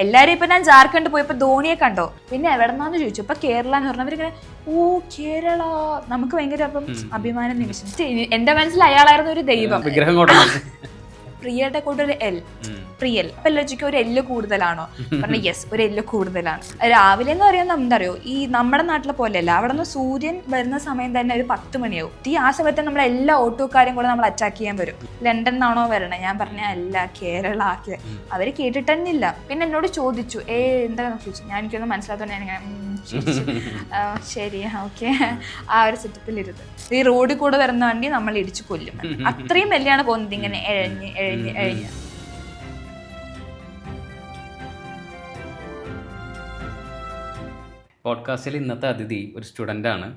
എല്ലാരും ഇപ്പൊ ഞാൻ ജാർഖണ്ഡ് പോയപ്പോ ധോണിയെ കണ്ടോ, പിന്നെ എവിടെന്നാന്ന് ചോദിച്ചു, ഇപ്പൊ കേരള എന്ന് പറഞ്ഞവരിങ്ങനെ ഓ കേരള, നമുക്ക് ഭയങ്കര അപ്പം അഭിമാനം നിമിഷം. എന്റെ മനസ്സിൽ അയാളായിരുന്നു ഒരു ദൈവം. പ്രിയയുടെ കൂടെ ഒരു എൽ, പ്രിയൽ. അപ്പൊ ലോജിക്ക് ഒരു എല്ല് കൂടുതലാണോ പറഞ്ഞ യെസ്, ഒരു എല്ല് കൂടുതലാണ്. രാവിലെ എന്ന് പറയുന്നത് എന്താ അറിയോ, ഈ നമ്മുടെ നാട്ടിലെ പോലെയല്ല, അവിടെ നിന്ന് സൂര്യൻ വരുന്ന സമയം തന്നെ ഒരു 10 മണിയാവും. ആ സമയത്ത് നമ്മളെ എല്ലാ ഓട്ടോക്കാരും കൂടെ നമ്മൾ അറ്റാക്ക് ചെയ്യാൻ വരും. ലണ്ടൻ നിന്നാണോ വരണേ, ഞാൻ പറഞ്ഞ അല്ല കേരള. അവര് കേട്ടിട്ട് തന്നെ ഇല്ല. പിന്നെ എന്നോട് ചോദിച്ചു എന്താണെന്ന് ചോദിച്ചു, ഞാൻ എനിക്കൊന്നും മനസ്സിലാത്തോണ്ട് ഞാനിങ്ങനെ ശരി ഓക്കെ ആ ഒരു സെറ്റപ്പിലിരുത്. ഈ റോഡിൽ കൂടെ വരുന്ന വണ്ടി നമ്മൾ ഇടിച്ചു കൊല്ലും, അത്രയും വലിയാണ് പോകുന്നത്, ഇങ്ങനെ എഴഞ്ഞ് എഴഞ്ഞ് എഴഞ്ഞ്. പോഡ്കാസ്റ്റിൽ ഇന്നത്തെ അതിഥി ഒരു സ്റ്റുഡൻ്റാണ്,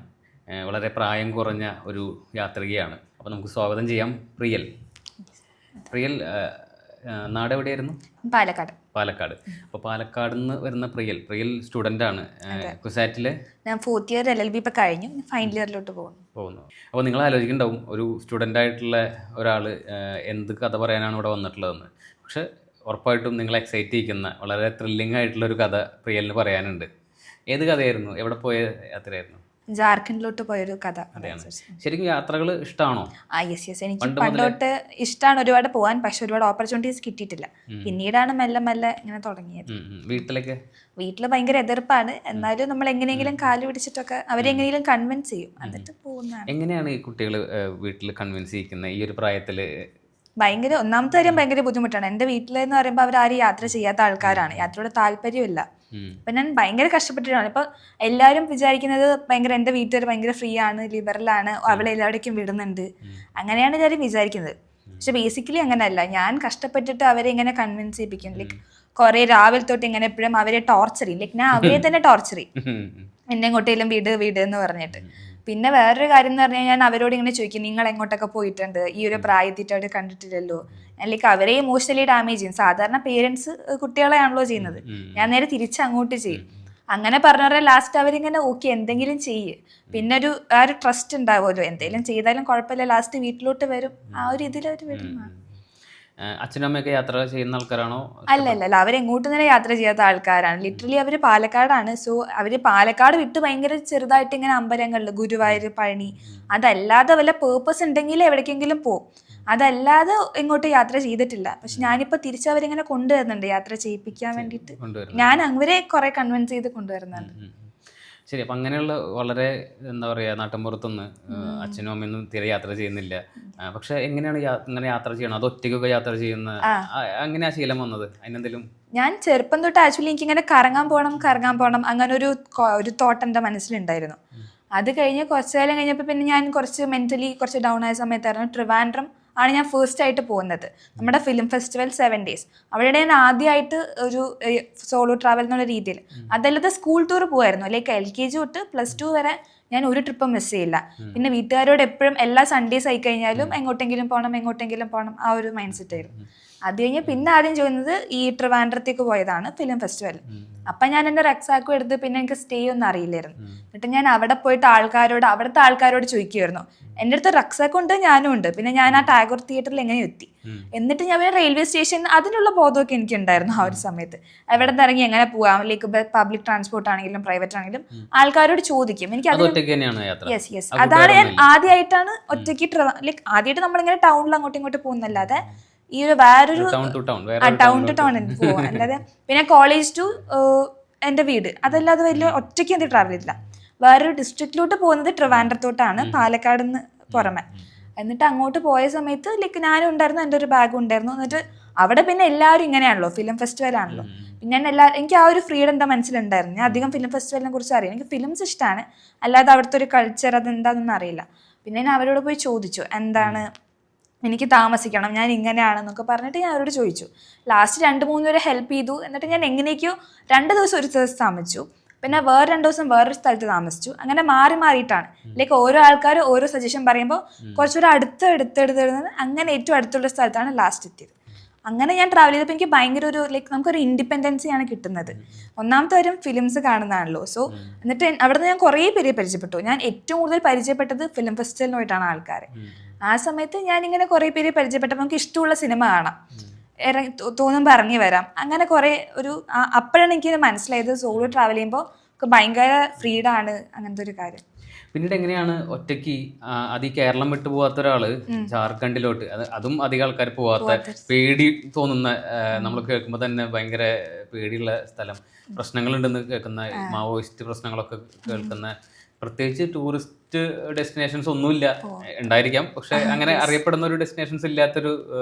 വളരെ പ്രായം കുറഞ്ഞ ഒരു യാത്രികയാണ്. അപ്പോൾ നമുക്ക് സ്വാഗതം ചെയ്യാം പ്രിയൽ. പ്രിയൽ നാട് എവിടെയായിരുന്നു? പാലക്കാട്. പാലക്കാട്. അപ്പോൾ പാലക്കാട് നിന്ന് വരുന്ന പ്രിയൽ സ്റ്റുഡൻ്റാണ്. കുസാറ്റില് ഞാൻ 4th ഇയർ LLB ഇപ്പം കഴിഞ്ഞു, ഫൈനൽ ഇയറിലോട്ട് പോകുന്നു. അപ്പോൾ നിങ്ങൾ ആലോചിക്കുന്നുണ്ടാവും ഒരു സ്റ്റുഡൻ്റായിട്ടുള്ള ഒരാൾ എന്ത് കഥ പറയാനാണ് ഇവിടെ വന്നിട്ടുള്ളതെന്ന്. പക്ഷെ ഉറപ്പായിട്ടും നിങ്ങൾ എക്സൈറ്റ് ചെയ്യിക്കുന്ന വളരെ ത്രില്ലിംഗ് ആയിട്ടുള്ളൊരു കഥ പ്രിയലിന് പറയാനുണ്ട്. ഏത് കഥയായിരുന്നു? എവിടെ പോയ യാത്രയായിരുന്നു? ജാർഖണ്ഡിലോട്ട് പോയൊരു കഥ. ശരിക്കും യാത്രകൾ ഇഷ്ടമാണോ? യെസ്, എനിക്ക് പണ്ടോട്ട് ഇഷ്ടമാണ് ഒരുപാട് പോകാൻ, പക്ഷെ ഒരുപാട് ഓപ്പർച്യൂണിറ്റീസ് കിട്ടിയിട്ടില്ല. പിന്നീടാണ് മെല്ലെ മെല്ലെ ഇങ്ങനെ തുടങ്ങിയത്. വീട്ടിൽ ഭയങ്കര എതിർപ്പാണ്, എന്നാലും നമ്മൾ എങ്ങനെയെങ്കിലും കാല് പിടിച്ചിട്ടൊക്കെ അവരെങ്ങനെയെങ്കിലും കൺവിൻസ് ചെയ്യും, എന്നിട്ട് പോകുന്നതാണ്. എങ്ങനെയാണ് ഈ കുട്ടികൾ വീട്ടിൽ കൺവിൻസ് ചെയ്യിക്കുന്നത് ഈ ഒരു പ്രായത്തിൽ? ഭയങ്കര ഒന്നാമത്തെ കാര്യം ഭയങ്കര ബുദ്ധിമുട്ടാണ്. എൻ്റെ വീട്ടിലെന്ന് പറയുമ്പോൾ അവരാരും യാത്ര ചെയ്യാത്ത ആൾക്കാരാണ്, യാത്രയോട് താല്പര്യമില്ല. അപ്പം ഞാൻ ഭയങ്കര കഷ്ടപ്പെട്ടിട്ടാണ്. ഇപ്പം എല്ലാവരും വിചാരിക്കുന്നത് ഭയങ്കര എൻ്റെ വീട്ടുകാർ ഭയങ്കര ഫ്രീ ആണ്, ലിബറലാണ്, അവളെ എല്ലാവിടേക്കും വിടുന്നുണ്ട്, അങ്ങനെയാണ് എല്ലാവരും വിചാരിക്കുന്നത്. പക്ഷെ ബേസിക്കലി അങ്ങനെയല്ല. ഞാൻ കഷ്ടപ്പെട്ടിട്ട് അവരെ ഇങ്ങനെ കൺവിൻസ് ചെയ്യിപ്പിക്കും. ലൈക്ക് കുറേ രാവിലെ തൊട്ട് ഇങ്ങനെ എപ്പോഴും അവരെ ടോർച്ചർ ചെയ്യും. ലൈക്ക് ഞാൻ അവരെ തന്നെ ടോർച്ചർ ചെയ്യും, എന്നെ എങ്ങോട്ടേലും വീട് എന്ന് പറഞ്ഞിട്ട്. പിന്നെ വേറൊരു കാര്യം എന്ന് പറഞ്ഞാൽ ഞാൻ അവരോട് ഇങ്ങനെ ചോദിക്കും, നിങ്ങൾ എങ്ങോട്ടൊക്കെ പോയിട്ടുണ്ട്, ഈ ഒരു പ്രായത്തിട്ട് കണ്ടിട്ടില്ലല്ലോ. ലൈക്ക് അവരെ ഇമോഷണലി ഡാമേജ് ചെയ്യും. സാധാരണ പേരൻസ് കുട്ടികളെയാണല്ലോ ചെയ്യുന്നത്, ഞാൻ നേരെ തിരിച്ച് അങ്ങോട്ട് ചെയ്യും. അങ്ങനെ പറഞ്ഞവരെ ലാസ്റ്റ് അവരിങ്ങനെ ഓക്കെ എന്തെങ്കിലും ചെയ്യ്, പിന്നെ ആ ഒരു ട്രസ്റ്റ് ഉണ്ടാവുമല്ലോ, എന്തെങ്കിലും ചെയ്താലും കുഴപ്പമില്ല, ലാസ്റ്റ് വീട്ടിലോട്ട് വരും, ആ ഒരു ഇതിലവർ വരുന്നതാണ്. അച്ഛനും അമ്മയൊക്കെ യാത്ര ചെയ്യുന്ന ആൾക്കാരാണോ? അല്ല, അവരെങ്ങോട്ട് തന്നെ യാത്ര ചെയ്യാത്ത ആൾക്കാരാണ്. ലിറ്ററലി അവർ പാലക്കാടാണ്. സോ അവർ പാലക്കാട് വിട്ട് ഭയങ്കര ചെറുതായിട്ട് ഇങ്ങനെ അമ്പലങ്ങളിൽ, ഗുരുവായൂർ, പഴനി, അതല്ലാതെ വല്ല പേർപ്പസ് ഉണ്ടെങ്കിൽ എവിടേക്കെങ്കിലും പോകും, അതല്ലാതെ എങ്ങോട്ട് യാത്ര ചെയ്തിട്ടില്ല. പക്ഷെ ഞാനിപ്പോൾ തിരിച്ചവരിങ്ങനെ കൊണ്ടുവരുന്നുണ്ട് യാത്ര ചെയ്യിപ്പിക്കാൻ വേണ്ടിയിട്ട്. ഞാൻ അവരെ കുറെ കൺവിൻസ് ചെയ്ത് കൊണ്ടുവരുന്നുണ്ട്. ശരി. അപ്പം അങ്ങനെയുള്ള വളരെ എന്താ പറയുക, നാട്ടിൻപുറത്തൊന്ന് അച്ഛനും അമ്മയൊന്നും തീരെ യാത്ര ചെയ്യുന്നില്ല. പക്ഷെ എങ്ങനെയാണ് ഇങ്ങനെ യാത്ര ചെയ്യണം? അത് ഒറ്റയ്ക്കൊക്കെ യാത്ര ചെയ്യുന്ന അങ്ങനെയാ ശീലം വന്നത്? അതിനെന്തെങ്കിലും ഞാൻ ചെറുപ്പം തൊട്ട് ആക്ച്വലി എനിക്കിങ്ങനെ കറങ്ങാൻ പോകണം അങ്ങനെ ഒരു തോട്ട് എൻ്റെ മനസ്സിലുണ്ടായിരുന്നു. അത് കഴിഞ്ഞ് കുറച്ച് കാലം കഴിഞ്ഞപ്പോൾ പിന്നെ ഞാൻ കുറച്ച് മെൻ്റലി കുറച്ച് ഡൗൺ ആയ സമയത്തായിരുന്നു ട്രിവാൻഡ്രം ആണ് ഞാൻ ഫസ്റ്റ് ആയിട്ട് പോകുന്നത്, നമ്മുടെ ഫിലിം ഫെസ്റ്റിവൽ 7 days. അവിടെ ഞാൻ ആദ്യമായിട്ട് ഒരു സോളോ ട്രാവൽ എന്നുള്ള രീതിയിൽ, അതല്ലാതെ സ്കൂൾ ടൂർ പോകുമായിരുന്നു. ലൈക്ക് LKG തൊട്ട് +2 വരെ ഞാൻ ഒരു ട്രിപ്പ് മിസ് ചെയ്യില്ല. പിന്നെ വീട്ടുകാരോട് എപ്പോഴും എല്ലാ സൺഡേസ് ആയി കഴിഞ്ഞാലും എങ്ങോട്ടെങ്കിലും പോകണം ആ ഒരു മൈൻഡ് സെറ്റ് ആയിരുന്നു. അത് കഴിഞ്ഞ് പിന്നെ ആദ്യം ചെയ്യുന്നത് ഈ ട്രിവാൻഡ്രത്തേക്ക് പോയതാണ് ഫിലിം ഫെസ്റ്റിവൽ. അപ്പം ഞാൻ എൻ്റെ റക്സാക്കും എടുത്ത്, പിന്നെ എനിക്ക് സ്റ്റേ ഒന്നും അറിയില്ലായിരുന്നു. എന്നിട്ട് ഞാൻ അവിടെ പോയിട്ട് അവിടുത്തെ ആൾക്കാരോട് ചോദിക്കുമായിരുന്നു. എൻ്റെ അടുത്ത് റക്സാക്കും ഉണ്ട്, ഞാനും ഉണ്ട്. പിന്നെ ഞാൻ ആ ടാഗോർ തിയേറ്ററിൽ എങ്ങനെ എത്തി, എന്നിട്ട് ഞാൻ റെയിൽവേ സ്റ്റേഷൻ, അതിനുള്ള ബോധമൊക്കെ എനിക്കുണ്ടായിരുന്നു ആ ഒരു സമയത്ത്. എവിടെ നിന്ന് ഇറങ്ങി എങ്ങനെ പോവാം, ലൈക്ക് പബ്ലിക് ട്രാൻസ്പോർട്ട് ആണെങ്കിലും പ്രൈവറ്റ് ആണെങ്കിലും ആൾക്കാരോട് ചോദിക്കും. എനിക്ക് യെസ് അതാണ് ഞാൻ ആദ്യമായിട്ടാണ് ഒറ്റയ്ക്ക് ലൈക്ക് ആദ്യമായിട്ട് നമ്മളിങ്ങനെ ടൗണിൽ അങ്ങോട്ടും ഇങ്ങോട്ട് പോകുന്നല്ലാതെ ഈ ഒരു വേറൊരു ടൗൺ ടു ടൗൺ പോവാം. അല്ലാതെ പിന്നെ കോളേജ് ടു എൻ്റെ വീട്, അതല്ലാതെ വലിയ ഒറ്റയ്ക്ക് എന്ത് ട്രാവൽ ചെയ്തില്ല. വേറൊരു ഡിസ്ട്രിക്റ്റിലോട്ട് പോകുന്നത് ട്രിവാൻഡ്രത്തോട്ടാണ്, പാലക്കാട് നിന്ന് പുറമെ. എന്നിട്ട് അങ്ങോട്ട് പോയ സമയത്ത് ലൈക്ക് ഞാനും ഉണ്ടായിരുന്നു, എൻ്റെ ഒരു ബാഗും ഉണ്ടായിരുന്നു. എന്നിട്ട് അവിടെ പിന്നെ എല്ലാവരും ഇങ്ങനെയാണല്ലോ, ഫിലിം ഫെസ്റ്റിവൽ ആണല്ലോ. പിന്നെ എനിക്ക് ആ ഒരു ഫ്രീഡം എൻ്റെ മനസ്സിലുണ്ടായിരുന്നു. ഞാൻ അധികം ഫിലിം ഫെസ്റ്റിവലിനെ കുറിച്ച് അറിയാം, എനിക്ക് ഫിലിംസ് ഇഷ്ടമാണ്, അല്ലാതെ അവിടുത്തെ ഒരു കൾച്ചർ അതെന്താണെന്നൊന്നും അറിയില്ല. പിന്നെ ഞാൻ അവരോട് പോയി ചോദിച്ചു, എന്താണ് എനിക്ക് താമസിക്കണം, ഞാൻ ഇങ്ങനെയാണെന്നൊക്കെ പറഞ്ഞിട്ട് ഞാൻ അവരോട് ചോദിച്ചു. ലാസ്റ്റ് 2-3 പേരെ ഹെൽപ്പ് ചെയ്തു. എന്നിട്ട് ഞാൻ എങ്ങനെയൊക്കെയോ 2 ദിവസം ഒരു സ്ഥലത്ത് താമസിച്ചു, പിന്നെ വേറെ 2 ദിവസം വേറൊരു സ്ഥലത്ത് താമസിച്ചു. അങ്ങനെ മാറിയിട്ടാണ്. ലൈക്ക് ഓരോ ആൾക്കാർ ഓരോ സജഷൻ പറയുമ്പോൾ കുറച്ചുകൂടെ അടുത്തെടുത്ത് അങ്ങനെ ഏറ്റവും അടുത്തുള്ള സ്ഥലത്താണ് ലാസ്റ്റ് എത്തിയത്. അങ്ങനെ ഞാൻ ട്രാവൽ ചെയ്തപ്പോൾ എനിക്ക് ഭയങ്കര ഒരു ലൈക്ക് നമുക്കൊരു ഇൻഡിപെൻഡൻസിയാണ് കിട്ടുന്നത്. ഒന്നാമത്തെ കാര്യം ഫിലിംസ് കാണുന്നതാണല്ലോ. സോ എന്നിട്ട് അവിടെ നിന്ന് ഞാൻ കുറേ പേരെ പരിചയപ്പെട്ടു. ഞാൻ ഏറ്റവും കൂടുതൽ പരിചയപ്പെട്ടത് ഫിലിം ഫെസ്റ്റിവലിന് പോയിട്ടാണ് ആൾക്കാരെ. ആ സമയത്ത് ഞാനിങ്ങനെ കുറേ പേരെ പരിചയപ്പെട്ടപ്പോൾ നമുക്ക് ഇഷ്ടമുള്ള സിനിമ കാണാം. തോന്നുമ്പോൾ ഇറങ്ങി വരാം. അങ്ങനെ കുറേ അപ്പോഴാണ് എനിക്ക് മനസ്സിലായത് സോളോ ട്രാവൽ ചെയ്യുമ്പോൾ ഭയങ്കര ഫ്രീഡം ആണ് അങ്ങനത്തെ ഒരു കാര്യം. പിന്നീട് എങ്ങനെയാണ് ഒറ്റയ്ക്ക് അത് ഈ കേരളം വിട്ടു പോവാത്ത ഒരാള് ജാർഖണ്ഡിലോട്ട്, അതും അധികം ആൾക്കാർ പോവാത്ത, പേടി തോന്നുന്ന, നമ്മൾ കേൾക്കുമ്പോൾ തന്നെ ഭയങ്കര പേടിയുള്ള സ്ഥലം, പ്രശ്നങ്ങളുണ്ടെന്ന് കേൾക്കുന്ന, മാവോയിസ്റ്റ് പ്രശ്നങ്ങളൊക്കെ കേൾക്കുന്ന, പ്രത്യേകിച്ച് ടൂറിസ്റ്റ് ഡെസ്റ്റിനേഷൻസ് ഒന്നുമില്ല, ഉണ്ടായിരിക്കാം, പക്ഷെ അങ്ങനെ അറിയപ്പെടുന്ന ഒരു ഡെസ്റ്റിനേഷൻസ് ഇല്ലാത്തൊരു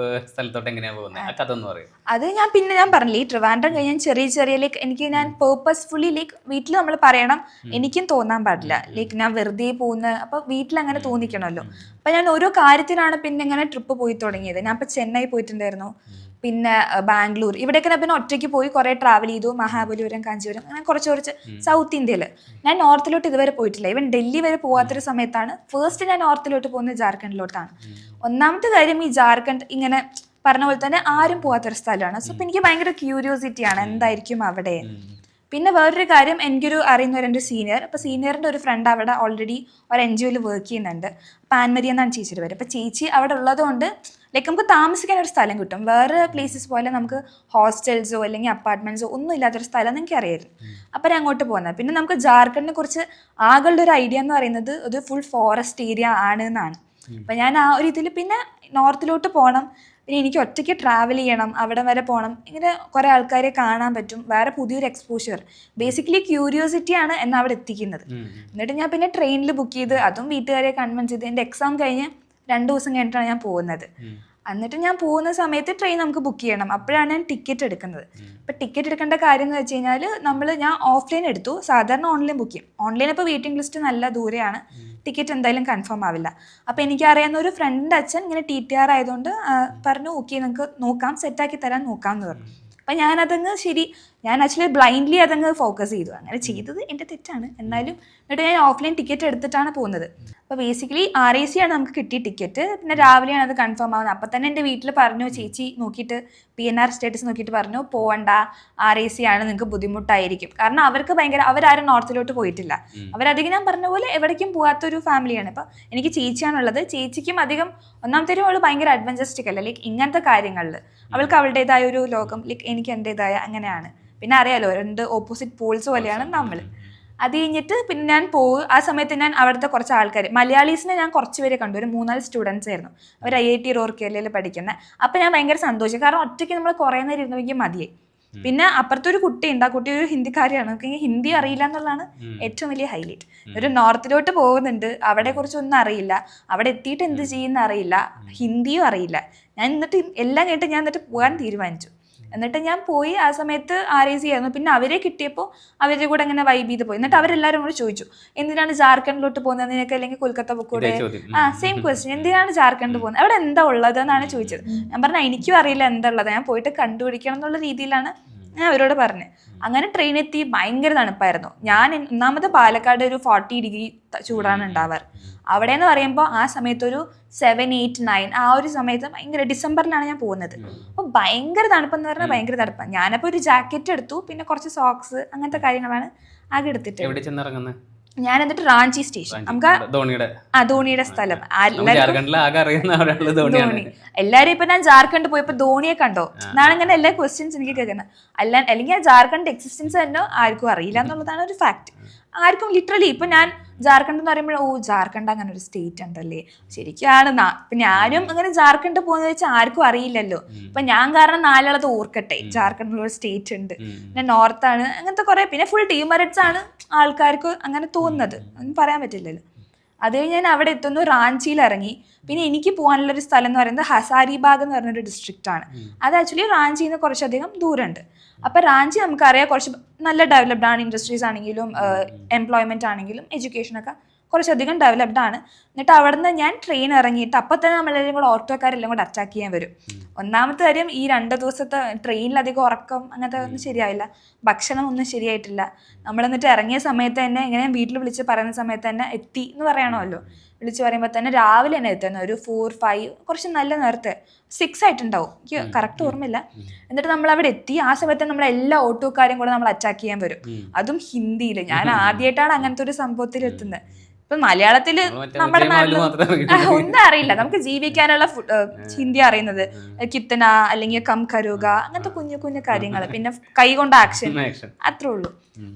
സ്ഥലത്തോട്ട് എങ്ങനെയാണ് പോകുന്നത്, ആ കഥ എന്ന് പറയും. അത് ഞാൻ പറഞ്ഞില്ലേ, ട്രിവാൻഡ്രം കഴിഞ്ഞാൽ ചെറിയ ലൈക്ക് എനിക്ക് ഞാൻ പേർപ്പസ്ഫുള്ളി ലൈക്ക് വീട്ടിൽ നമ്മൾ പറയണം, എനിക്കും തോന്നാൻ പാടില്ല ലൈക്ക് ഞാൻ വെറുതെ പോകുന്ന, അപ്പൊ വീട്ടിൽ അങ്ങനെ തോന്നിക്കണമല്ലോ. അപ്പൊ ഞാൻ ഓരോ കാര്യത്തിനാണ് പിന്നെ ഇങ്ങനെ ട്രിപ്പ് പോയി തുടങ്ങിയത്. ഞാൻ ഇപ്പൊ ചെന്നൈ പോയിട്ടുണ്ടായിരുന്നു, പിന്നെ ബാംഗ്ലൂർ, ഇവിടെയൊക്കെ ഞാൻ പിന്നെ ഒറ്റയ്ക്ക് പോയി കുറെ ട്രാവൽ ചെയ്തു, മഹാബലിപുരം, കാഞ്ചീപുരം, അങ്ങനെ കുറച്ച് സൗത്ത് ഇന്ത്യയിൽ. ഞാൻ നോർത്തിലോട്ട് ഇതുവരെ പോയിട്ടില്ല. ഈവൻ ഡൽഹി വരെ പോകാത്തൊരു സമയത്താണ് ഫസ്റ്റ് ഞാൻ നോർത്തിലോട്ട് പോകുന്നത് ജാർഖണ്ഡിലോട്ടാണ്. ഒന്നാമത്തെ കാര്യം, ഈ ജാർഖണ്ഡ് ഇങ്ങനെ പറഞ്ഞ പോലെ തന്നെ ആരും പോകാത്തൊരു സ്ഥലമാണ്. സോ എനിക്ക് ഭയങ്കര ക്യൂരിയോസിറ്റിയാണ് എന്തായിരിക്കും അവിടെ. പിന്നെ വേറൊരു കാര്യം, എനിക്കൊരു അറിയുന്നവരെൻ്റെ സീനിയർ, അപ്പോൾ സീനിയറിൻ്റെ ഒരു ഫ്രണ്ട് അവിടെ ഓൾറെഡി ഒരു NGO-യിൽ വർക്ക് ചെയ്യുന്നുണ്ട്. പാൻമരി എന്നാണ് ചേച്ചിയുടെ പേര്. അപ്പോൾ ചേച്ചി അവിടെ ഉള്ളതുകൊണ്ട് ലൈക്ക് നമുക്ക് താമസിക്കാൻ ഒരു സ്ഥലം കിട്ടും. വേറെ പ്ലേസസ് പോലെ നമുക്ക് ഹോസ്റ്റൽസോ അല്ലെങ്കിൽ അപ്പാർട്ട്മെൻറ്റ്സോ ഒന്നും ഇല്ലാത്തൊരു സ്ഥലം എനിക്ക് അറിയായിരുന്നു. അപ്പം ഞാൻ അങ്ങോട്ട് പോകുന്നത്. പിന്നെ നമുക്ക് ജാർഖണ്ഡിനെ കുറിച്ച് ആകളുടെ ഒരു ഐഡിയ എന്ന് പറയുന്നത് ഒരു ഫുൾ ഫോറസ്റ്റ് ഏരിയ ആണ് എന്നാണ്. അപ്പം ഞാൻ ആ ഒരു ഇതിൽ പിന്നെ നോർത്തിലോട്ട് പോകണം, പിന്നെ എനിക്ക് ഒറ്റയ്ക്ക് ട്രാവൽ ചെയ്യണം, അവിടെ വരെ പോകണം, ഇങ്ങനെ കുറേ ആൾക്കാരെ കാണാൻ പറ്റും, വേറെ പുതിയൊരു എക്സ്പോഷർ, ബേസിക്കലി ക്യൂരിയോസിറ്റിയാണ് എന്നെ അവിടെ എത്തിക്കുന്നത്. എന്നിട്ട് ഞാൻ പിന്നെ ട്രെയിനിൽ ബുക്ക് ചെയ്ത്, അതും വീട്ടുകാരെ കൺവിൻസ് ചെയ്ത്, എൻ്റെ എക്സാം കഴിഞ്ഞ് 2 ദിവസം കഴിഞ്ഞിട്ടാണ് ഞാൻ പോകുന്നത്. എന്നിട്ട് ഞാൻ പോകുന്ന സമയത്ത് ട്രെയിൻ നമുക്ക് ബുക്ക് ചെയ്യണം, അപ്പോഴാണ് ഞാൻ ടിക്കറ്റ് എടുക്കുന്നത്. അപ്പം ടിക്കറ്റ് എടുക്കേണ്ട കാര്യം എന്ന് വെച്ച് കഴിഞ്ഞാൽ ഞാൻ ഓഫ്ലൈൻ എടുത്തു, സാധാരണ ഓൺലൈൻ ബുക്ക് ചെയ്യും. ഓൺലൈൻ ഇപ്പോൾ വെയിറ്റിംഗ് ലിസ്റ്റ് നല്ല ദൂരെയാണ്, ടിക്കറ്റ് എന്തായാലും കൺഫേം ആവില്ല. അപ്പോൾ എനിക്കറിയാവുന്ന ഒരു ഫ്രണ്ടിൻ്റെ അച്ഛൻ ഇങ്ങനെ TTR ആയതുകൊണ്ട് പറഞ്ഞു, ഓക്കെ നിങ്ങൾക്ക് നോക്കാം, സെറ്റാക്കി തരാൻ നോക്കാം എന്ന് പറഞ്ഞു. അപ്പം ഞാനതങ്ങ് ഞാൻ ആക്ച്വലി ബ്ലൈൻഡ്ലി അതങ്ങ് ഫോക്കസ് ചെയ്തു. അങ്ങനെ ചെയ്തത് എൻ്റെ തെറ്റാണ്, എന്നാലും എന്നിട്ട് ഞാൻ ഓഫ്ലൈൻ ടിക്കറ്റ് എടുത്തിട്ടാണ് പോകുന്നത്. അപ്പോൾ ബേസിക്കലി RAC ആണ് നമുക്ക് കിട്ടിയ ടിക്കറ്റ്. പിന്നെ രാവിലെയാണ് അത് കൺഫേം ആവുന്നത്. അപ്പം തന്നെ എൻ്റെ വീട്ടിൽ പറഞ്ഞു, ചേച്ചി നോക്കിയിട്ട് PNR സ്റ്റേറ്റസ് നോക്കിയിട്ട് പറഞ്ഞു, പോവണ്ട, RAC ആണ്, നിങ്ങൾക്ക് ബുദ്ധിമുട്ടായിരിക്കും. കാരണം അവർക്ക് അവരാരും നോർത്തിലോട്ട് പോയിട്ടില്ല, അവരധികം ഞാൻ പറഞ്ഞ പോലെ എവിടേക്കും പോകാത്തൊരു ഫാമിലിയാണ്. ഇപ്പം എനിക്ക് ചേച്ചിയാണുള്ളത്. ചേച്ചിക്കും അധികം ഒന്നാമത്തെ അവൾ ഭയങ്കര അഡ്വഞ്ചറിസ്റ്റിക് അല്ല, ലൈക്ക് ഇങ്ങനത്തെ കാര്യങ്ങളിൽ അവൾക്ക് അവളുടേതായ ഒരു ലോകം, ലൈക്ക് എനിക്ക് എൻ്റെതായ, അങ്ങനെയാണ്. പിന്നെ അറിയാലോ, 2 ഓപ്പോസിറ്റ് പോൾസ് പോലെയാണ് നമ്മൾ. അത് കഴിഞ്ഞിട്ട് പിന്നെ ഞാൻ ആ സമയത്ത് ഞാൻ അവിടുത്തെ കുറച്ച് ആൾക്കാർ, മലയാളീസിനെ ഞാൻ കുറച്ച് പേരെ കണ്ടു, ഒരു 3-4 സ്റ്റുഡൻസ് ആയിരുന്നു. അവർ IIT റൂർക്കേലയിൽ പഠിക്കുന്നത്. അപ്പം ഞാൻ ഭയങ്കര സന്തോഷം, കാരണം ഒറ്റയ്ക്ക് നമ്മൾ കുറേ നേരം ഇരുന്നെങ്കിൽ മതിയായി. പിന്നെ അപ്പുറത്തൊരു കുട്ടിയുണ്ട്, ആ കുട്ടി ഒരു ഹിന്ദിക്കാരിയാണ്, നമുക്ക് ഹിന്ദി അറിയില്ല എന്നുള്ളതാണ് ഏറ്റവും വലിയ ഹൈലൈറ്റ്. ഒരു നോർത്തിലോട്ട് പോകുന്നുണ്ട്, അവിടെ കുറിച്ചൊന്നും അറിയില്ല, അവിടെ എത്തിയിട്ട് എന്ത് ചെയ്യുന്ന അറിയില്ല, ഹിന്ദിയും അറിയില്ല. ഞാൻ എന്നിട്ട് എല്ലാം കേട്ട് ഞാൻ പോകാൻ തീരുമാനിച്ചു. എന്നിട്ട് ഞാൻ പോയി. ആ സമയത്ത് RAC ആയിരുന്നു. പിന്നെ അവരെ കിട്ടിയപ്പോൾ അവരുടെ കൂടെ അങ്ങനെ വൈബ് ചെയ്ത് പോയി. എന്നിട്ട് അവരെല്ലാവരും കൂടെ ചോദിച്ചു, എന്തിനാണ് ജാർഖണ്ഡിലോട്ട് പോകുന്നത്, നിനക്ക് അല്ലെങ്കിൽ കൊൽക്കത്ത പൊക്കൂടെ? സെയിം ക്വസ്റ്റ്യൻ, എന്തിനാണ് ജാർഖണ്ഡ് പോകുന്നത്, അവിടെ എന്താ ഉള്ളത് എന്നാണ് ചോദിച്ചത്. ഞാൻ പറഞ്ഞാൽ എനിക്കും അറിയില്ല എന്താ ഉള്ളത്, ഞാൻ പോയിട്ട് കണ്ടുപിടിക്കണം എന്നുള്ള രീതിയിലാണ് ഞാൻ അവരോട് പറഞ്ഞത്. അങ്ങനെ ട്രെയിനെത്തി. ഭയങ്കര തണുപ്പായിരുന്നു. ഞാൻ ഒന്നാമത് പാലക്കാട് ഒരു 40 ഡിഗ്രി ചൂടാണ് ഉണ്ടാവാറ്. അവിടെ എന്ന് പറയുമ്പോൾ ആ സമയത്ത് ഒരു 7, 8, 9 ആ ഒരു സമയത്ത് ഭയങ്കര ഡിസംബറിലാണ് ഞാൻ പോകുന്നത്. അപ്പോൾ ഭയങ്കര തണുപ്പെന്ന് പറഞ്ഞാൽ ഭയങ്കര തണുപ്പാണ്. ഞാനപ്പോൾ ഒരു ജാക്കറ്റ് എടുത്തു, പിന്നെ കുറച്ച് സോക്സ്, അങ്ങനത്തെ കാര്യങ്ങളാണ് ആകെ എടുത്തിട്ട്. ഞാൻ എന്നിട്ട് റാഞ്ചി സ്റ്റേഷൻ, നമുക്ക് ധോണിയുടെ സ്ഥലം, ധോണി എല്ലാരും ഇപ്പൊ ഞാൻ ജാർഖണ്ഡ് പോയപ്പോ ധോണിയെ കണ്ടോ എന്നാണ് ഇങ്ങനെ എല്ലാ ക്വസ്റ്റ്യൻസ് എനിക്ക് കേൾക്കുന്നത്. അല്ലെങ്കിൽ ആ ജാർഖണ്ഡ് എക്സിസ്റ്റൻസ് തന്നെ ആർക്കും അറിയില്ല എന്നുള്ളതാണ് ഒരു ഫാക്ട്. ആർക്കും ലിറ്ററലി ഇപ്പൊ ഞാൻ ജാർഖണ്ഡ് എന്ന് പറയുമ്പോൾ ജാർഖണ്ഡ് അങ്ങനെ ഒരു സ്റ്റേറ്റ് ഉണ്ടല്ലേ, ശരിക്കാണ്. ഇപ്പൊ ഞാനും അങ്ങനെ ജാർഖണ്ഡ് പോകുന്നത് വെച്ചാൽ ആർക്കും അറിയില്ലല്ലോ. ഇപ്പൊ ഞാൻ കാരണം 4 ആളത് ഓർക്കട്ടെ, ജാർഖണ്ഡിലൊരു സ്റ്റേറ്റ് ഉണ്ട്, പിന്നെ നോർത്താണ്, അങ്ങനത്തെ കുറെ, പിന്നെ ഫുൾ ടീമറിറ്റ്സ് ആണ് ആൾക്കാർക്ക് അങ്ങനെ തോന്നുന്നത്, ഒന്നും പറയാൻ പറ്റില്ലല്ലോ. അത് കഴിഞ്ഞ് ഞാൻ അവിടെ എത്തുന്നു, റാഞ്ചിയിൽ ഇറങ്ങി. പിന്നെ എനിക്ക് പോകാനുള്ളൊരു സ്ഥലം എന്ന് പറയുന്നത് ഹസാരിബാഗ് എന്ന് പറഞ്ഞൊരു ഡിസ്ട്രിക്റ്റ് ആണ്. അത് ആക്ച്വലി റാഞ്ചിയിൽ നിന്ന് കുറച്ചധികം ദൂരമുണ്ട്. അപ്പം റാഞ്ചി നമുക്കറിയാം കുറച്ച് നല്ല ഡെവലപ്ഡ് ആണ്, ഇൻഡസ്ട്രീസ് ആണെങ്കിലും എംപ്ലോയ്മെൻറ്റ് ആണെങ്കിലും എഡ്യൂക്കേഷനൊക്കെ കുറച്ചധികം ഡെവലപ്ഡ് ആണ്. എന്നിട്ട് അവിടെ നിന്ന് ഞാൻ ട്രെയിൻ ഇറങ്ങിയിട്ട് അപ്പം തന്നെ നമ്മളെല്ലാം കൂടെ ഓട്ടോക്കാരെല്ലാം കൂടെ അറ്റാക്ക് ചെയ്യാൻ വരും. ഒന്നാമത്തെ കാര്യം, ഈ 2 ദിവസത്തെ ട്രെയിനിലധികം ഉറക്കം അങ്ങനത്തെ ഒന്നും ശരിയായില്ല, ഭക്ഷണം ഒന്നും ശരിയായിട്ടില്ല. നമ്മളെന്നിട്ട് ഇറങ്ങിയ സമയത്ത് തന്നെ ഇങ്ങനെ വീട്ടിൽ വിളിച്ച് പറയുന്ന സമയത്ത് തന്നെ എത്തി എന്ന് പറയണമല്ലോ, വിളിച്ച് പറയുമ്പോൾ തന്നെ രാവിലെ തന്നെ എത്തുന്നത് ഒരു 4, 5 കുറച്ച് നല്ല നേരത്തെ 6 ആയിട്ടുണ്ടാവും, എനിക്ക് കറക്റ്റ് ഓർമ്മയില്ല. എന്നിട്ട് നമ്മൾ അവിടെ എത്തി. ആ സമയത്ത് നമ്മളെല്ലാ ഓട്ടോക്കാരും കൂടെ നമ്മൾ അറ്റാക്ക് ചെയ്യാൻ വരും, അതും ഹിന്ദിയിൽ. ഞാൻ ആദ്യമായിട്ടാണ് അങ്ങനത്തെ ഒരു സംഭവത്തിൽ എത്തുന്നത്. ഇപ്പൊ മലയാളത്തില് നമ്മുടെ നാട്ടിൽ ഒന്നും അറിയില്ല, നമുക്ക് ജീവിക്കാനുള്ള ഹിന്ദി അറിയുന്നത് കിത്തന അല്ലെങ്കിൽ കം കരുക അങ്ങനത്തെ കുഞ്ഞു കുഞ്ഞു കാര്യങ്ങൾ, പിന്നെ കൈ കൊണ്ട് ആക്ഷൻ, അത്രേ ഉള്ളൂ.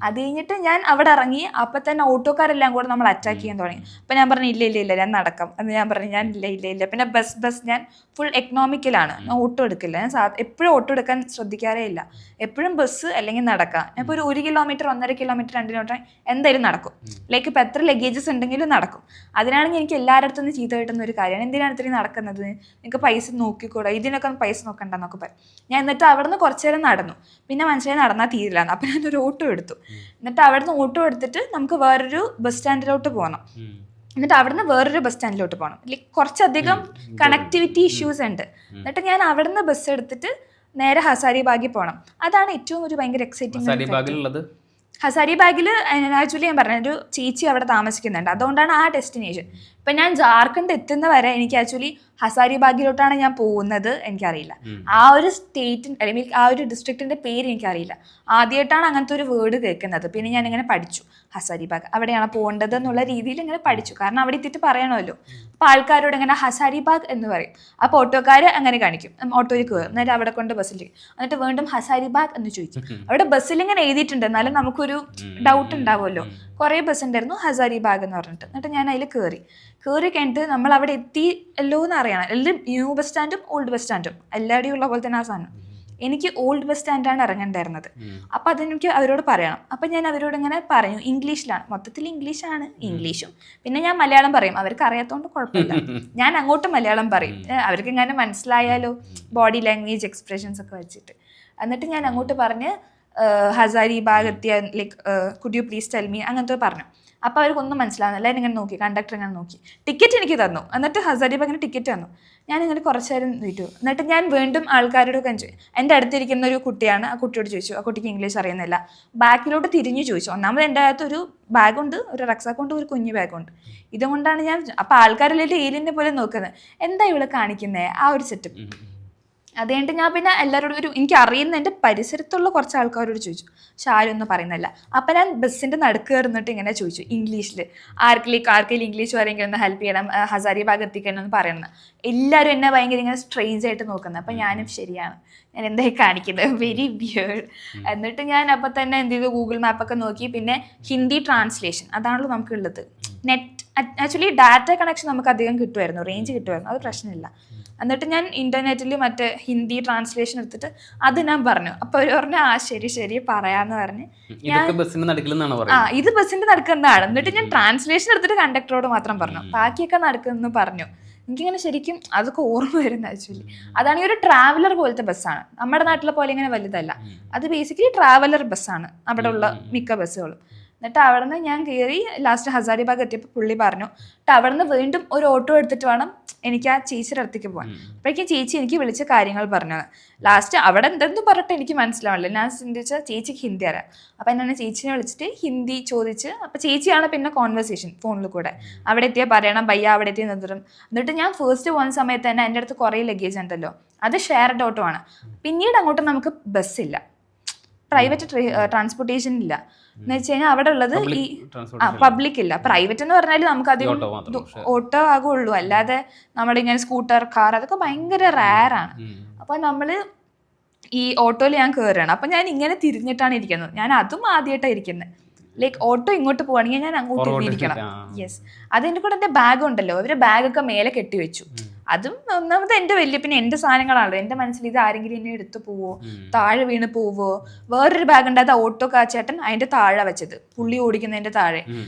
അത് കഴിഞ്ഞിട്ട് ഞാൻ അവിടെ ഇറങ്ങി. അപ്പൊ തന്നെ ഓട്ടോക്കാരെല്ലാം കൂടെ നമ്മൾ അറ്റാക്ക് ചെയ്യാൻ തുടങ്ങി. അപ്പൊ ഞാൻ പറഞ്ഞു ഇല്ല ഇല്ല ഇല്ല ഞാൻ നടക്കാം എന്ന് ഞാൻ പറഞ്ഞു. ഞാൻ ഇല്ല ഇല്ല ഇല്ല. പിന്നെ ബസ് ഞാൻ ഫുൾ എക്കണോമിക്കലാണ്, ഞാൻ ഓട്ടോ എടുക്കില്ല. ഞാൻ എപ്പോഴും ഓട്ടോ എടുക്കാൻ ശ്രദ്ധിക്കാറേ ഇല്ല. എപ്പോഴും ബസ് അല്ലെങ്കിൽ നടക്കാം. ഞാൻ ഇപ്പോൾ ഒരു 1 കിലോമീറ്റർ 1.5 കിലോമീറ്റർ 2 കിലോമീറ്റർ എന്തായാലും നടക്കും. ലൈക്ക് ഇപ്പം എത്ര ലഗേജസ് ഉണ്ടെങ്കിലും നടക്കും. അതിനാണെങ്കിൽ എനിക്ക് എല്ലാവരുടെ അടുത്തുനിന്ന് ചീത്ത കിട്ടുന്ന ഒരു കാര്യമാണ്, എന്തിനാണ് ഇത്രയും നടക്കുന്നത്, നിങ്ങൾക്ക് പൈസ നോക്കിക്കൂടാ, ഇതിനൊക്കെ പൈസ നോക്കണ്ടെന്നൊക്കെ പറയും. ഞാൻ എന്നിട്ട് അവിടെ നിന്ന് കുറച്ച് നേരം നടന്നു. പിന്നെ മനസ്സിലായി നടന്നാൽ തീരില്ല. അപ്പം ഞാനൊരു ഓട്ടോ എടുത്തു. എന്നിട്ട് അവിടെ നിന്ന് ഓട്ടോ എടുത്തിട്ട് നമുക്ക് വേറൊരു ബസ് സ്റ്റാൻഡിലോട്ട് പോകണം. എന്നിട്ട് അവിടുന്ന് വേറൊരു ബസ് സ്റ്റാൻഡിലോട്ട് പോകണം. ലൈക്ക് കുറച്ചധികം കണക്ടിവിറ്റി ഇഷ്യൂസ് ഉണ്ട്. എന്നിട്ട് ഞാൻ അവിടെ നിന്ന് ബസ് എടുത്തിട്ട് നേരെ ഹസാരിബാഗിൽ പോകണം. അതാണ് ഏറ്റവും ഒരു ഭയങ്കര എക്സൈറ്റിംഗ്. ഹസാരിബാഗിൽ ആക്ച്വലി ഞാൻ പറഞ്ഞ ഒരു ചേച്ചി അവിടെ താമസിക്കുന്നുണ്ട്, അതുകൊണ്ടാണ് ആ ഡെസ്റ്റിനേഷൻ. ഇപ്പം ഞാൻ ജാർഖണ്ഡ് എത്തുന്ന വരെ എനിക്ക് ആക്ച്വലി ഹസാരിബാഗിലോട്ടാണ് ഞാൻ പോകുന്നത് എനിക്കറിയില്ല. ആ ഒരു സ്റ്റേറ്റ് അല്ലെങ്കിൽ ആ ഒരു ഡിസ്ട്രിക്റ്റിൻ്റെ പേര് എനിക്കറിയില്ല. ആദ്യമായിട്ടാണ് അങ്ങനത്തെ ഒരു വേർഡ് കേൾക്കുന്നത്. പിന്നെ ഞാനിങ്ങനെ പഠിച്ചു ഹസാരിബാഗ് അവിടെയാണ് പോകേണ്ടത് എന്നുള്ള രീതിയിൽ ഇങ്ങനെ പഠിച്ചു. കാരണം അവിടെ എത്തിയിട്ട് പറയണമല്ലോ. അപ്പോൾ ആൾക്കാരോട് ഇങ്ങനെ ഹസാരിബാഗ് എന്ന് പറയും. അപ്പോൾ ഓട്ടോക്കാർ അങ്ങനെ കാണിക്കും, ഓട്ടോയിൽ കയറും, എന്നിട്ട് അവിടെ കൊണ്ട് ബസ്സിൽ, എന്നിട്ട് വീണ്ടും ഹസാരിബാഗ് എന്ന് ചോദിക്കും. അവിടെ ബസ്സിൽ ഇങ്ങനെ എഴുതിയിട്ടുണ്ട്, എന്നാലും നമുക്കൊരു ഡൗട്ട് ഉണ്ടാവുമല്ലോ. കുറേ ബസ് ഉണ്ടായിരുന്നു ഹസാരിബാഗ് എന്ന് പറഞ്ഞിട്ട്. എന്നിട്ട് ഞാൻ അതിൽ കയറി കഴിഞ്ഞിട്ട് നമ്മൾ അവിടെ എത്തിയല്ലോ എന്ന് അറിയണം. എല്ലാം ന്യൂ ബസ് സ്റ്റാൻഡും ഓൾഡ് ബസ് സ്റ്റാൻഡും എല്ലാവരുടെയും ഉള്ള പോലെ തന്നെ ആ സാധനം. എനിക്ക് ഓൾഡ് ബസ് സ്റ്റാൻഡാണ് ഇറങ്ങേണ്ടായിരുന്നത്. അപ്പം അതെനിക്ക് അവരോട് പറയണം. അപ്പം ഞാൻ അവരോട് ഇങ്ങനെ പറഞ്ഞു, ഇംഗ്ലീഷിലാണ്, മൊത്തത്തിൽ ഇംഗ്ലീഷാണ്, ഇംഗ്ലീഷും പിന്നെ ഞാൻ മലയാളം പറയും. അവർക്ക് അറിയാത്തതുകൊണ്ട് കുഴപ്പമില്ല, ഞാൻ അങ്ങോട്ട് മലയാളം പറയും. അവർക്ക് ഇങ്ങനെ മനസ്സിലായാലോ, ബോഡി ലാംഗ്വേജ് എക്സ്പ്രഷൻസ് ഒക്കെ വെച്ചിട്ട്. എന്നിട്ട് ഞാൻ അങ്ങോട്ട് പറഞ്ഞ് ഹസാരിബാഗ് എത്തിയ like could you please tell me അങ്ങനത്തെ പറഞ്ഞു. അപ്പോൾ അവർക്കൊന്നും മനസ്സിലാവുന്നില്ല. എല്ലാവരും ഇങ്ങനെ നോക്കി, കണ്ടക്ടർ ഇങ്ങനെ നോക്കി. ടിക്കറ്റ് എനിക്ക് തന്നു. എന്നിട്ട് ഹസാരിബാഗിന് ടിക്കറ്റ് തന്നു. ഞാനിങ്ങനെ കുറച്ച് നേരം വിട്ടു. എന്നിട്ട് ഞാൻ വീണ്ടും ആൾക്കാരോട് എൻ്റെ അടുത്തിരിക്കുന്ന ഒരു കുട്ടിയാണ്, ആ കുട്ടിയോട് ചോദിച്ചു. ആ കുട്ടിക്ക് ഇംഗ്ലീഷ് അറിയുന്നില്ല. ബാക്കിലോട്ട് തിരിഞ്ഞു ചോദിച്ചു. ഒന്നാമത് എൻ്റെ അകത്ത് ഒരു ബാഗുണ്ട്, ഒരു റക്സാക്കുണ്ട്, ഒരു കുഞ്ഞു ബാഗുണ്ട്. ഇതുകൊണ്ടാണ് ഞാൻ, അപ്പോൾ ആൾക്കാരെല്ലാം ഏലിയനെ പോലെ നോക്കുന്നത്, എന്താ ഇവിടെ കാണിക്കുന്നത്, ആ ഒരു സെറ്റപ്പ്. അത് കഴിഞ്ഞിട്ട് ഞാൻ പിന്നെ എല്ലാവരോടും എനിക്ക് അറിയുന്ന എൻ്റെ പരിസരത്തുള്ള കുറച്ച് ആൾക്കാരോട് ചോദിച്ചു. പക്ഷെ ആരും ഒന്നും പറയുന്നില്ല. അപ്പം ഞാൻ ബസ്സിൻ്റെ നടുക്ക് കയറുന്നിട്ട് ഇങ്ങനെ ചോദിച്ചു ഇംഗ്ലീഷിൽ, ആർക്കെങ്കിലും ഇംഗ്ലീഷ് പറയുമെങ്കിൽ ഒന്ന് ഹെൽപ്പ് ചെയ്യണം, ഹസാരിബാഗ് എത്തിക്കണമെന്ന് പറയണം. എല്ലാവരും എന്നെ ഭയങ്കര ഇങ്ങനെ സ്ട്രേഞ്ച് ആയിട്ട് നോക്കുന്നത്. അപ്പം ഞാനും ശരിയാണ്, ഞാൻ എന്തായി കാണിക്കുന്നത്, വെരി വിയേർഡ്. എന്നിട്ട് ഞാൻ അപ്പം തന്നെ എന്ത് ചെയ്തു, ഗൂഗിൾ മാപ്പൊക്കെ നോക്കി. പിന്നെ ഹിന്ദി ട്രാൻസ്ലേഷൻ അതാണല്ലോ നമുക്കുള്ളത്. നെറ്റ് ആക്ച്വലി ഡാറ്റ കണക്ഷൻ നമുക്ക് അധികം കിട്ടുമായിരുന്നു, റേഞ്ച് കിട്ടുമായിരുന്നു, അത് പ്രശ്നമില്ല. എന്നിട്ട് ഞാൻ ഇൻ്റർനെറ്റിൽ മറ്റേ ഹിന്ദി ട്രാൻസ്ലേഷൻ എടുത്തിട്ട് അത് ഞാൻ പറഞ്ഞു. അപ്പോൾ അവർ പറഞ്ഞു ആ ശരി പറയാന്ന് പറഞ്ഞ് ഇത് ബസ്സിൻ്റെ നടുക്കുന്നതാണ്. എന്നിട്ട് ഞാൻ ട്രാൻസ്ലേഷൻ എടുത്തിട്ട് കണ്ടക്ടറോട് മാത്രം പറഞ്ഞു, ബാക്കിയൊക്കെ നടക്കുമെന്ന് പറഞ്ഞു. എനിക്കിങ്ങനെ ശരിക്കും അതൊക്കെ ഓർമ്മ വരുന്നത്. ആക്ച്വലി അതാണെങ്കിൽ ഒരു ട്രാവലർ പോലത്തെ ബസ്സാണ്, നമ്മുടെ നാട്ടിലെ പോലെ ഇങ്ങനെ വലുതല്ല. അത് ബേസിക്കലി ട്രാവലർ ബസ്സാണ് അവിടെ ഉള്ള മിക്ക ബസ്സുകളും. എന്നിട്ട് അവിടെ നിന്ന് ഞാൻ കയറി ലാസ്റ്റ് ഹസാരിബാഗ് എത്തിയപ്പോൾ പുള്ളി പറഞ്ഞു അവിടെ നിന്ന് വീണ്ടും ഒരു ഓട്ടോ എടുത്തിട്ട് വേണം എനിക്ക് ആ ചേച്ചിയുടെ അടുത്തേക്ക് പോകാൻ. അപ്പോഴേക്കും ചേച്ചി എനിക്ക് വിളിച്ച കാര്യങ്ങൾ പറഞ്ഞു. ലാസ്റ്റ് അവിടെ എന്തെന്ന് പറഞ്ഞിട്ട് എനിക്ക് മനസ്സിലാവില്ല. ഞാൻ ചിന്തിച്ച ചേച്ചിക്ക് ഹിന്ദി അറിയാം. അപ്പം എന്നെ ചേച്ചിനെ വിളിച്ചിട്ട് ഹിന്ദി ചോദിച്ച്, അപ്പം ചേച്ചിയാണ് പിന്നെ കോൺവെർസേഷൻ ഫോണിൽ കൂടെ. അവിടെ എത്തിയാൽ പറയണം ഭയ്യ അവിടെ എത്തിയ നിർത്തും. എന്നിട്ട് ഞാൻ ഫസ്റ്റ് പോകുന്ന സമയത്ത് തന്നെ എൻ്റെ അടുത്ത് കുറേ ലഗേജ് ഉണ്ടല്ലോ, അത് ഷെയർഡ് ഓട്ടോ ആണ്. പിന്നീട് അങ്ങോട്ട് നമുക്ക് ബസ്സില്ല, പ്രൈവറ്റ് ട്രാൻസ്പോർട്ടേഷൻ ഇല്ല. എന്ന് വെച്ച് കഴിഞ്ഞാൽ അവിടെ ഉള്ളത് ഈ പബ്ലിക് ഇല്ല. പ്രൈവറ്റ് എന്ന് പറഞ്ഞാൽ നമുക്ക് അധികം ഓട്ടോ ആകുള്ളൂ, അല്ലാതെ നമ്മുടെ ഇങ്ങനെ സ്കൂട്ടർ, കാർ അതൊക്കെ ഭയങ്കര റയറാണ്. അപ്പോൾ നമ്മൾ ഈ ഓട്ടോയിൽ ഞാൻ കയറുകയാണ്. അപ്പം ഞാൻ ഇങ്ങനെ തിരിഞ്ഞിട്ടാണ് ഇരിക്കുന്നത്. ഞാൻ അതും ആദ്യമായിട്ടാണ് ഇരിക്കുന്നത്. ലൈക്ക് ഓട്ടോ ഇങ്ങോട്ട് പോവാണെങ്കിൽ ഞാൻ അങ്ങോട്ട് ഇരുന്നിരിക്കണം. യെസ്, അതിൻ്റെ കൂടെ എൻ്റെ ബാഗ് ഉണ്ടല്ലോ, അവര് ബാഗൊക്കെ മേലെ കെട്ടിവെച്ചു. അതും ഒന്നാമത് എൻ്റെ പിന്നെ എൻ്റെ സാധനങ്ങളാണല്ലോ. എൻ്റെ മനസ്സിൽ ഇത് ആരെങ്കിലും എന്നെ എടുത്തു പോവോ, താഴെ വീണ് പോവോ. വേറൊരു ബാഗ് ഉണ്ടായത് ഓട്ടോ കാച്ചേട്ടൻ അതിൻ്റെ താഴെ വെച്ചത്, പുള്ളി ഓടിക്കുന്നതിൻ്റെ താഴെ.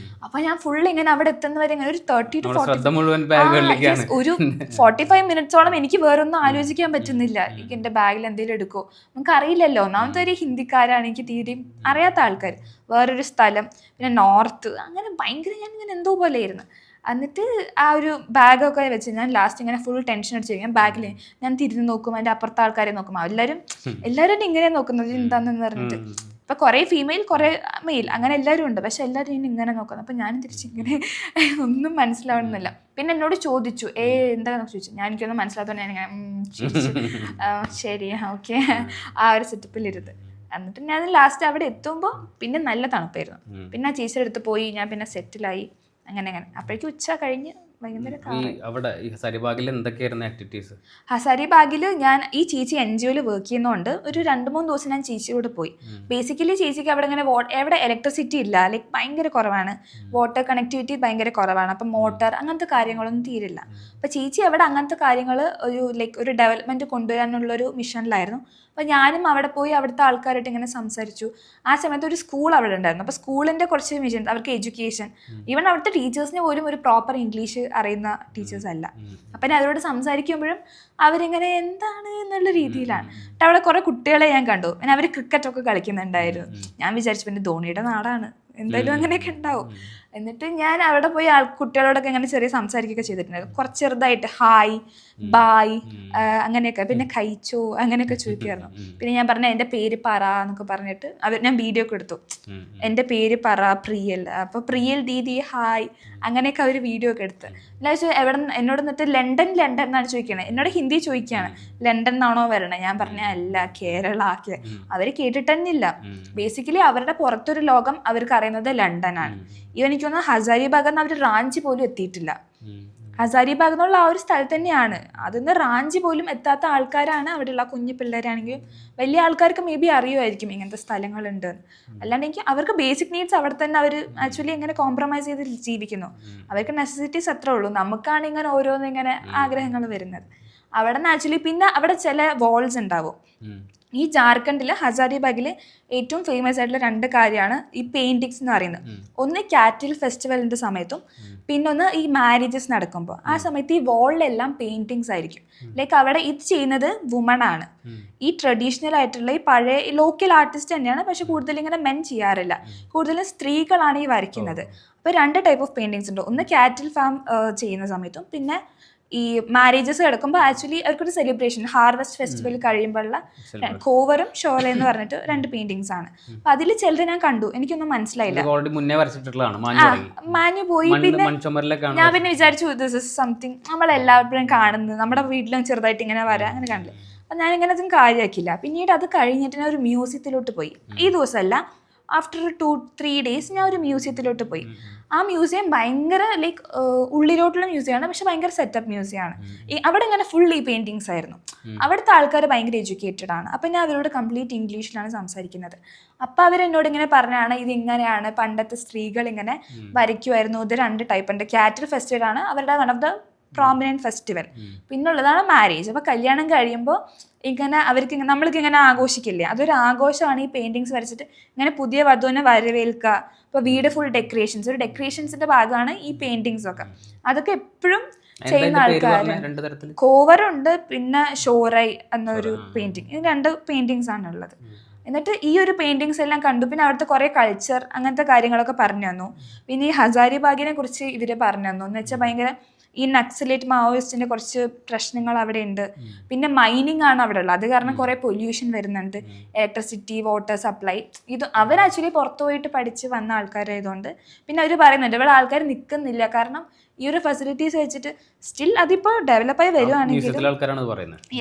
അപ്പൊ ഞാൻ ഫുള്ള് ഇങ്ങനെ അവിടെ എത്തുന്നവരെ ഇങ്ങനെ ഒരു 30 to 40 ഒരു 45 മിനിറ്റ്സോളം എനിക്ക് വേറൊന്നും ആലോചിക്കാൻ പറ്റുന്നില്ല. എൻ്റെ ബാഗിൽ എന്തെങ്കിലും എടുക്കോ, നമുക്ക് അറിയില്ലല്ലോ. ഒന്നാമത്തെ ഒരു ഹിന്ദിക്കാരാണ്, എനിക്ക് തീരെയും അറിയാത്ത ആൾക്കാർ, വേറൊരു സ്ഥലം, പിന്നെ നോർത്ത്, അങ്ങനെ ഭയങ്കര ഞാൻ ഇങ്ങനെ എന്തോ പോലെ ആയിരുന്നു. എന്നിട്ട് ആ ഒരു ബാഗൊക്കെ വെച്ച് ഞാൻ ലാസ്റ്റ് ഇങ്ങനെ ഫുൾ ടെൻഷൻ അടിച്ചിരിക്കും. ബാഗിൽ ഞാൻ തിരിഞ്ഞ് നോക്കും, അതിൻ്റെ അപ്പുറത്തെ ആൾക്കാരെ നോക്കും, എല്ലാവരും ഇങ്ങനെ നോക്കുന്നത് എന്താണെന്ന് പറഞ്ഞിട്ട്. ഇപ്പം കുറേ ഫീമെയിൽ കുറേ മെയിൽ അങ്ങനെ എല്ലാവരും ഉണ്ട്, പക്ഷെ എല്ലാവരും ഇങ്ങനെ നോക്കുന്നത്. അപ്പം ഞാനും തിരിച്ചിങ്ങനെ ഒന്നും മനസ്സിലാവുന്നില്ല. പിന്നെ എന്നോട് ചോദിച്ചു എന്താണെന്ന് ചോദിച്ചു. ഞാൻ എനിക്കൊന്നും മനസ്സിലാത്തതുകൊണ്ട് ഞാനിങ്ങനെ ശരി ഓക്കെ ആ ഒരു സെറ്റപ്പിലിരുത്. എന്നിട്ട് ഞാൻ ലാസ്റ്റ് അവിടെ എത്തുമ്പോൾ പിന്നെ നല്ല തണുപ്പായിരുന്നു. പിന്നെ ആ ചേച്ചിയുടെ അടുത്ത് പോയി ഞാൻ പിന്നെ സെറ്റിലായി. അങ്ങനെ അപ്പോഴേക്കും ഉച്ച കഴിഞ്ഞ് വൈകുന്നേരം അവിടെ ഈ ഹസാരിബാഗിൽ എന്തൊക്കെയായിരുന്നു ആക്ടിവിറ്റീസ്? ഹസാരിബാഗിൽ ഞാൻ ഈ ചേച്ചി NGOയിൽ വർക്ക് ചെയ്യുന്നതുകൊണ്ട് ഒരു 2-3 ദിവസം ഞാൻ ചേച്ചിയോട് പോയി. ബേസിക്കലി ചേച്ചിക്ക് അവിടെ ഇങ്ങനെ എവിടെ ഇലക്ട്രിസിറ്റി ഇല്ല, ലൈക്ക് ഭയങ്കര കുറവാണ്, വാട്ടർ കണക്ടിവിറ്റി ഭയങ്കര കുറവാണ്, അപ്പം മോട്ടർ അങ്ങനത്തെ കാര്യങ്ങളൊന്നും തീരില്ല. അപ്പം ചേച്ചി അവിടെ അങ്ങനത്തെ കാര്യങ്ങൾ ഒരു ഡെവലപ്മെൻറ്റ് കൊണ്ടുവരാനുള്ളൊരു മിഷനിലായിരുന്നു. അപ്പോൾ ഞാനും അവിടെ പോയി അവിടുത്തെ ആൾക്കാരായിട്ട് ഇങ്ങനെ സംസാരിച്ചു. ആ സമയത്ത് ഒരു സ്കൂൾ അവിടെ ഉണ്ടായിരുന്നു. അപ്പോൾ സ്കൂളിൻ്റെ കുറച്ച് മിഷൻ, അവർക്ക് എഡ്യൂക്കേഷൻ, ഈവൻ അവിടുത്തെ ടീച്ചേഴ്സിന് പോലും ഒരു പ്രോപ്പർ ഇംഗ്ലീഷ് അറിയുന്ന ടീച്ചേഴ്സ് അല്ല. അപ്പം ഞാൻ അവരോട് സംസാരിക്കുമ്പോഴും അവരിങ്ങനെ എന്താണ് എന്നുള്ള രീതിയിലാണ്. എന്നിട്ട് അവിടെ കുറേ കുട്ടികളെ ഞാൻ കണ്ടു. പിന്നെ അവർ ക്രിക്കറ്റൊക്കെ കളിക്കുന്നുണ്ടായിരുന്നു. ഞാൻ വിചാരിച്ചു പിന്നെ ധോണിയുടെ നാടാണ്, എന്തായാലും അങ്ങനെയൊക്കെ ഉണ്ടാവും. എന്നിട്ട് ഞാൻ അവിടെ പോയി കുട്ടികളോടൊക്കെ അങ്ങനെ ചെറിയ സംസാരിക്കുകയൊക്കെ ചെയ്തിട്ടുണ്ടായിരുന്നു. കുറച്ച് ചെറുതായിട്ട് ഹായ് ബായ് അങ്ങനെയൊക്കെ, പിന്നെ കഴിച്ചോ അങ്ങനെയൊക്കെ ചോദിക്കുമായിരുന്നു. പിന്നെ ഞാൻ പറഞ്ഞ എൻ്റെ പേര് പറ എന്നൊക്കെ പറഞ്ഞിട്ട് ഞാൻ വീഡിയോ ഒക്കെ എടുത്തു. എൻ്റെ പേര് പറ പ്രിയൽ, അപ്പോൾ പ്രിയൽ ദീദി ഹായ് അങ്ങനെയൊക്കെ അവർ വീഡിയോ ഒക്കെ എടുത്ത്. അല്ലാതെ എവിടെ എന്നോട് എന്നിട്ട് ലണ്ടൻ എന്നാണ് ചോദിക്കണേ. എന്നോട് ഹിന്ദി ചോദിക്കുകയാണ്, ലണ്ടൻ എന്നാണോ വരണേ? ഞാൻ പറഞ്ഞ അല്ല, കേരള. അവർ കേട്ടിട്ടന്നില്ല. ബേസിക്കലി അവരുടെ പുറത്തൊരു ലോകം അവർക്ക് അറിയുന്നത് ലണ്ടനാണ്. എനിക്ക് തോന്നുന്നു ഹസാരിബാഗ് എന്ന് അവർ റാഞ്ചി പോലും എത്തിയിട്ടില്ല. ഹസാരിബാഗ് എന്നുള്ള ആ ഒരു സ്ഥലത്ത് തന്നെയാണ്. അതിന്ന് റാഞ്ചി പോലും എത്താത്ത ആൾക്കാരാണ് അവിടെയുള്ള കുഞ്ഞു പിള്ളേരാണെങ്കിലും. വലിയ ആൾക്കാർക്ക് മേ ബി അറിയുമായിരിക്കും ഇങ്ങനത്തെ സ്ഥലങ്ങളുണ്ട്. അല്ലാണ്ട് എനിക്ക് അവർക്ക് ബേസിക് നീഡ്സ് അവിടെ തന്നെ അവർ ആക്ച്വലി എങ്ങനെ കോംപ്രമൈസ് ചെയ്ത് ജീവിക്കുന്നു. അവർക്ക് നെസസിറ്റീസ് അത്രേ ഉള്ളൂ. നമുക്കാണ് ഇങ്ങനെ ഓരോന്നും ഇങ്ങനെ ആഗ്രഹങ്ങൾ വരുന്നത്. അവിടെ നിന്ന് ആക്ച്വലി പിന്നെ അവിടെ ചില വാൾസ് ഉണ്ടാവും. ഈ ജാർഖണ്ഡിൽ ഹസാരിബാഗിൽ ഏറ്റവും ഫേമസ് ആയിട്ടുള്ള 2 കാര്യമാണ് ഈ പെയിന്റിങ്സ് എന്ന് പറയുന്നത്. ഒന്ന് കാറ്റിൽ ഫെസ്റ്റിവലിൻ്റെ സമയത്തും, പിന്നൊന്ന് ഈ മാരേജസ് നടക്കുമ്പോൾ. ആ സമയത്ത് ഈ വാളിലെല്ലാം പെയിന്റിങ്സ് ആയിരിക്കും. ലൈക്ക് അവിടെ ഇത് ചെയ്യുന്നത് വുമൺ ആണ്. ഈ ട്രഡീഷണൽ ആയിട്ടുള്ള ഈ പഴയ ലോക്കൽ ആർട്ടിസ്റ്റ് തന്നെയാണ്, പക്ഷെ കൂടുതൽ ഇങ്ങനെ മെൻ ചെയ്യാറില്ല. കൂടുതലും സ്ത്രീകളാണ് ഈ വരയ്ക്കുന്നത്. അപ്പോൾ 2 ടൈപ്പ് ഓഫ് പെയിന്റിങ്സ് ഉണ്ട്. ഒന്ന് കാറ്റിൽ ഫാം ചെയ്യുന്ന സമയത്തും, പിന്നെ ഈ മാരേജസ് കിടക്കുമ്പോൾ ആക്ച്വലി അവർക്കൊരു സെലിബ്രേഷൻ, ഹാർവെസ്റ്റ് ഫെസ്റ്റിവൽ കഴിയുമ്പോഴുള്ള കോവറും ഷോല എന്ന് പറഞ്ഞിട്ട് 2 പെയിന്റിങ്സ് ആണ്. അപ്പൊ അതിൽ ചിലത് ഞാൻ കണ്ടു, എനിക്കൊന്നും മനസ്സിലായില്ല. മാഞ്ഞു പോയി. പിന്നെ ഞാൻ പിന്നെ വിചാരിച്ചു ദിസ് ഇസ് സംതിങ് നമ്മളെല്ലാവരും കാണുന്നത്, നമ്മുടെ വീട്ടിലും ചെറുതായിട്ട് ഇങ്ങനെ വരാം, അങ്ങനെ കാണില്ല. അപ്പം ഞാൻ ഇങ്ങനെ അതും കാര്യമാക്കില്ല. പിന്നീട് അത് കഴിഞ്ഞിട്ട് ഞാൻ ഒരു മ്യൂസിയത്തിലോട്ട് പോയി. ഈ ദിവസമല്ല, ആഫ്റ്റർ 2-3 ഡേയ്സ് ഞാൻ ഒരു മ്യൂസിയത്തിലോട്ട് പോയി. ആ മ്യൂസിയം ഭയങ്കര ലൈക്ക് ഉള്ളിലോട്ടുള്ള മ്യൂസിയമാണ്, പക്ഷെ ഭയങ്കര സെറ്റപ്പ് മ്യൂസിയമാണ്. അവിടെ ഇങ്ങനെ ഫുൾ ഈ പെയിന്റിങ്സ് ആയിരുന്നു. അവിടുത്തെ ആൾക്കാർ ഭയങ്കര എഡ്യൂക്കേറ്റഡ് ആണ്. അപ്പം ഞാൻ അവരോട് കംപ്ലീറ്റ് ഇംഗ്ലീഷിലാണ് സംസാരിക്കുന്നത്. അപ്പം അവരെന്നോട് ഇങ്ങനെ പറഞ്ഞാണ് ഇത് ഇങ്ങനെയാണ്, പണ്ടത്തെ സ്ത്രീകൾ ഇങ്ങനെ വരയ്ക്കുമായിരുന്നു. ഇത് 2 ടൈപ്പ് ഉണ്ട്. കാറ്റിൽ ഫെസ്റ്റിവൽ ആണ് അവരുടെ one of the prominent festival. പിന്നുള്ളതാണ് മാരേജ്. അപ്പോൾ കല്യാണം കഴിയുമ്പോൾ ഇങ്ങനെ അവർക്ക് നമ്മൾക്ക് ഇങ്ങനെ ആഘോഷിക്കില്ലേ, അതൊരു ആഘോഷമാണ് ഈ പെയിന്റിങ്സ് വരച്ചിട്ട് ഇങ്ങനെ പുതിയ വധുവിനെ വരവേൽക്കുക. ഇപ്പോൾ വീട് ഫുൾ ഡെക്കറേഷൻസ്, ഒരു ഡെക്കറേഷൻസിന്റെ ഭാഗമാണ് ഈ പെയിന്റിങ്സ് ഒക്കെ. അതൊക്കെ എപ്പോഴും ചെയ്യുന്ന ആൾക്കാർ. കോവറുണ്ട്, പിന്നെ ഷോറൈ എന്നൊരു പെയിന്റിങ്. ഈ 2 പെയിന്റിങ്സ് ആണ് ഉള്ളത്. എന്നിട്ട് ഈ ഒരു പെയിന്റിങ്സ് എല്ലാം കണ്ടു. പിന്നെ അവിടുത്തെ കുറേ കൾച്ചർ അങ്ങനത്തെ കാര്യങ്ങളൊക്കെ പറഞ്ഞു തന്നു. പിന്നെ ഈ ഹസാരിബാഗിനെ കുറിച്ച് ഇവർ പറഞ്ഞു തന്നു. എന്ന് വെച്ചാൽ ഭയങ്കര ഈ നക്സലേറ്റ് മാവോയിസ്റ്റിന്റെ കുറച്ച് പ്രശ്നങ്ങൾ അവിടെ ഉണ്ട്. പിന്നെ മൈനിങ് ആണ് അവിടെ ഉള്ളത്. അത് കാരണം കുറേ പൊല്യൂഷൻ വരുന്നുണ്ട്, ഇലക്ട്രിസിറ്റി, വാട്ടർ സപ്ലൈ. ഇത് അവർ ആക്ച്വലി പുറത്തു പോയിട്ട് പഠിച്ച് വന്ന ആൾക്കാരായതുകൊണ്ട് പിന്നെ അവർ പറയുന്നുണ്ട് ഇവിടെ ആൾക്കാർ നിൽക്കുന്നില്ല, കാരണം ഈ ഒരു ഫെസിലിറ്റീസ് വെച്ചിട്ട് സ്റ്റിൽ അതിപ്പോൾ ഡെവലപ്പായി വരുവാണെങ്കിലും.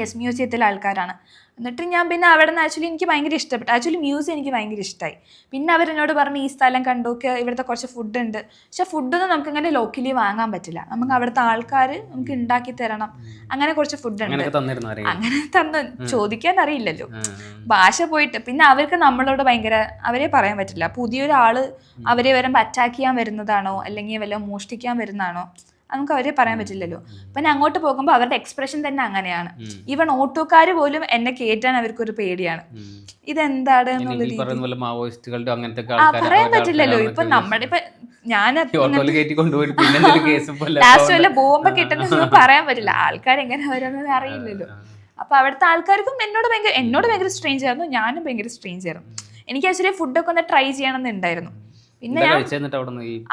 യെസ്, മ്യൂസിയത്തിലെ ആൾക്കാരാണ്. എന്നിട്ട് ഞാൻ പിന്നെ അവിടെ നിന്ന് ആക്ച്വലി എനിക്ക് ഭയങ്കര ഇഷ്ടപ്പെട്ടു. ആക്ച്വലി മ്യൂസിയം എനിക്ക് ഭയങ്കര ഇഷ്ടമായി. പിന്നെ അവരെന്നോട് പറഞ്ഞു ഈ സ്ഥലം കണ്ടോക്കെ, ഇവിടുത്തെ കുറച്ച് ഫുഡ് ഉണ്ട്, പക്ഷെ ഫുഡൊന്നും നമുക്ക് ഇങ്ങനെ ലോക്കലി വാങ്ങാൻ പറ്റില്ല, നമുക്ക് അവിടുത്തെ ആൾക്കാർ നമുക്ക് ഉണ്ടാക്കി തരണം. അങ്ങനെ കുറച്ച് ഫുഡ് ഉണ്ട്. അങ്ങനെ തന്നു ചോദിക്കാൻ അറിയില്ലല്ലോ, ഭാഷ പോയിട്ട്. പിന്നെ അവർക്ക് നമ്മളോട് ഭയങ്കര, അവരെ പറയാൻ പറ്റില്ല, പുതിയൊരാള് അവരെ വരുമ്പോൾ അറ്റാക്ക് ചെയ്യാൻ വരുന്നതാണോ അല്ലെങ്കിൽ വല്ല മോഷ്ടിക്കാൻ വരുന്നതാണോ നമുക്ക് അവരെ പറയാൻ പറ്റില്ലല്ലോ. പിന്നെ അങ്ങോട്ട് പോകുമ്പോൾ അവരുടെ എക്സ്പ്രഷൻ തന്നെ അങ്ങനെയാണ്. ഈവൻ ഓട്ടോക്കാർ പോലും എന്നെ കേറ്റാൻ അവർക്കൊരു പേടിയാണ്. ഇതെന്താണ് പറയാൻ പറ്റില്ലല്ലോ. ഇപ്പൊ നമ്മുടെ ഇപ്പൊ ഞാൻ ലാസ്റ്റ് വല്ല ബോംബൊക്കെ ഇട്ടെന്നൊന്നും പറയാൻ പറ്റില്ല. ആൾക്കാർ എങ്ങനെ വരുന്നത് അറിയില്ലല്ലോ. അപ്പൊ അവിടുത്തെ ആൾക്കാർക്കും എന്നോട് ഭയങ്കര സ്ട്രേഞ്ച് ആയിരുന്നു. ഞാനും ഭയങ്കര സ്ട്രേഞ്ച് ആയിരുന്നു. എനിക്ക് ആക്ച്വലി ഫുഡൊക്കെ ഒന്ന് ട്രൈ ചെയ്യണമെന്നുണ്ടായിരുന്നു. പിന്നെ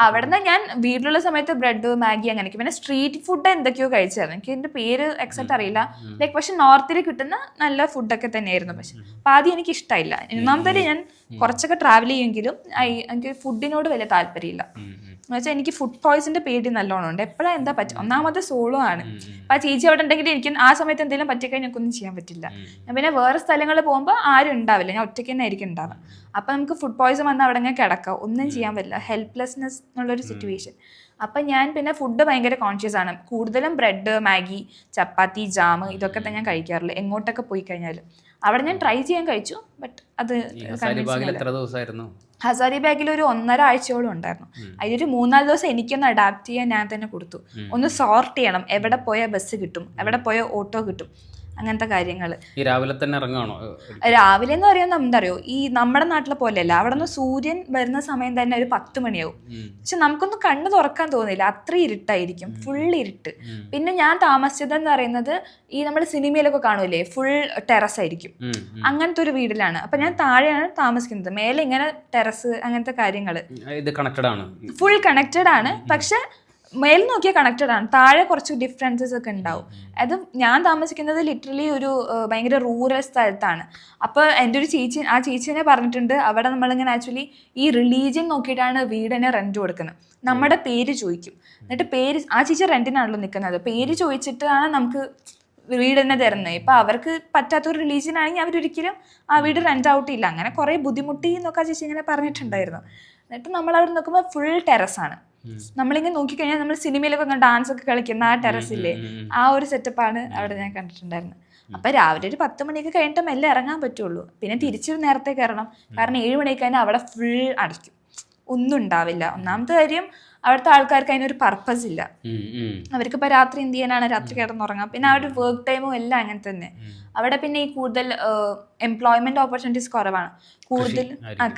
അവിടുന്ന് ഞാൻ വീട്ടിലുള്ള സമയത്ത് ബ്രെഡ്, മാഗി അങ്ങനെയൊക്കെ. പിന്നെ സ്ട്രീറ്റ് ഫുഡ് എന്തൊക്കെയോ കഴിച്ചായിരുന്നു. എനിക്ക് എൻ്റെ പേര് എക്സാക്ട് അറിയില്ല. ലൈക്ക് പക്ഷെ നോർത്തിൽ കിട്ടുന്ന നല്ല ഫുഡൊക്കെ തന്നെയായിരുന്നു. പക്ഷെ ആദ്യം എനിക്ക് ഇഷ്ടമായില്ല. ഒന്നാമത്തെ ഞാൻ കുറച്ചൊക്കെ ട്രാവൽ ചെയ്യുമെങ്കിലും എനിക്ക് ഫുഡിനോട് വലിയ താല്പര്യമില്ല. എന്ന് വെച്ചാൽ എനിക്ക് ഫുഡ് പോയ്സന്റെ പേടി നല്ലോണം ഉണ്ട്. എപ്പോഴാണ് എന്താ പറ്റും, ഒന്നാമത് സോളോ ആണ്. അപ്പം ആ ചേച്ചി അവിടെ ഉണ്ടെങ്കിൽ എനിക്ക് ആ സമയത്ത് എന്തെങ്കിലും പറ്റിക്കഴിഞ്ഞാൽ എനിക്കൊന്നും ചെയ്യാൻ പറ്റില്ല. ഞാൻ പിന്നെ വേറെ സ്ഥലങ്ങളിൽ പോകുമ്പോൾ ആരും ഉണ്ടാവില്ല, ഞാൻ ഒറ്റയ്ക്ക് തന്നെ ആയിരിക്കും ഉണ്ടാവുക. അപ്പം നമുക്ക് ഫുഡ് പോയ്സൺ വന്നാൽ അവിടെ അങ്ങനെ കിടക്കാം, ഒന്നും ചെയ്യാൻ പറ്റില്ല, ഹെൽപ്ലെസ്നെസ് എന്നുള്ളൊരു സിറ്റുവേഷൻ. അപ്പം ഞാൻ പിന്നെ ഫുഡ് ഭയങ്കര കോൺഷ്യസ് ആണ്. കൂടുതലും ബ്രെഡ്, മാഗി, ചപ്പാത്തി, ജാം ഇതൊക്കെ തന്നെ ഞാൻ കഴിക്കാറില്ല എങ്ങോട്ടൊക്കെ പോയി കഴിഞ്ഞാൽ. അവിടെ ഞാൻ ട്രൈ ചെയ്യാൻ കഴിച്ചു, ബട്ട് അത് ഹസാരിബാഗിൽ ഒരു 1.5 ആഴ്ചയോളം ഉണ്ടായിരുന്നു. അതിലൊരു 3-4 ദിവസം എനിക്കൊന്ന് അഡാപ്റ്റ് ചെയ്യാൻ ഞാൻ തന്നെ കൊടുത്തു. ഒന്ന് സോർട്ട് ചെയ്യണം, എവിടെ പോയാൽ ബസ് കിട്ടും, എവിടെ പോയാൽ ഓട്ടോ കിട്ടും, അങ്ങനത്തെ കാര്യങ്ങൾ. ഈ രാവിലെ തന്നെ ഇറങ്ങാണോ? രാവിലെ എന്ന് പറയുന്നത് എന്താ അറിയോ, ഈ നമ്മുടെ നാട്ടിലെ പോലെയല്ല. അവിടെ നിന്ന് സൂര്യൻ വരുന്ന സമയം തന്നെ ഒരു 10 മണിയാവും. പക്ഷെ നമുക്കൊന്നും കണ്ണ് തുറക്കാൻ തോന്നില്ല, അത്ര ഇരുട്ടായിരിക്കും, ഫുൾ ഇരുട്ട്. പിന്നെ ഞാൻ താമസിച്ചതെന്ന് പറയുന്നത് ഈ നമ്മൾ സിനിമയിലൊക്കെ കാണൂലേ, ഫുൾ ടെറസ് ആയിരിക്കും, അങ്ങനത്തെ ഒരു വീട്ടിലാണ്. അപ്പൊ ഞാൻ താഴെയാണ് താമസിക്കുന്നത്, മേലെ ഇങ്ങനെ ടെറസ് അങ്ങനത്തെ കാര്യങ്ങൾ. ഇത് കണക്റ്റഡ് ആണ്, ഫുൾ കണക്റ്റഡ് ആണ്. പക്ഷെ മേൽ നോക്കിയാൽ കണക്റ്റഡ് ആണ്, താഴെ കുറച്ച് ഡിഫറൻസസ് ഒക്കെ ഉണ്ടാവും. അത് ഞാൻ താമസിക്കുന്നത് ലിറ്ററലി ഒരു ഭയങ്കര റൂറൽ സ്ഥലത്താണ്. അപ്പോൾ എൻ്റെ ഒരു ചേച്ചി, ആ ചേച്ചിനെ പറഞ്ഞിട്ടുണ്ട് അവിടെ നമ്മളിങ്ങനെ ആക്ച്വലി ഈ റിലീജിയൻ നോക്കിയിട്ടാണ് വീടിനെ റെൻറ്റ് കൊടുക്കുന്നത്. നമ്മുടെ പേര് ചോദിക്കും, എന്നിട്ട് പേര്, ആ ചേച്ചി റെൻറ്റിനാണല്ലോ നിൽക്കുന്നത്, പേര് ചോദിച്ചിട്ടാണ് നമുക്ക് വീട് തന്നെ തരുന്നത്. ഇപ്പം അവർക്ക് പറ്റാത്തൊരു റിലീജിയൻ ആണെങ്കിൽ അവരൊരിക്കലും ആ വീട് റെൻറ്റ് ഔട്ട് ചെയ്യില്ല. അങ്ങനെ കുറേ ബുദ്ധിമുട്ടി എന്നൊക്കെ ആ ചേച്ചി ഇങ്ങനെ പറഞ്ഞിട്ടുണ്ടായിരുന്നു. എന്നിട്ട് നമ്മളവിടെ നോക്കുമ്പോൾ ഫുൾ ടെറസാണ്. നമ്മളിങ്ങനെ നോക്കിക്കഴിഞ്ഞാൽ നമ്മൾ സിനിമയിലൊക്കെ ഡാൻസ് ഒക്കെ കളിക്കുന്ന ആ ടെറസില്ലേ, ആ ഒരു സെറ്റപ്പാണ് അവിടെ ഞാൻ കണ്ടിട്ടുണ്ടായിരുന്നത്. അപ്പൊ രാവിലെ ഒരു 10 മണിയൊക്കെ കഴിഞ്ഞിട്ട് മെല്ലെ ഇറങ്ങാൻ പറ്റുള്ളൂ. പിന്നെ തിരിച്ചു നേരത്തെ കയറണം, കാരണം 7 മണിക്ക് തന്നെ അവിടെ ഫുൾ അടയ്ക്കും, ഒന്നും ഉണ്ടാവില്ല. ഒന്നാമത്തെ കാര്യം അവിടുത്തെ ആൾക്കാർക്ക് അതിനൊരു പർപ്പസ് ഇല്ല. അവർക്ക് ഇപ്പൊ രാത്രി എന്ത് ചെയ്യാനാണ്, രാത്രി കിടന്നുറങ്ങാം. പിന്നെ അവരുടെ വർക്ക് ടൈമും എല്ലാം അങ്ങനെ തന്നെ. അവിടെ പിന്നെ ഈ കൂടുതൽ എംപ്ലോയ്മെന്റ് ഓപ്പർച്യൂണിറ്റീസ് കുറവാണ്. കൂടുതൽ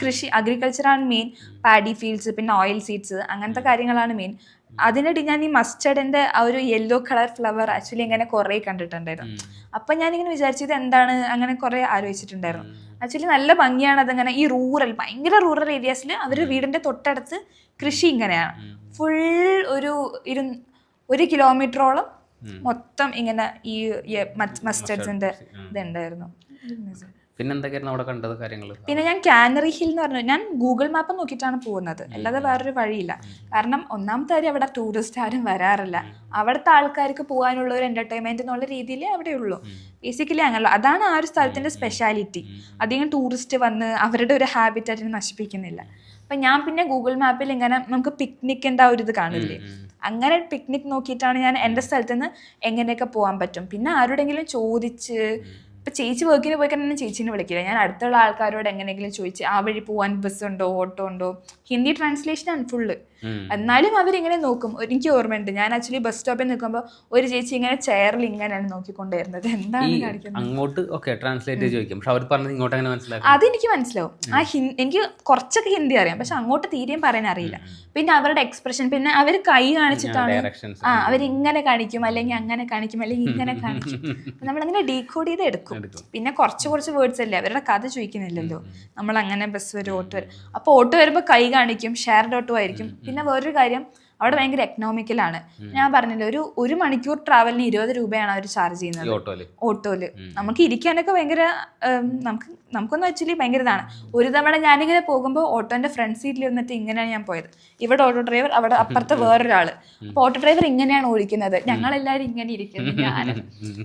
കൃഷി, അഗ്രികൾച്ചറാണ് മെയിൻ. പാഡി ഫീൽഡ്സ്, പിന്നെ ഓയിൽ സീഡ്സ്, അങ്ങനത്തെ കാര്യങ്ങളാണ് മെയിൻ. അതിനിടെ ഞാൻ ഈ മസ്റ്റർഡിന്റെ ആ ഒരു യെല്ലോ കളർ ഫ്ലവർ ആക്ച്വലി ഇങ്ങനെ കുറേ കണ്ടിട്ടുണ്ടായിരുന്നു. അപ്പൊ ഞാനിങ്ങനെ വിചാരിച്ചത് എന്താണ്, അങ്ങനെ കുറെ ആലോചിച്ചിട്ടുണ്ടായിരുന്നു. ആക്ച്വലി നല്ല ഭംഗിയാണ് അതങ്ങനെ. ഈ റൂറൽ, ഭയങ്കര റൂറൽ ഏരിയാസിൽ അവർ വീടിന്റെ തൊട്ടടുത്ത് കൃഷി ഇങ്ങനെയാണ്. ഫുൾ ഒരു 1 കിലോമീറ്ററോളം മൊത്തം ഇങ്ങനെ ഈ മസ്റ്റർഡ്സിന്റെ ഇതുണ്ടായിരുന്നു. പിന്നെന്തൊക്കെയായിരുന്നു അവിടെ കണ്ടത് കാര്യങ്ങൾ? പിന്നെ ഞാൻ കാനറി ഹിൽ എന്ന് പറഞ്ഞു, ഞാൻ ഗൂഗിൾ മാപ്പ് നോക്കിയിട്ടാണ് പോകുന്നത്, അല്ലാതെ വേറൊരു വഴിയില്ല. കാരണം ഒന്നാമത്തെ കാര്യം അവിടെ ടൂറിസ്റ്റ് ആരും വരാറില്ല. അവിടുത്തെ ആൾക്കാർക്ക് പോകാനുള്ള ഒരു എന്റർടൈൻമെന്റ് എന്നുള്ള രീതിയിൽ അവിടെ ഉള്ളൂ. ബേസിക്കലി അങ്ങനെയുള്ള, അതാണ് ആ ഒരു സ്ഥലത്തിന്റെ സ്പെഷ്യാലിറ്റി. അധികം ടൂറിസ്റ്റ് വന്ന് അവരുടെ ഒരു ഹാബിറ്റാറ്റിനെ നശിപ്പിക്കുന്നില്ല. അപ്പം ഞാൻ പിന്നെ ഗൂഗിൾ മാപ്പിൽ ഇങ്ങനെ നമുക്ക് പിക്നിക്കിൻ്റെ ആ ഒരു ഇത് കാണില്ലേ, അങ്ങനെ പിക്നിക് നോക്കിയിട്ടാണ് ഞാൻ എൻ്റെ സ്ഥലത്ത് നിന്ന് എങ്ങനെയൊക്കെ പോകാൻ പറ്റും. പിന്നെ ആരോടെങ്കിലും ചോദിച്ച്, ഇപ്പം ചേച്ചി വർക്കിന് പോയി കഴിഞ്ഞാൽ ചേച്ചീനെ വിളിക്കില്ല, ഞാൻ അടുത്തുള്ള ആൾക്കാരോട് എങ്ങനെയെങ്കിലും ചോദിച്ച് ആ വഴി പോകാൻ ബസ് ഉണ്ടോ, ഓട്ടോ ഉണ്ടോ. ഹിന്ദി ട്രാൻസ്ലേഷനാണ് ഫുള്ള്, എന്നാലും അവരിങ്ങനെ നോക്കും. എനിക്ക് ഓർമ്മയുണ്ട്, ഞാൻ ആക്ച്വലി ബസ് സ്റ്റോപ്പിൽ നിൽക്കുമ്പോൾ ഒരു ചേച്ചി ഇങ്ങനെ ചെയറിൽ ഇങ്ങനെയാണ് നോക്കിക്കൊണ്ടിരുന്നത്, എന്താണ് കാണിക്കുന്നത്. അതെനിക്ക് മനസ്സിലാവും. എനിക്ക് കുറച്ചൊക്കെ ഹിന്ദി അറിയാം, പക്ഷെ അങ്ങോട്ട് തീരെയും പറയാൻ അറിയില്ല. പിന്നെ അവരുടെ എക്സ്പ്രഷൻ, പിന്നെ അവർ കൈ കാണിച്ചിട്ടാണ്, അവരിങ്ങനെ കാണിക്കും, അല്ലെങ്കിൽ അങ്ങനെ കാണിക്കും, അല്ലെങ്കിൽ ഇങ്ങനെ കാണിക്കും. നമ്മളങ്ങനെ ഡീകോഡ് ചെയ്ത് എടുക്കും. പിന്നെ കുറച്ച് വേർഡ്സ് അല്ലേ, അവരുടെ കഥ ചോദിക്കുന്നില്ലല്ലോ. നമ്മൾ അങ്ങനെ ബസ് വരും, ഓട്ടോ വരും. അപ്പോൾ ഓട്ടോ വരുമ്പോൾ കൈ കാണിക്കും, ഷെയർഡ് ഓട്ടോ ആയിരിക്കും. പിന്നെ വേറൊരു കാര്യം, അവിടെ ഭയങ്കര എക്കണോമിക്കലാണ്. ഞാൻ പറഞ്ഞില്ല, ഒരു മണിക്കൂർ ട്രാവലിന് 20 രൂപയാണ് അവർ ചാർജ് ചെയ്യുന്നത് ഓട്ടോയില്. നമുക്ക് ഇരിക്കാനൊക്കെ ഭയങ്കര, നമുക്കൊന്നും ആക്ച്വലി ഭയങ്കര ഇതാണ്. ഒരു തവണ ഞാനിങ്ങനെ പോകുമ്പോൾ ഓട്ടോന്റെ ഫ്രണ്ട് സീറ്റിൽ ഇരുന്നിട്ട് ഇങ്ങനെയാണ് ഞാൻ പോയത്. ഇവിടെ ഓട്ടോ ഡ്രൈവർ, അവിടെ അപ്പുറത്തെ വേറൊരാള്. അപ്പൊ ഓട്ടോ ഡ്രൈവർ ഇങ്ങനെയാണ് ഓടിക്കുന്നത്, ഞങ്ങളെല്ലാവരും ഇങ്ങനെ ഇരിക്കുന്നത്. ഞാൻ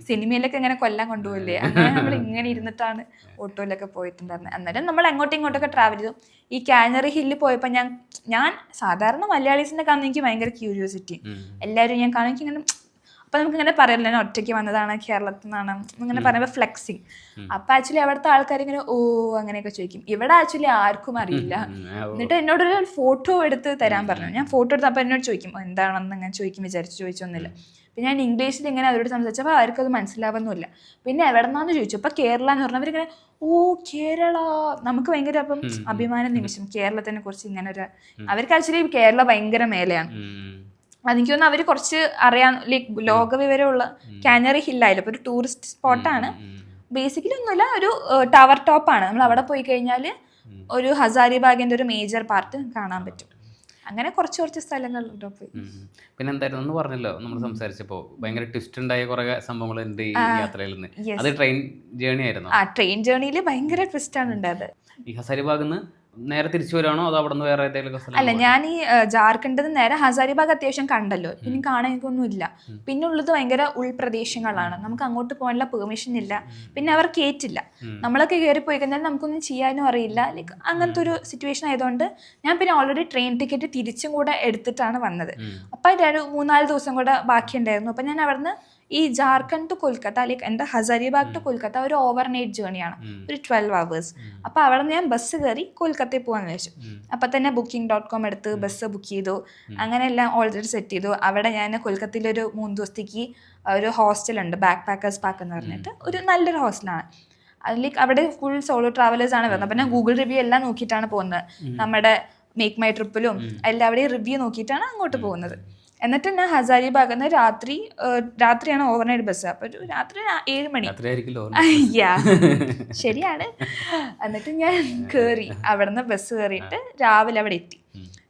സിനിമയിലൊക്കെ ഇങ്ങനെ കൊല്ലാൻ കൊണ്ടുപോയില്ലേ, അങ്ങനെ നമ്മൾ ഇങ്ങനെ ഇരുന്നിട്ടാണ് ഓട്ടോയിലൊക്കെ പോയിട്ടുണ്ടായിരുന്നത്. അന്നേരം നമ്മൾ അങ്ങോട്ടും ഇങ്ങോട്ടൊക്കെ ട്രാവൽ ചെയ്തു. ഈ കാനറി ഹില്ലിൽ പോയപ്പോൾ ഞാൻ സാധാരണ മലയാളീസിനെ കാണുന്ന എനിക്ക് ഭയങ്കര ക്യൂരിയോസിറ്റി. എല്ലാവരും ഞാൻ കാണും, എനിക്കിങ്ങനെ അപ്പം നമുക്കിങ്ങനെ പറയല്ലോ, ഞാൻ ഒറ്റയ്ക്ക് വന്നതാണ്, കേരളത്തിൽ നിന്നാണ് ഇങ്ങനെ പറയുമ്പോൾ ഫ്ലെക്സിങ്. അപ്പം ആക്ച്വലി അവിടുത്തെ ആൾക്കാർ ഇങ്ങനെ ഓ അങ്ങനെയൊക്കെ ചോദിക്കും. ഇവിടെ ആക്ച്വലി ആർക്കും അറിയില്ല. എന്നിട്ട് എന്നോടൊരു ഫോട്ടോ എടുത്ത് തരാൻ പറഞ്ഞു. ഞാൻ ഫോട്ടോ എടുത്ത് അപ്പം എന്നോട് ചോദിക്കും എന്താണെന്ന് ഞാൻ ചോദിച്ചൊന്നുമില്ല. പിന്നെ ഞാൻ ഇംഗ്ലീഷിൽ ഇങ്ങനെ അവരോട് സംസാരിച്ചപ്പോൾ അവർക്കത് മനസ്സിലാവുന്നില്ല. പിന്നെ എവിടെ നിന്നാന്ന് ചോദിച്ചു. അപ്പോൾ കേരള എന്ന് പറഞ്ഞാൽ അവരിങ്ങനെ ഓ കേരള, നമുക്ക് ഭയങ്കര അപ്പം അഭിമാന നിമിഷം കേരളത്തിനെ കുറിച്ച് ഇങ്ങനെ ഒരു, അവർക്ക് ആക്ച്വലി കേരള ഭയങ്കര മേലെയാണ്. അതെനിക്ക് തോന്നുന്നു അവർ കുറച്ച് അറിയാൻ, ലൈക്ക് ലോകവിവരമുള്ള കാനറി ഹില്ലായാലും ഇപ്പോൾ ഒരു ടൂറിസ്റ്റ് സ്പോട്ടാണ്. ബേസിക്കലി ഒന്നുമില്ല, ഒരു ടവർ ടോപ്പാണ്. നമ്മൾ അവിടെ പോയി കഴിഞ്ഞാൽ ഒരു ഹസാരിബാഗിൻ്റെ ഒരു മേജർ പാർട്ട് കാണാൻ പറ്റും. അങ്ങനെ കുറച്ച് സ്ഥലങ്ങൾ പോയി. പിന്നെ എന്തായിരുന്നു ഒന്ന് പറഞ്ഞല്ലോ നമ്മൾ സംസാരിച്ചപ്പോൾ, ഭയങ്കര ട്വിസ്റ്റ് ഉണ്ടായ കുറെ സംഭവങ്ങൾ ഉണ്ട് ഈ യാത്രയിൽ നിന്ന്. അത് ട്രെയിൻ ജേർണി ആയിരുന്നു. ട്രെയിൻ ജേർണിയിൽ ഭയങ്കര ട്വിസ്റ്റ് ആണ് ഉണ്ടായത്. ഈ ഹസാരിബാഗിൽ നിന്ന് നേരെ തിരിച്ചു വരുവാണോ അതോ അവിടെ നിന്ന് വേറെ ഏതെങ്കിലും സ്ഥലം? അല്ല, ഞാൻ ഈ ജാർഖണ്ഡിൽ നിന്ന് നേരെ ഹസാരിബാഗ് അത്യാവശ്യം കണ്ടല്ലോ, പിന്നെ കാണാൻ എനിക്കൊന്നും ഇല്ല. പിന്നെ ഉള്ളത് ഭയങ്കര ഉൾപ്രദേശങ്ങളാണ്, നമുക്ക് അങ്ങോട്ട് പോകാനുള്ള പെർമിഷൻ ഇല്ല, പിന്നെ അവർ കേറ്റില്ല. നമ്മളൊക്കെ കയറി പോയി കഴിഞ്ഞാൽ നമുക്കൊന്നും ചെയ്യാനും അറിയില്ല. ലൈക്ക് അങ്ങനത്തെ ഒരു സിറ്റുവേഷൻ ആയതുകൊണ്ട് ഞാൻ പിന്നെ ഓൾറെഡി ട്രെയിൻ ടിക്കറ്റ് തിരിച്ചും കൂടെ എടുത്തിട്ടാണ് വന്നത്. അപ്പം 3-4 ദിവസം കൂടെ ബാക്കിയുണ്ടായിരുന്നു. അപ്പം ഞാൻ അവിടുന്ന് ഈ ജാർഖണ്ഡ് ടു കൊൽക്കത്ത, ലൈക്ക് എൻ്റെ ഹസാരിബാഗ് ടു കൊൽക്കത്ത ഒരു ഓവർനൈറ്റ് ജേണിയാണ്, ഒരു 12 hours. അപ്പോൾ അവിടെ നിന്ന് ഞാൻ ബസ് കയറി കൊൽക്കത്തയിൽ പോകാമെന്ന് വെച്ചു. അപ്പം തന്നെ booking.com എടുത്ത് ബസ് ബുക്ക് ചെയ്തു, അങ്ങനെ എല്ലാം ഓൾറെഡി സെറ്റ് ചെയ്തു. അവിടെ ഞാൻ കൊൽക്കത്തയിലൊരു 3 ദിവസത്തേക്ക് ഒരു ഹോസ്റ്റലുണ്ട്, ബാക്ക് പാക്കേഴ്സ് പാർക്ക് എന്ന് പറഞ്ഞിട്ട് ഒരു നല്ലൊരു ഹോസ്റ്റലാണ്. ലൈക്ക് അവിടെ ഫുൾ സോളോ ട്രാവലേഴ്സ് ആണ് വരുന്നത്. അപ്പം ഞാൻ ഗൂഗിൾ റിവ്യൂ എല്ലാം നോക്കിയിട്ടാണ് പോകുന്നത്, നമ്മുടെ മേക്ക് മൈ ട്രിപ്പിലും എല്ലാവരുടെയും റിവ്യൂ നോക്കിയിട്ടാണ് അങ്ങോട്ട് പോകുന്നത്. എന്നിട്ട് ഞാൻ ഹസാരിബാഗ് നിന്ന് രാത്രിയാണ് ഓവർനൈറ്റ് ബസ്. അപ്പോൾ ഒരു രാത്രി 7 മണി. അയ്യാ, ശരിയാണ്. എന്നിട്ട് ഞാൻ കയറി, അവിടെ നിന്ന് ബസ് കയറിയിട്ട് രാവിലെ അവിടെ എത്തി.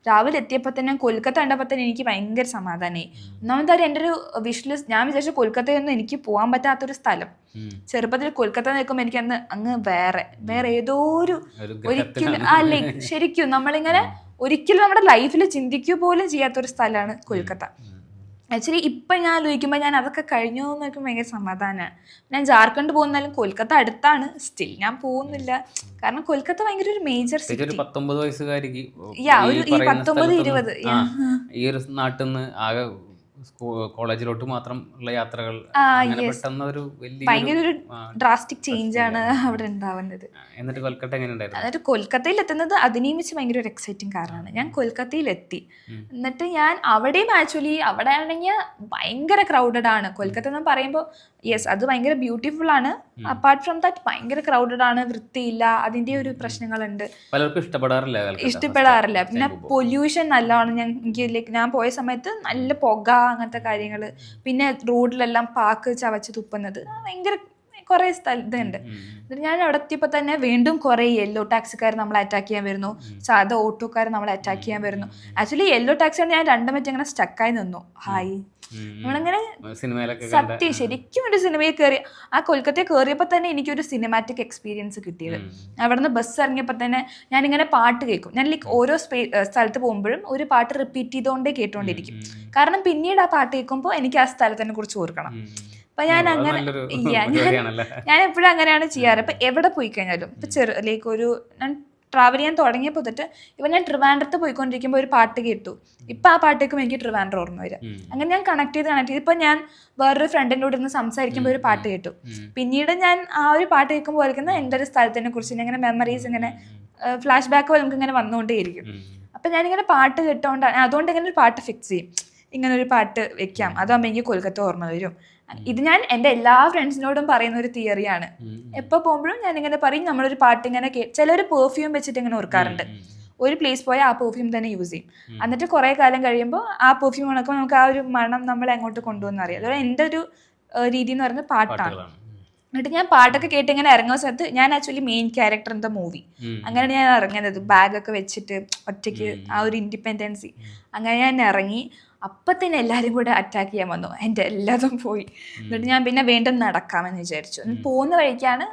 രാവിലെ എത്തിയപ്പോൾ തന്നെ കൊൽക്കത്ത കണ്ടപ്പോൾ തന്നെ എനിക്ക് ഭയങ്കര സമാധാനമായി. ഒന്നാമതായി എൻ്റെ ഒരു വിഷ് ലിസ്റ്റ്, ഞാൻ വിചാരിച്ചു കൊൽക്കത്തയൊന്നും എനിക്ക് പോകാൻ പറ്റാത്തൊരു സ്ഥലം. ചെറുപ്പത്തിൽ കൊൽക്കത്ത നിൽക്കുമ്പോൾ എനിക്ക് അന്ന് അങ്ങ് വേറെ ഏതോ ഒരിക്കലും ലൈക്ക് ശരിക്കും നമ്മളിങ്ങനെ ഒരിക്കലും നമ്മുടെ ലൈഫിൽ ചിന്തിക്കുക പോലും ചെയ്യാത്തൊരു സ്ഥലമാണ് കൊൽക്കത്ത. ആക്ച്വലി ഇപ്പം ഞാൻ ആലോചിക്കുമ്പോൾ ഞാൻ അതൊക്കെ കഴിഞ്ഞു എന്നൊക്കെ ഭയങ്കര സമാധാനമാണ്. ഞാൻ ജാർഖണ്ഡ് പോകുന്നാലും കൊൽക്കത്ത അടുത്താണ്, സ്റ്റിൽ ഞാൻ പോകുന്നില്ല. കാരണം കൊൽക്കത്ത ഭയങ്കര ഒരു മേജർ സിറ്റി. 19 വയസ്സുകാരിക്ക് ഒരു 19-20 ഈ ഒരു നാട്ടിൽ നിന്ന് ആകെ കോളേജിലോട്ട് മാത്രം ഉള്ള യാത്രകൾ ഭയങ്കര ഒരു ഡ്രാസ്റ്റിക് ചേഞ്ച് ആണ് അവിടെ ഉണ്ടാവുന്നത്. എന്നിട്ട് കൊൽക്കത്ത എങ്ങനെയുണ്ടായിരുന്നു? എന്നിട്ട് കൊൽക്കത്തയിൽ എത്തുന്നത് അതിനെയും വെച്ച് ഭയങ്കര ഒരു എക്സൈറ്റിംഗ് കാരണമാണ്. ഞാൻ കൊൽക്കത്തയിൽ എത്തി, എന്നിട്ട് ഞാൻ അവിടെയും ആക്ച്വലി അവിടെ ആണെങ്കിൽ ഭയങ്കര ക്രൗഡഡ് ആണ്. കൊൽക്കത്ത എന്ന് പറയുമ്പോൾ യെസ്, അത് ഭയങ്കര ബ്യൂട്ടിഫുൾ ആണ്. അപ്പാർട്ട് ഫ്രം ദാറ്റ് ഭയങ്കര ക്രൗഡഡ് ആണ്, വൃത്തിയില്ല, അതിൻ്റെ ഒരു പ്രശ്നങ്ങളുണ്ട്, പലർക്കും ഇഷ്ടപ്പെടാറില്ല. പിന്നെ പൊല്യൂഷൻ നല്ലതാണ്. എനിക്ക് ഞാൻ പോയ സമയത്ത് നല്ല പുക, അങ്ങനത്തെ കാര്യങ്ങൾ. പിന്നെ റോഡിലെല്ലാം പാക്ക് ചവച്ച് തുപ്പുന്നത്, ഭയങ്കര കുറേ ഇതുണ്ട്. എന്നിട്ട് ഞാൻ അവിടെ എത്തിയപ്പോൾ തന്നെ വീണ്ടും കുറേ യെല്ലോ ടാക്സിക്കാർ നമ്മളെ അറ്റാക്ക് ചെയ്യാൻ വരുന്നു, സാധാ ഓട്ടോക്കാർ നമ്മളെ അറ്റാക്ക് ചെയ്യാൻ വരുന്നു. ആക്ച്വലി യെല്ലോ ടാക്സിയാണ് ഞാൻ 2 മിനിറ്റ് അങ്ങനെ സ്റ്റക്കായി നിന്നു. ഹായ്, നമ്മളങ്ങനെ സത്യം ശരിക്കും ഒരു സിനിമയിൽ കയറി. ആ കൊൽക്കത്തയിൽ കയറിയപ്പോൾ തന്നെ എനിക്കൊരു സിനിമാറ്റിക് എക്സ്പീരിയൻസ് കിട്ടിയത്. അവിടെ നിന്ന് ബസ് ഇറങ്ങിയപ്പോൾ തന്നെ ഞാനിങ്ങനെ പാട്ട് കേൾക്കും. ഞാൻ ലൈക്ക് ഓരോ സ്ഥലത്ത് പോകുമ്പോഴും ഒരു പാട്ട് റിപ്പീറ്റ് ചെയ്തുകൊണ്ടേ കേട്ടുകൊണ്ടിരിക്കും. കാരണം പിന്നീട് ആ പാട്ട് കേൾക്കുമ്പോൾ എനിക്ക് ആ സ്ഥലത്തിനെ കുറിച്ച് ഓർക്കണം. അപ്പൊ ഞാൻ എപ്പോഴും അങ്ങനെയാണ് ചെയ്യാറ്. ഇപ്പൊ എവിടെ പോയി കഴിഞ്ഞാലും ഇപ്പൊ ലൈക്ക് ഞാൻ ട്രാവൽ ചെയ്യാൻ തുടങ്ങിയപ്പോൾ തൊട്ട് ഇപ്പം ഞാൻ ട്രിവാൻഡ്രത്ത് പോയിക്കൊണ്ടിരിക്കുമ്പോൾ ഒരു പാട്ട് കേട്ടു, ഇപ്പം ആ പാട്ടേക്കും എനിക്ക് ട്രിവാൻഡ്രം ഓർമ്മ വരിക. അങ്ങനെ ഞാൻ കണക്ട് ചെയ്ത് ഇപ്പം ഞാൻ വേറൊരു ഫ്രണ്ടിൻ്റെ കൂടെ ഇരുന്ന് സംസാരിക്കുമ്പോൾ ഒരു പാട്ട് കേട്ടു, പിന്നീട് ഞാൻ ആ ഒരു പാട്ട് കേൾക്കുമ്പോൾ ഓർക്കുന്ന എൻ്റെ ഒരു സ്ഥലത്തിനെ കുറിച്ച് ഇങ്ങനെ മെമ്മറീസ് ഇങ്ങനെ ഫ്ലാഷ് ബാക്ക് പോലെ നമുക്ക് ഇങ്ങനെ വന്നുകൊണ്ടേയിരിക്കും. അപ്പം ഞാനിങ്ങനെ പാട്ട് കേട്ടോണ്ടാണ്, അതുകൊണ്ട് ഇങ്ങനെ ഒരു പാട്ട് ഫിക്സ് ചെയ്യും, ഇങ്ങനെ ഒരു പാട്ട് വെക്കാം, അതാകുമ്പോൾ എനിക്ക് കൊൽക്കത്ത ഓർമ്മ വരും. ഇത് ഞാൻ എൻ്റെ എല്ലാ ഫ്രണ്ട്സിനോടും പറയുന്ന ഒരു തിയറിയാണ്. എപ്പോൾ പോകുമ്പോഴും ഞാൻ ഇങ്ങനെ പറയും, നമ്മളൊരു പാട്ട് ഇങ്ങനെ ചിലർ പെർഫ്യൂം വെച്ചിട്ട് ഇങ്ങനെ ഓർക്കാറുണ്ട്. ഒരു പ്ലേസ് പോയാൽ ആ പെർഫ്യൂം തന്നെ യൂസ് ചെയ്യും. എന്നിട്ട് കുറേ കാലം കഴിയുമ്പോൾ ആ പെർഫ്യൂം ഉണക്കുമ്പോൾ നമുക്ക് ആ ഒരു മണം നമ്മളെ അങ്ങോട്ട് കൊണ്ടുവന്ന് അറിയാം. അതുപോലെ എൻ്റെ ഒരു രീതി എന്ന് പറയുന്നത് പാട്ടാണ്. എന്നിട്ട് ഞാൻ പാട്ടൊക്കെ കേട്ട് ഇങ്ങനെ ഇറങ്ങുന്ന സ്ഥലത്ത് ഞാൻ actually main character in the movie, അങ്ങനെയാണ് ഞാൻ ഇറങ്ങുന്നത്. ബാഗൊക്കെ വെച്ചിട്ട് ഒറ്റയ്ക്ക് ആ ഒരു ഇൻഡിപെൻഡൻസി, അങ്ങനെ ഞാൻ ഇറങ്ങി. അപ്പം തന്നെ എല്ലാവരും കൂടെ അറ്റാക്ക് ചെയ്യാൻ വന്നു, എൻ്റെ എല്ലാതും പോയി. എന്നിട്ട് ഞാൻ പിന്നെ വീണ്ടും നടക്കാമെന്ന് വിചാരിച്ചു. പോകുന്ന വഴിക്കാണ്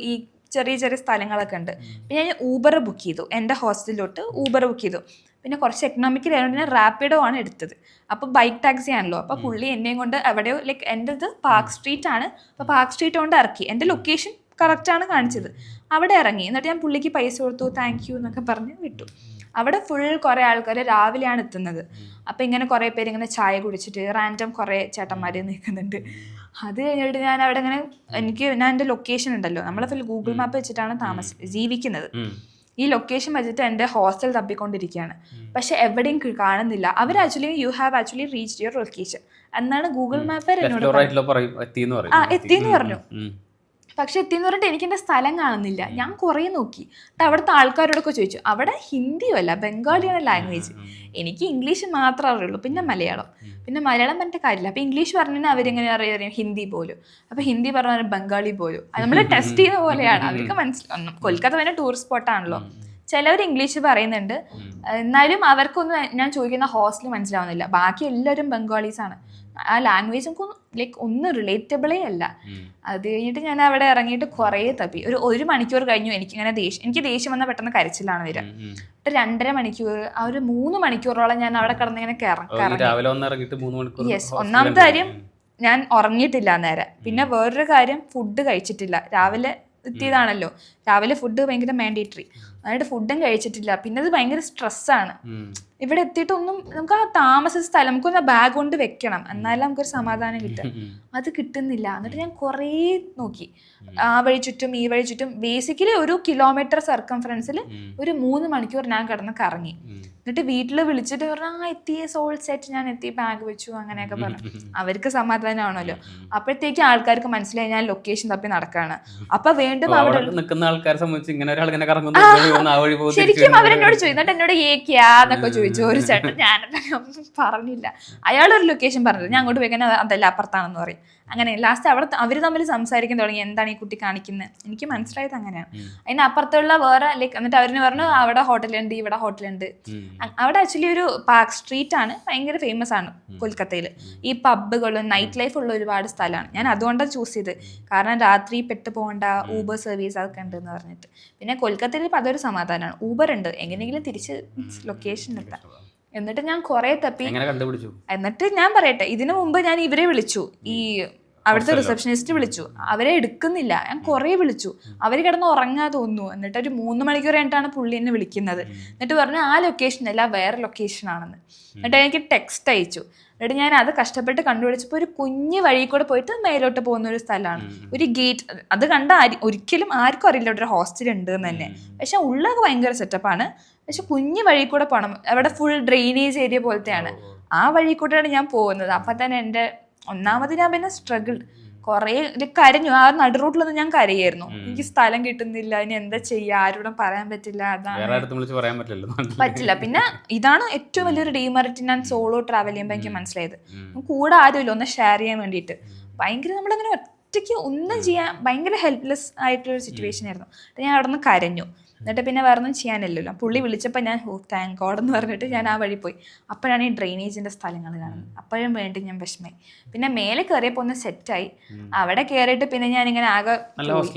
ഈ ചെറിയ ചെറിയ സ്ഥലങ്ങളൊക്കെ ഉണ്ട്. പിന്നെ ഞാൻ ഊബർ ബുക്ക് ചെയ്തു, എൻ്റെ ഹോസ്റ്റലിലോട്ട് ഊബർ ബുക്ക് ചെയ്തു. പിന്നെ കുറച്ച് എക്കണോമിക്കൽ ആയതുകൊണ്ട് ഞാൻ റാപ്പിഡോ ആണ് എടുത്തത്. അപ്പോൾ ബൈക്ക് ടാക്സി ആണല്ലോ, അപ്പോൾ പുള്ളി എന്നെയും കൊണ്ട് എവിടെയോ ലൈക്ക് എൻ്റെ ഇത് പാർക്ക് സ്ട്രീറ്റ് ആണ്, അപ്പോൾ പാർക്ക് സ്ട്രീറ്റ് കൊണ്ട് ഇറക്കി. എൻ്റെ ലൊക്കേഷൻ കറക്റ്റാണ് കാണിച്ചത്, അവിടെ ഇറങ്ങി. എന്നിട്ട് ഞാൻ പുള്ളിക്ക് പൈസ കൊടുത്തു, താങ്ക് യു എന്നൊക്കെ പറഞ്ഞ് വിട്ടു. അവിടെ ഫുൾ കുറേ ആൾക്കാർ രാവിലെയാണ് എത്തുന്നത്. അപ്പോൾ ഇങ്ങനെ കുറേ പേര് ഇങ്ങനെ ചായ കുടിച്ചിട്ട് റാൻഡം കുറേ ചേട്ടന്മാർ നിൽക്കുന്നുണ്ട്. അത് കഴിഞ്ഞിട്ട് ഞാൻ അവിടെ ഇങ്ങനെ ഞാൻ എൻ്റെ ലൊക്കേഷൻ ഉണ്ടല്ലോ, നമ്മൾ ഫുൾ ഗൂഗിൾ മാപ്പ് വെച്ചിട്ടാണ് ജീവിക്കുന്നത്. ഈ ലൊക്കേഷൻ വെച്ചിട്ട് എൻ്റെ ഹോസ്റ്റൽ തപ്പിക്കൊണ്ടിരിക്കുകയാണ്, പക്ഷെ എവിടെയും കാണുന്നില്ല. അവർ actually you have actually reached your location എന്നാണ് ഗൂഗിൾ മാപ്പ് എന്നോട് എത്തിയെന്ന് പറഞ്ഞു. പക്ഷെ എത്തിയെന്ന് പറഞ്ഞിട്ട് എനിക്ക് എൻ്റെ സ്ഥലം കാണുന്നില്ല. ഞാൻ കുറേ നോക്കി, അവിടുത്തെ ആൾക്കാരോടൊക്കെ ചോദിച്ചു. അവിടെ ഹിന്ദിയല്ല ബംഗാളിയാണ് ലാംഗ്വേജ്, എനിക്ക് ഇംഗ്ലീഷ് മാത്രമേ അറിയുള്ളൂ, പിന്നെ മലയാളം. പിന്നെ മലയാളം പറഞ്ഞിട്ട് കാര്യമില്ല. അപ്പോൾ ഇംഗ്ലീഷ് പറഞ്ഞാൽ അവരെങ്ങനെ അറിയാം ഹിന്ദി പോലും, അപ്പോൾ ഹിന്ദി പറഞ്ഞാൽ ബംഗാളി പോലും. അത് നമ്മൾ ടെസ്റ്റ് ചെയ്യുന്ന പോലെയാണ്, അവർക്ക് മനസ്സിലാവും. കൊൽക്കത്ത പിന്നെ ടൂറിസ്റ്റ് സ്പോട്ടാണല്ലോ, ചിലവർ ഇംഗ്ലീഷ് പറയുന്നുണ്ട്, എന്നാലും അവർക്കൊന്നും ഞാൻ ചോദിക്കുന്ന ഹോസ്റ്റൽ മനസ്സിലാവുന്നില്ല. ബാക്കി എല്ലാവരും ബംഗാളീസാണ്. ആ ലാംഗ്വേജ് നമുക്ക് ലൈക്ക് ഒന്നും റിലേറ്റബിളേ അല്ല. അത് കഴിഞ്ഞിട്ട് ഞാൻ അവിടെ ഇറങ്ങിയിട്ട് കുറേ തപ്പി. ഒരു മണിക്കൂർ കഴിഞ്ഞു എനിക്ക് ദേഷ്യം വന്നാൽ പെട്ടെന്ന് കരച്ചിലാണ് വരിക. 2.5 മണിക്കൂർ, ആ ഒരു 3 മണിക്കൂറോളം ഞാൻ അവിടെ കിടന്ന് ഇങ്ങനെ യെസ്. ഒന്നാമത്തെ കാര്യം ഞാൻ ഉറങ്ങിയിട്ടില്ല നേരെ. പിന്നെ വേറൊരു കാര്യം, ഫുഡ് കഴിച്ചിട്ടില്ല. രാവിലെ എത്തിയതാണല്ലോ, രാവിലെ ഫുഡ് ഭയങ്കര മാൻഡേറ്ററി, അതായത് ഫുഡും കഴിച്ചിട്ടില്ല. പിന്നെ അത് ഭയങ്കര സ്ട്രെസ്സാണ്. ഇവിടെ എത്തിയിട്ടൊന്നും നമുക്ക് ആ താമസ സ്ഥലം നമുക്കൊന്ന് ബാഗ് കൊണ്ട് വെക്കണം, എന്നാലും നമുക്കൊരു സമാധാനം കിട്ടുക. അത് കിട്ടുന്നില്ല. എന്നിട്ട് ഞാൻ കുറേ നോക്കി, ആ വഴി ചുറ്റും ഈ വഴി ചുറ്റും. ബേസിക്കലി 1 കിലോമീറ്റർ സർക്കംഫറൻസിൽ ഒരു 3 മണിക്കൂർ ഞാൻ കിടന്ന് കറങ്ങി. എന്നിട്ട് വീട്ടിൽ വിളിച്ചിട്ട് പറഞ്ഞു, എത്തിയ സോൾ സെറ്റ്, ഞാൻ എത്തി, ബാഗ് വെച്ചു, അങ്ങനെയൊക്കെ പറഞ്ഞു. അവർക്ക് സമാധാനമാണല്ലോ. അപ്പോഴത്തേക്കും ആൾക്കാർക്ക് മനസ്സിലായി ഞാൻ ലൊക്കേഷൻ തപ്പി നടക്കാണ്. അപ്പൊ വീണ്ടും അവിടെ നിൽക്കുന്ന ആൾക്കാരെ സംബന്ധിച്ച് ഇങ്ങനെ ഒരാൾ ഇങ്ങനെ ശരിക്കും അവരെന്നോട് ചോദിച്ചു. എന്നിട്ട് എന്നോട് ഏക്കാന്നൊക്കെ ചോദിച്ചു ഒരു ചേട്ടൻ. ഞാനൊന്നും പറഞ്ഞില്ല. അയാളൊരു ലൊക്കേഷൻ പറഞ്ഞത്, ഞാൻ അങ്ങോട്ട് പോയിക്കാൻ അതല്ല അപ്പുറത്താണെന്ന് പറയും. അങ്ങനെ ലാസ്റ്റ് അവർ തമ്മിൽ സംസാരിക്കാൻ തുടങ്ങി, എന്താണ് ഈ കുട്ടി കാണിക്കുന്നത്. എനിക്ക് മനസ്സിലായത് അങ്ങനെയാണ്. അതിന് അപ്പുറത്തുള്ള വേറെ ലൈക്ക്, എന്നിട്ട് അവരിന് പറഞ്ഞു അവിടെ ഹോട്ടലുണ്ട്, ഇവിടെ ഹോട്ടലുണ്ട്. അവിടെ ആക്ച്വലി ഒരു പാർക്ക് സ്ട്രീറ്റ് ആണ്, ഭയങ്കര ഫേമസ് ആണ് കൊൽക്കത്തയിൽ. ഈ പബ്ബുകളും നൈറ്റ് ലൈഫ് ഉള്ള ഒരുപാട് സ്ഥലമാണ്. ഞാൻ അതുകൊണ്ടാണ് ചൂസ് ചെയ്ത്, കാരണം രാത്രി പെട്ട് പോകേണ്ട, ഊബർ സർവീസ് അതൊക്കെ ഉണ്ട് എന്ന് പറഞ്ഞിട്ട്. പിന്നെ കൊൽക്കത്തയിൽ ഇപ്പം അതൊരു സമാധാനമാണ്, ഊബർ ഉണ്ട്, എങ്ങനെയെങ്കിലും തിരിച്ച് ലൊക്കേഷൻ എത്താം. എന്നിട്ട് ഞാൻ കുറെ തപ്പി. എന്നിട്ട് ഞാൻ പറയട്ടെ, ഇതിനു മുമ്പ് ഞാൻ ഇവരെ വിളിച്ചു, ഈ അവിടുത്തെ റിസപ്ഷനിസ്റ്റ് വിളിച്ചു, അവരെ എടുക്കുന്നില്ല. ഞാൻ കുറെ വിളിച്ചു, അവർ കിടന്ന് ഉറങ്ങാൻ തോന്നുന്നു. എന്നിട്ട് ഒരു 3 മണിക്കൂർ കഴിഞ്ഞിട്ടാണ് പുള്ളി എന്നെ വിളിക്കുന്നത്. എന്നിട്ട് പറഞ്ഞു ആ ലൊക്കേഷൻ അല്ല, വേറെ ലൊക്കേഷൻ ആണെന്ന്. എന്നിട്ട് എനിക്ക് ടെക്സ്റ്റ് അയച്ചു. എന്നിട്ട് ഞാൻ അത് കഷ്ടപ്പെട്ട് കണ്ടുപിടിച്ചപ്പോൾ ഒരു കുഞ്ഞു വഴി കൂടെ പോയിട്ട് മേലോട്ട് പോകുന്ന ഒരു സ്ഥലമാണ്. ഒരു ഗേറ്റ്, അത് കണ്ട ഒരിക്കലും ആർക്കും അറിയില്ല ഇവിടെ ഒരു ഹോസ്റ്റൽ ഉണ്ട് എന്ന് തന്നെ. പക്ഷെ ഉള്ളതൊക്കെ ഭയങ്കര സെറ്റപ്പാണ്. പക്ഷെ കുഞ്ഞു വഴി കൂടെ പോകണം, അവിടെ ഫുൾ ഡ്രെയിനേജ് ഏരിയ പോലത്തെയാണ്. ആ വഴി കൂടെയാണ് ഞാൻ പോകുന്നത്. അപ്പം തന്നെ എൻ്റെ ഒന്നാമത് ഞാൻ പിന്നെ സ്ട്രഗിൾ കുറേ കരഞ്ഞു. ആ നടു റൂട്ടിലൊന്നും ഞാൻ കരയായിരുന്നു. എനിക്ക് സ്ഥലം കിട്ടുന്നില്ല, ഇനി എന്താ ചെയ്യുക, ആരോടും പറയാൻ പറ്റില്ല, അതാണ് പറ്റില്ല. പിന്നെ ഇതാണ് ഏറ്റവും വലിയൊരു ഡീമെറിറ്റ് ഞാൻ സോളോ ട്രാവൽ ചെയ്യുമ്പോൾ എനിക്ക് മനസ്സിലായത്. കൂടെ ആരുമില്ല ഒന്ന് ഷെയർ ചെയ്യാൻ വേണ്ടിയിട്ട്. ഭയങ്കര നമ്മളങ്ങനെ ഒറ്റയ്ക്ക് ഒന്നും ചെയ്യാൻ ഭയങ്കര ഹെൽപ്ലെസ് ആയിട്ടൊരു സിറ്റുവേഷൻ ആയിരുന്നു. ഞാൻ അവിടെ നിന്ന് കരഞ്ഞു. എന്നിട്ട് പിന്നെ വേറെ ഒന്നും ചെയ്യാനില്ലല്ലോ. പുള്ളി വിളിച്ചപ്പോൾ ഞാൻ താങ്ക് ഗോഡ് എന്ന് പറഞ്ഞിട്ട് ഞാൻ ആ വഴി പോയി. അപ്പോഴാണ് ഈ ഡ്രെയിനേജിൻ്റെ സ്ഥലങ്ങൾ കാണുന്നത്. അപ്പോഴും വേണ്ടി ഞാൻ വിഷമമായി. പിന്നെ മേലെ കയറിയപ്പോൾ ഒന്ന് സെറ്റായി. അവിടെ കയറിയിട്ട് പിന്നെ ഞാനിങ്ങനെ ആകെ,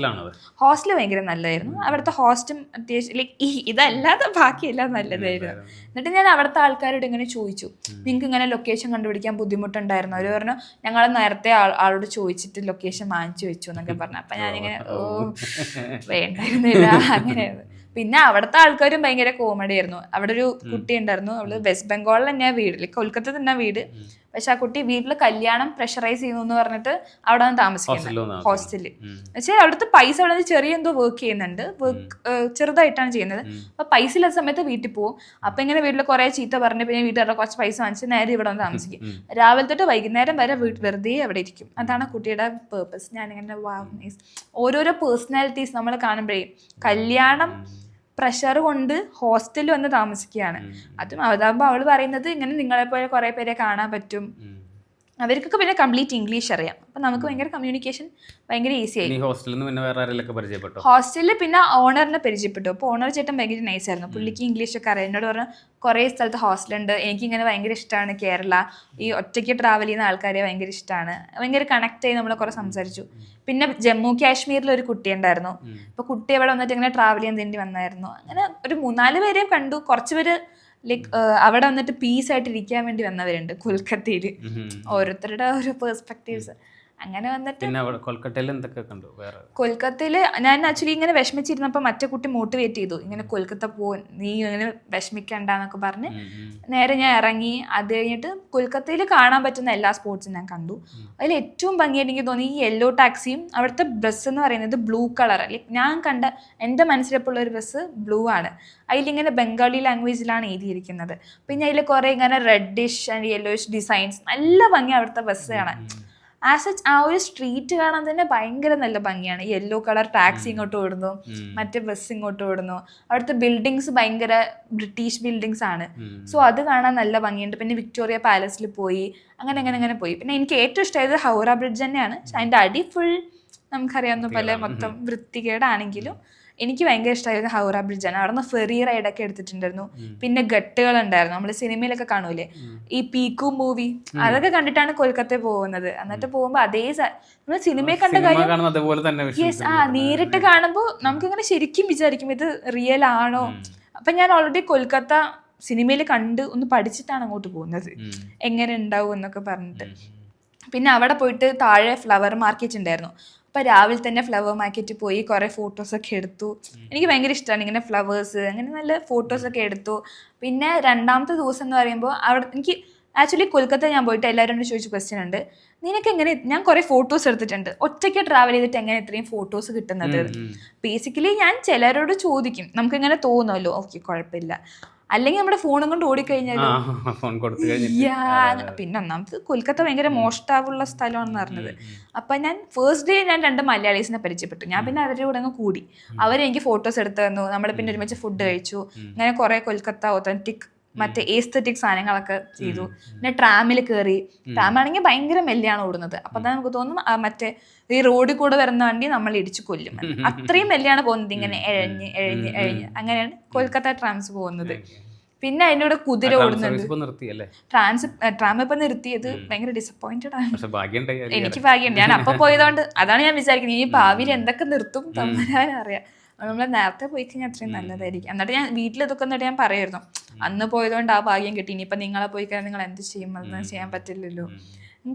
ഹോസ്റ്റൽ ഭയങ്കര നല്ലതായിരുന്നു. അവിടുത്തെ ഹോസ്റ്റും അത്യാവശ്യം ലൈക്ക് ഇതല്ലാതെ ബാക്കിയെല്ലാം നല്ലതായിരുന്നു. എന്നിട്ട് ഞാൻ അവിടുത്തെ ആൾക്കാരോട് ഇങ്ങനെ ചോദിച്ചു, നിങ്ങൾക്ക് ഇങ്ങനെ ലൊക്കേഷൻ കണ്ടുപിടിക്കാൻ ബുദ്ധിമുട്ടുണ്ടായിരുന്നു? അവർ പറഞ്ഞു ഞങ്ങൾ നേരത്തെ ആളോട് ചോദിച്ചിട്ട് ലൊക്കേഷൻ വാങ്ങിച്ചു വെച്ചു എന്നൊക്കെ പറഞ്ഞു. അപ്പം ഞാനിങ്ങനെ വേണ്ടായിരുന്നില്ല അങ്ങനെയായിരുന്നു. പിന്നെ അവിടുത്തെ ആൾക്കാരും ഭയങ്കര കോമഡി ആയിരുന്നു. അവിടെ ഒരു കുട്ടി ഉണ്ടായിരുന്നു, അവള് വെസ്റ്റ് ബംഗാളിൽ തന്നെയാണ് വീട്, ലൈക്ക് കൊൽക്കത്ത തന്നെ വീട്. പക്ഷെ ആ കുട്ടി വീട്ടിൽ കല്യാണം പ്രഷറൈസ് ചെയ്യുന്നു എന്ന് പറഞ്ഞിട്ട് അവിടെ നിന്ന് താമസിക്കുന്നത് ഹോസ്റ്റലിൽ. പക്ഷേ അവിടുത്തെ പൈസ അവിടെ നിന്ന് ചെറിയ എന്തോ വർക്ക് ചെയ്യുന്നുണ്ട്, ചെറുതായിട്ടാണ് ചെയ്യുന്നത്. അപ്പൊ പൈസ ഇല്ലാത്ത സമയത്ത് വീട്ടിൽ പോകും. അപ്പൊ ഇങ്ങനെ വീട്ടിൽ കുറെ ചീത്ത പറഞ്ഞ് പിന്നെ വീട്ടുകാരുടെ കുറച്ച് പൈസ വാങ്ങിച്ച് നേരെ ഇവിടെ വന്ന് താമസിക്കും. രാവിലെ തൊട്ട് വൈകുന്നേരം വരെ വെറുതെ അവിടെ ഇരിക്കും. അതാണ് കുട്ടിയുടെ പേർപ്പസ്. ഞാനിങ്ങനെ ഓരോരോ പേഴ്സണാലിറ്റീസ് നമ്മൾ കാണുമ്പോഴേ, കല്യാണം പ്രഷർ കൊണ്ട് ഹോസ്റ്റലിൽ വന്ന് താമസിക്കുകയാണ്. അതാകുമ്പോൾ അവള് പറയുന്നത് ഇങ്ങനെ നിങ്ങളെപ്പോലെ കുറെ പേരെ കാണാൻ പറ്റും. അവർക്കൊക്കെ പിന്നെ കംപ്ലീറ്റ് ഇംഗ്ലീഷ് അറിയാം. അപ്പം നമുക്ക് ഭയങ്കര കമ്മ്യൂണിക്കേഷൻ ഭയങ്കര ഈസി ആയി. ഹോസ്റ്റലിൽ പിന്നെ ഓണറിനെ പരിചയപ്പെട്ടു. അപ്പോൾ ഓണർ ചേട്ടൻ ഭയങ്കര നൈസ് ആയിരുന്നു. പുള്ളിക്ക് ഇംഗ്ലീഷൊക്കെ അറിയാം. എന്നോട് പറഞ്ഞു കുറേ സ്ഥലത്ത് ഹോസ്റ്റലുണ്ട്, എനിക്കിങ്ങനെ ഭയങ്കര ഇഷ്ടമാണ് കേരള, ഈ ഒറ്റയ്ക്ക് ട്രാവൽ ചെയ്യുന്ന ആൾക്കാരെ ഭയങ്കര ഇഷ്ടമാണ്. ഭയങ്കര കണക്ട് ആയി നമ്മൾ കുറേ സംസാരിച്ചു. പിന്നെ ജമ്മു കാശ്മീരിൽ ഒരു കുട്ടി ഉണ്ടായിരുന്നു. അപ്പോൾ കുട്ടി അവിടെ വന്നിട്ട് ഇങ്ങനെ ട്രാവൽ ചെയ്യാൻ വേണ്ടി വന്നായിരുന്നു. അങ്ങനെ ഒരു 3-4 പേരെയും കണ്ടു. കുറച്ച് പേര് ലൈക്ക് അവിടെ വന്നിട്ട് പീസായിട്ട് ഇരിക്കാൻ വേണ്ടി വന്നവരുണ്ട് കൊൽക്കത്തയിൽ. ഓരോരുത്തരുടെ ഓരോ പേഴ്സ്പെക്റ്റീവ്സ്. അങ്ങനെ വന്നിട്ട് കൊൽക്കത്തയിൽ ഞാൻ ആക്ച്വലി ഇങ്ങനെ വിഷമിച്ചിരുന്നപ്പോൾ മറ്റേ കുട്ടി മോട്ടിവേറ്റ് ചെയ്തു, ഇങ്ങനെ കൊൽക്കത്ത പോകും, നീ ഇങ്ങനെ വിഷമിക്കണ്ടെന്നൊക്കെ പറഞ്ഞ് നേരെ ഞാൻ ഇറങ്ങി. അത് കഴിഞ്ഞിട്ട് കൊൽക്കത്തയിൽ കാണാൻ പറ്റുന്ന എല്ലാ സ്പോർട്സും ഞാൻ കണ്ടു. അതിൽ ഏറ്റവും ഭംഗിയായിട്ട് എനിക്ക് തോന്നി ഈ യെല്ലോ ടാക്സിയും. അവിടുത്തെ ബസ് എന്ന് പറയുന്നത് ബ്ലൂ കളർ, ലൈക്ക് ഞാൻ കണ്ട എൻ്റെ മനസ്സിലെപ്പോൾ ഉള്ള ഒരു ബസ് ബ്ലൂ ആണ്. അതിലിങ്ങനെ ബംഗാളി ലാംഗ്വേജിലാണ് എഴുതിയിരിക്കുന്നത്. പിന്നെ അതിൽ കുറേ ഇങ്ങനെ റെഡിഷ് ആൻഡ് യെല്ലോയിഷ് ഡിസൈൻസ്, നല്ല ഭംഗി അവിടുത്തെ ബസ് കാണാൻ. ആസ് സച്ച് ആ ഒരു സ്ട്രീറ്റ് കാണാൻ തന്നെ ഭയങ്കര നല്ല ഭംഗിയാണ്. യെല്ലോ കളർ ടാക്സി ഇങ്ങോട്ട് ഓടുന്നു, മറ്റേ ബസ് ഇങ്ങോട്ട് ഓടുന്നു. അവിടുത്തെ ബിൽഡിങ്സ് ഭയങ്കര ബ്രിട്ടീഷ് ബിൽഡിങ്സ് ആണ്. സോ അത് കാണാൻ നല്ല ഭംഗിയുണ്ട്. പിന്നെ വിക്ടോറിയ പാലസിൽ പോയി, അങ്ങനെ പോയി. പിന്നെ എനിക്ക് ഏറ്റവും ഇഷ്ടമായത് ഹൗറ ബ്രിഡ്ജ് തന്നെയാണ്. അതിൻ്റെ അടി ഫുൾ നമുക്കറിയാവുന്ന പോലെ മൊത്തം വൃത്തികേടാണെങ്കിലും എനിക്ക് ഭയങ്കര ഇഷ്ടമായിരുന്നു ഹൗറ ബ്രിഡ്ജാണ്. അവിടെ നിന്ന് ഫെറി റൈഡൊക്കെ എടുത്തിട്ടുണ്ടായിരുന്നു. പിന്നെ ഗട്ടുകൾ ഉണ്ടായിരുന്നു, നമ്മൾ സിനിമയിലൊക്കെ കാണൂലേ ഈ പീക്കു മൂവി, അതൊക്കെ കണ്ടിട്ടാണ് കൊൽക്കത്തയിൽ പോകുന്നത്. എന്നിട്ട് പോകുമ്പോൾ അതേ നമ്മൾ സിനിമയിൽ കണ്ട കാര്യം യെസ് നേരിട്ട് കാണുമ്പോൾ നമുക്കിങ്ങനെ ശരിക്കും വിചാരിക്കും ഇത് റിയൽ ആണോ. അപ്പം ഞാൻ ഓൾറെഡി കൊൽക്കത്ത സിനിമയിൽ കണ്ട് ഒന്ന് പഠിച്ചിട്ടാണ് അങ്ങോട്ട് പോകുന്നത്, എങ്ങനെ ഉണ്ടാവും എന്നൊക്കെ പറഞ്ഞിട്ട്. പിന്നെ അവിടെ പോയിട്ട് താഴെ ഫ്ലവർ മാർക്കറ്റ് ഉണ്ടായിരുന്നു. അപ്പോൾ രാവിലെ തന്നെ ഫ്ലവർ മാർക്കറ്റിൽ പോയി കുറേ ഫോട്ടോസൊക്കെ എടുത്തു. എനിക്ക് ഭയങ്കര ഇഷ്ടമാണ് ഇങ്ങനെ ഫ്ലവേഴ്സ്, അങ്ങനെ നല്ല ഫോട്ടോസൊക്കെ എടുത്തു. പിന്നെ രണ്ടാമത്തെ ദിവസം എന്ന് പറയുമ്പോൾ അവിടെ എനിക്ക് ആക്ച്വലി കൊൽക്കത്ത ഞാൻ പോയിട്ട് എല്ലാവരോടും ചോദിച്ച ക്വസ്റ്റ്യൻ ഉണ്ട്, നിനക്ക് എങ്ങനെ, ഞാൻ കുറേ ഫോട്ടോസ് എടുത്തിട്ടുണ്ട്, ഒറ്റയ്ക്ക് ട്രാവൽ ചെയ്തിട്ട് എങ്ങനെ ഇത്രയും ഫോട്ടോസ് കിട്ടുന്നത്. ബേസിക്കലി ഞാൻ ചിലരോട് ചോദിക്കും, നമുക്കിങ്ങനെ തോന്നുമല്ലോ ഓക്കെ കുഴപ്പമില്ല. അല്ലെങ്കിൽ നമ്മുടെ ഫോണും കൊണ്ട് ഓടിക്കഴിഞ്ഞാലും പിന്നെ ഒന്നാമത് കൊൽക്കത്ത ഭയങ്കര മോഷ്ടാവുള്ള സ്ഥലമാണെന്ന് പറഞ്ഞത്. അപ്പം ഞാൻ ഫസ്റ്റ് ഡേ ഞാൻ 2 മലയാളീസിനെ പരിചയപ്പെട്ടു. ഞാൻ പിന്നെ അവരുടെ കൂടെ അങ്ങ് കൂടി, അവരെനിക്ക് ഫോട്ടോസ് എടുത്തു തന്നു. നമ്മൾ പിന്നെ ഒരുമിച്ച് ഫുഡ് കഴിച്ചു. അങ്ങനെ കുറേ കൊൽക്കത്ത ഒത്തന്റിക് മറ്റേ ഏസ്തറ്റിക് സാധനങ്ങളൊക്കെ ചെയ്തു. പിന്നെ ട്രാമിൽ കയറി. ട്രാമാണെങ്കിൽ ഭയങ്കര മെല്ലെയാണ് ഓടുന്നത്. അപ്പം തന്നെ നമുക്ക് തോന്നും മറ്റേ ഈ റോഡിൽ കൂടെ വരുന്ന വണ്ടി നമ്മൾ ഇടിച്ചു കൊല്ലും, അത്രയും മെല്ലെയാണ് പോകുന്നത്, ഇങ്ങനെ എഴഞ്ഞ് എഴഞ്ഞ് എഴഞ്ഞ്. അങ്ങനെയാണ് കൊൽക്കത്ത ട്രാംസ് പോകുന്നത്. പിന്നെ അതിൻ്റെ കൂടെ കുതിര ഓടുന്നുണ്ട്. ട്രാം ഇപ്പം നിർത്തിയത് ഭയങ്കര ഡിസപ്പോയിന്റഡ് ആണ്. എനിക്ക് ഭാഗ്യമുണ്ട്, ഞാൻ അപ്പം പോയതുകൊണ്ട്. അതാണ് ഞാൻ വിചാരിക്കുന്നത് ഈ ഭാവിയിൽ എന്തൊക്കെ നിർത്തും തമ്മിലറിയാം. നമ്മൾ നേരത്തെ പോയി കഴിഞ്ഞാൽ അത്രയും നല്ലതായിരിക്കും. എന്നിട്ട് ഞാൻ വീട്ടിലിതൊക്കെ എന്നിട്ട് ഞാൻ പറയായിരുന്നു, അന്ന് പോയതുകൊണ്ട് ആ ഭാഗ്യം കിട്ടി, ഇനിയിപ്പം നിങ്ങളെ പോയി കഴിഞ്ഞാൽ നിങ്ങൾ എന്ത് ചെയ്യും, അതൊന്നും ചെയ്യാൻ പറ്റില്ലല്ലോ.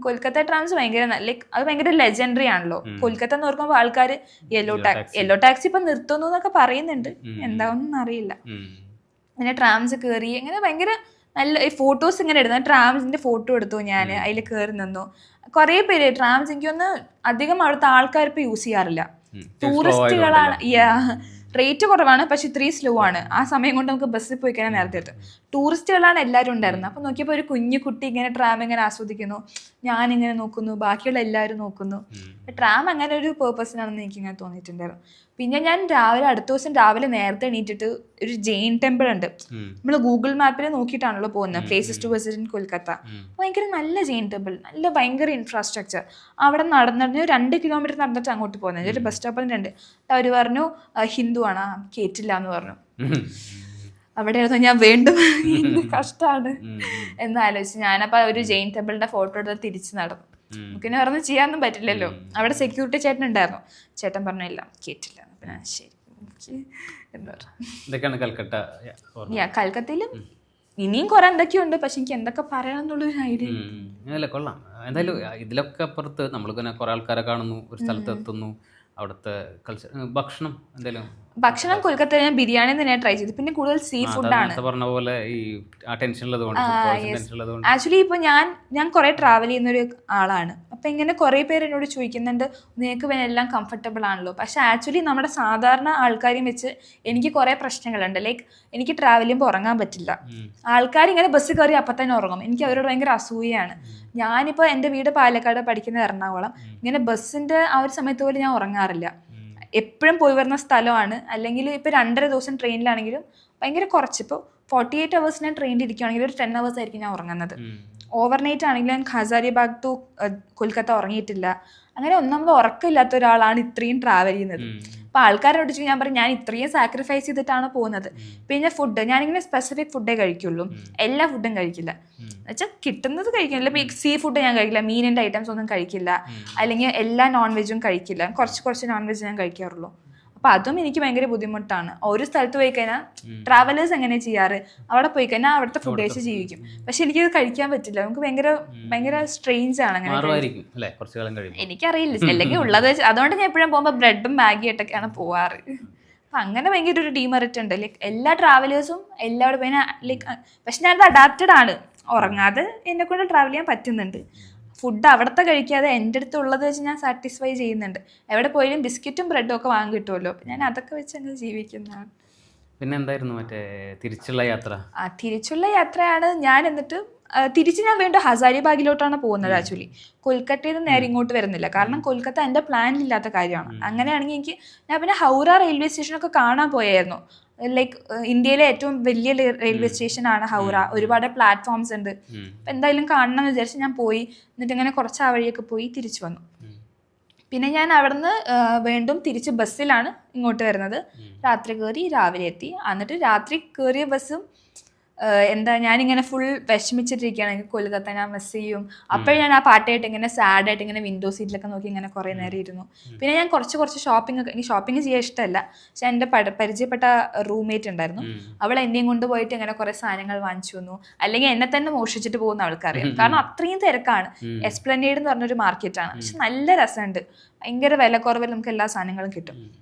കൊൽക്കത്ത ട്രാംസ് ഭയങ്കര ലൈക്ക് അത് ഭയങ്കര ലെജൻഡറി ആണല്ലോ. കൊൽക്കത്ത എന്ന് ഓർക്കുമ്പോൾ ആൾക്കാർ യെല്ലോ ടാക്സി ഇപ്പം നിർത്തുന്നു എന്നൊക്കെ പറയുന്നുണ്ട്, എന്താണെന്നൊന്നും അറിയില്ല. പിന്നെ ട്രാംസ് കയറി, അങ്ങനെ ഭയങ്കര നല്ല ഫോട്ടോസ് ഇങ്ങനെ എടുത്തു. ട്രാംസിന്റെ ഫോട്ടോ എടുത്തു ഞാൻ, അതിൽ കയറി നിന്നു. കുറേ പേര് ട്രാംസ് എനിക്കൊന്ന് അധികം അവിടുത്തെ ആൾക്കാർ ഇപ്പം യൂസ് ചെയ്യാറില്ല, ടൂറിസ്റ്റുകളാണ്. റേറ്റ് കുറവാണ്, പക്ഷെ ഇത്രയും സ്ലോ ആണ്. ആ സമയം കൊണ്ട് നമുക്ക് ബസ്സിൽ പോയി കഴിഞ്ഞാൽ നേരത്തെ എത്തും. ടൂറിസ്റ്റുകളാണ് എല്ലാവരും ഉണ്ടായിരുന്നത്. അപ്പം നോക്കിയപ്പോൾ ഒരു കുഞ്ഞു കുട്ടി ഇങ്ങനെ ട്രാം ഇങ്ങനെ ആസ്വദിക്കുന്നു, ഞാനിങ്ങനെ നോക്കുന്നു, ബാക്കിയുള്ള എല്ലാവരും നോക്കുന്നു. ട്രാം അങ്ങനെ ഒരു പേർപ്പസിനാണെന്ന് എനിക്കിങ്ങനെ തോന്നിയിട്ടുണ്ടായിരുന്നു. പിന്നെ ഞാൻ അടുത്ത ദിവസം രാവിലെ നേരത്തെ എണീറ്റിട്ട് ഒരു ജെയിൻ ടെമ്പിൾ ഉണ്ട്, നമ്മൾ ഗൂഗിൾ മാപ്പിൽ നോക്കിയിട്ടാണല്ലോ പോകുന്നത്, places to visit in Kolkata. ഭയങ്കര നല്ല ജെയിൻ ടെമ്പിൾ, നല്ല ഭയങ്കര ഇൻഫ്രാസ്ട്രക്ചർ. അവിടെ നടന്നിട്ട് 2 കിലോമീറ്റർ നടന്നിട്ട് അങ്ങോട്ട് പോകുന്നത്. ഒരു ബസ് സ്റ്റോപ്പിൽ 2. അവർ പറഞ്ഞു ഹിന്ദു ആണ്, കേറ്റില്ല എന്ന് പറഞ്ഞു. അവിടെയായിരുന്നു ഞാൻ വീണ്ടും കഷ്ടമാണ് എന്നാലോചിച്ച് ഞാനപ്പോൾ ഒരു ജെയിൻ ടെമ്പിളിന്റെ ഫോട്ടോ എടുത്ത് തിരിച്ച് നടന്നു. നമുക്കിനെ പറഞ്ഞ് ചെയ്യാനൊന്നും പറ്റില്ലല്ലോ. അവിടെ സെക്യൂരിറ്റി ചേട്ടൻ ഉണ്ടായിരുന്നു, ചേട്ടൻ പറഞ്ഞില്ല കേറ്റില്ല. പിന്നെ ശരി എന്താ പറയുക, കൽക്കത്തയിലും ഇനിയും കുറെ എന്തൊക്കെയുണ്ട്, പക്ഷെ എനിക്ക് എന്തൊക്കെ പറയണം എന്നുള്ളൊരു ഐഡിയ ഇല്ല. കൊള്ളാം. എന്തായാലും ഇതിലൊക്കെ അപ്പുറത്ത് നമ്മളിങ്ങനെ കുറെ ആൾക്കാരെ കാണുന്നു, ഒരു സ്ഥലത്ത് എത്തുന്നു, അവിടുത്തെ കൾച്ചർ ഭക്ഷണം എന്തെങ്കിലും. ഭക്ഷണം കൊൽക്കത്തയിൽ ഞാൻ ബിരിയാണി തന്നെ ട്രൈ ചെയ്തു. പിന്നെ കൂടുതൽ സീ ഫുഡാണ്. ആക്ച്വലി ഇപ്പൊ ഞാൻ കുറെ ട്രാവൽ ചെയ്യുന്നൊരു ആളാണ്. അപ്പൊ ഇങ്ങനെ കുറെ പേര് എന്നോട് ചോദിക്കുന്നുണ്ട് നിനക്ക് പിന്നെ എല്ലാം കംഫർട്ടബിൾ ആണല്ലോ. പക്ഷെ ആക്ച്വലി നമ്മുടെ സാധാരണ ആൾക്കാരെയും വെച്ച് എനിക്ക് കുറെ പ്രശ്നങ്ങളുണ്ട്. ലൈക്ക് എനിക്ക് ട്രാവൽ ചെയ്യുമ്പോൾ ഉറങ്ങാൻ പറ്റില്ല. ആൾക്കാർ ഇങ്ങനെ ബസ് കയറി അപ്പം തന്നെ ഉറങ്ങും. എനിക്ക് അവരോട് ഭയങ്കര അസൂയാണ്. ഞാനിപ്പോൾ എൻ്റെ വീട് പാലക്കാട്, പഠിക്കുന്നത് എറണാകുളം. ഇങ്ങനെ ബസ്സിൻ്റെ ആ ഒരു സമയത്ത് പോലും ഞാൻ ഉറങ്ങാറില്ല. എപ്പോഴും പോയി വരുന്ന സ്ഥലമാണ്. അല്ലെങ്കിൽ ഇപ്പോൾ 2.5 ദിവസം ട്രെയിനിലാണെങ്കിലും ഭയങ്കര കുറച്ച്, ഇപ്പോൾ 48 hours ഞാൻ ട്രെയിനിൽ ഇരിക്കുകയാണെങ്കിൽ ഒരു 10 hours ആയിരിക്കും ഞാൻ ഉറങ്ങുന്നത്. ഓവർനൈറ്റ് ആണെങ്കിൽ ഞാൻ ഹസാരിബാഗ് ടു കൊൽക്കത്ത ഉറങ്ങിയിട്ടില്ല. അങ്ങനെ ഒന്നാമത് ഉറക്കമില്ലാത്ത ഒരാളാണ് ഇത്രയും ട്രാവൽ ചെയ്യുന്നത്. അപ്പോൾ ആൾക്കാരോട് ചോദിച്ചാൽ ഞാൻ പറയും ഞാൻ ഇത്രയും സാക്രിഫൈസ് ചെയ്തിട്ടാണ് പോകുന്നത്. പിന്നെ ഫുഡ് ഞാനിങ്ങനെ സ്പെസിഫിക് ഫുഡേ കഴിക്കുള്ളൂ, എല്ലാ ഫുഡും കഴിക്കില്ല. എന്നുവെച്ചാൽ കിട്ടുന്നത് കഴിക്കില്ല. ഇപ്പോൾ സീ ഫുഡ് ഞാൻ കഴിക്കില്ല, മീനിൻ്റെ ഐറ്റംസ് ഒന്നും കഴിക്കില്ല, അല്ലെങ്കിൽ എല്ലാ നോൺ വെജും കഴിക്കില്ല. കുറച്ച് നോൺ വെജ് ഞാൻ കഴിക്കാറുള്ളൂ. അപ്പോൾ അതും എനിക്ക് ഭയങ്കര ബുദ്ധിമുട്ടാണ്. ഒരു സ്ഥലത്ത് പോയി കഴിഞ്ഞാൽ ട്രാവലേഴ്സ് എങ്ങനെ ചെയ്യാറ്, അവിടെ പോയി കഴിഞ്ഞാൽ അവിടുത്തെ ഫുഡ് കഴിച്ച് ജീവിക്കും. പക്ഷെ എനിക്കത് കഴിക്കാൻ പറ്റില്ല. നമുക്ക് ഭയങ്കര സ്ട്രെയിഞ്ച് ആണ് അങ്ങനെ. എനിക്കറിയില്ല, അല്ലെങ്കിൽ ഉള്ളത് വെച്ച്. അതുകൊണ്ട് ഞാൻ എപ്പോഴും പോകുമ്പോൾ ബ്രെഡും മാഗിയായിട്ടൊക്കെയാണ് പോവാറ്. അപ്പം അങ്ങനെ ഭയങ്കര ഒരു ഡീമെറിറ്റ് ഉണ്ട്. ലൈക്ക് എല്ലാ ട്രാവലേഴ്സും എല്ലാവരും പോയി ലൈക്ക്, പക്ഷെ ഞാനത് അഡാപ്റ്റഡ് ആണ്. ഉറങ്ങാതെ എന്നെ കൊണ്ട് ട്രാവൽ ചെയ്യാൻ പറ്റുന്നുണ്ട്. ഫുഡ് അവിടുത്തെ കഴിക്കാതെ എൻ്റെ അടുത്തുള്ളത് വെച്ച് ഞാൻ സാറ്റിസ്ഫൈ ചെയ്യുന്നുണ്ട്. എവിടെ പോയാലും ബിസ്ക്കറ്റും ബ്രെഡും ഒക്കെ വാങ്ങി കിട്ടുമല്ലോ, അപ്പം ഞാൻ അതൊക്കെ വെച്ച് അങ്ങ് ജീവിക്കുന്നതാണ്. പിന്നെ എന്തായിരുന്നു മറ്റേ തിരിച്ചുള്ള യാത്ര? തിരിച്ചുള്ള യാത്രയാണ്. ഞാൻ എന്നിട്ട് തിരിച്ച് ഞാൻ വീണ്ടും ഹസാരിബാഗിലോട്ടാണ് പോകുന്നത്. ആക്ച്വലി കൊൽക്കത്തയിൽ നിന്ന് നേരെ ഇങ്ങോട്ട് വരുന്നില്ല, കാരണം കൊൽക്കത്ത എൻ്റെ പ്ലാനിലില്ലാത്ത കാര്യമാണ്. അങ്ങനെയാണെങ്കിൽ ഞാൻ പിന്നെ ഹൗറ റെയിൽവേ സ്റ്റേഷനൊക്കെ കാണാൻ പോയായിരുന്നു. ലൈക്ക് ഇന്ത്യയിലെ ഏറ്റവും വലിയ റെയിൽവേ സ്റ്റേഷനാണ് ഹൗറ. ഒരുപാട് പ്ലാറ്റ്ഫോംസ് ഉണ്ട്. അപ്പം എന്തായാലും കാണണം എന്ന് വിചാരിച്ച് ഞാൻ പോയി. എന്നിട്ട് ഇങ്ങനെ കുറച്ച് ആ വഴിയൊക്കെ പോയി തിരിച്ചു വന്നു. പിന്നെ ഞാൻ അവിടുന്ന് വീണ്ടും തിരിച്ച് ബസ്സിലാണ് ഇങ്ങോട്ട് വരുന്നത്. രാത്രി കയറി രാവിലെ എത്തി. എന്നിട്ട് രാത്രി കയറിയ ബസ്സും എന്താ ഞാനിങ്ങനെ ഫുൾ വിഷമിച്ചിട്ടിരിക്കുകയാണ്. എനിക്ക് കൊൽക്കത്ത ഞാൻ മിസ് ചെയ്യും. അപ്പോഴും ഞാൻ ആ പാട്ടായിട്ട് ഇങ്ങനെ സാഡായിട്ട് ഇങ്ങനെ വിൻഡോ സീറ്റിലൊക്കെ നോക്കി ഇങ്ങനെ കുറേ നേരം ഇരുന്നു. പിന്നെ ഞാൻ കുറച്ച് ഷോപ്പിംഗ് ഒക്കെ, എനിക്ക് ഷോപ്പിംഗ് ചെയ്യാൻ ഇഷ്ടമല്ല, പക്ഷെ എൻ്റെ പരിചയപ്പെട്ട റൂംമേറ്റ് ഉണ്ടായിരുന്നു. അവൾ എന്നെയും കൊണ്ട് പോയിട്ട് ഇങ്ങനെ കുറേ സാധനങ്ങൾ വാങ്ങിച്ചു വന്നു. അല്ലെങ്കിൽ എന്നെ തന്നെ മോഷിച്ചിട്ട് പോകുന്ന ആൾക്കറിയാം, കാരണം അത്രയും തിരക്കാണ്. എസ്പ്ലനേഡ് എന്ന് പറഞ്ഞൊരു മാർക്കറ്റാണ്, പക്ഷെ നല്ല രസമുണ്ട്. ഭയങ്കര വിലക്കുറവിൽ നമുക്ക് എല്ലാ സാധനങ്ങളും കിട്ടും.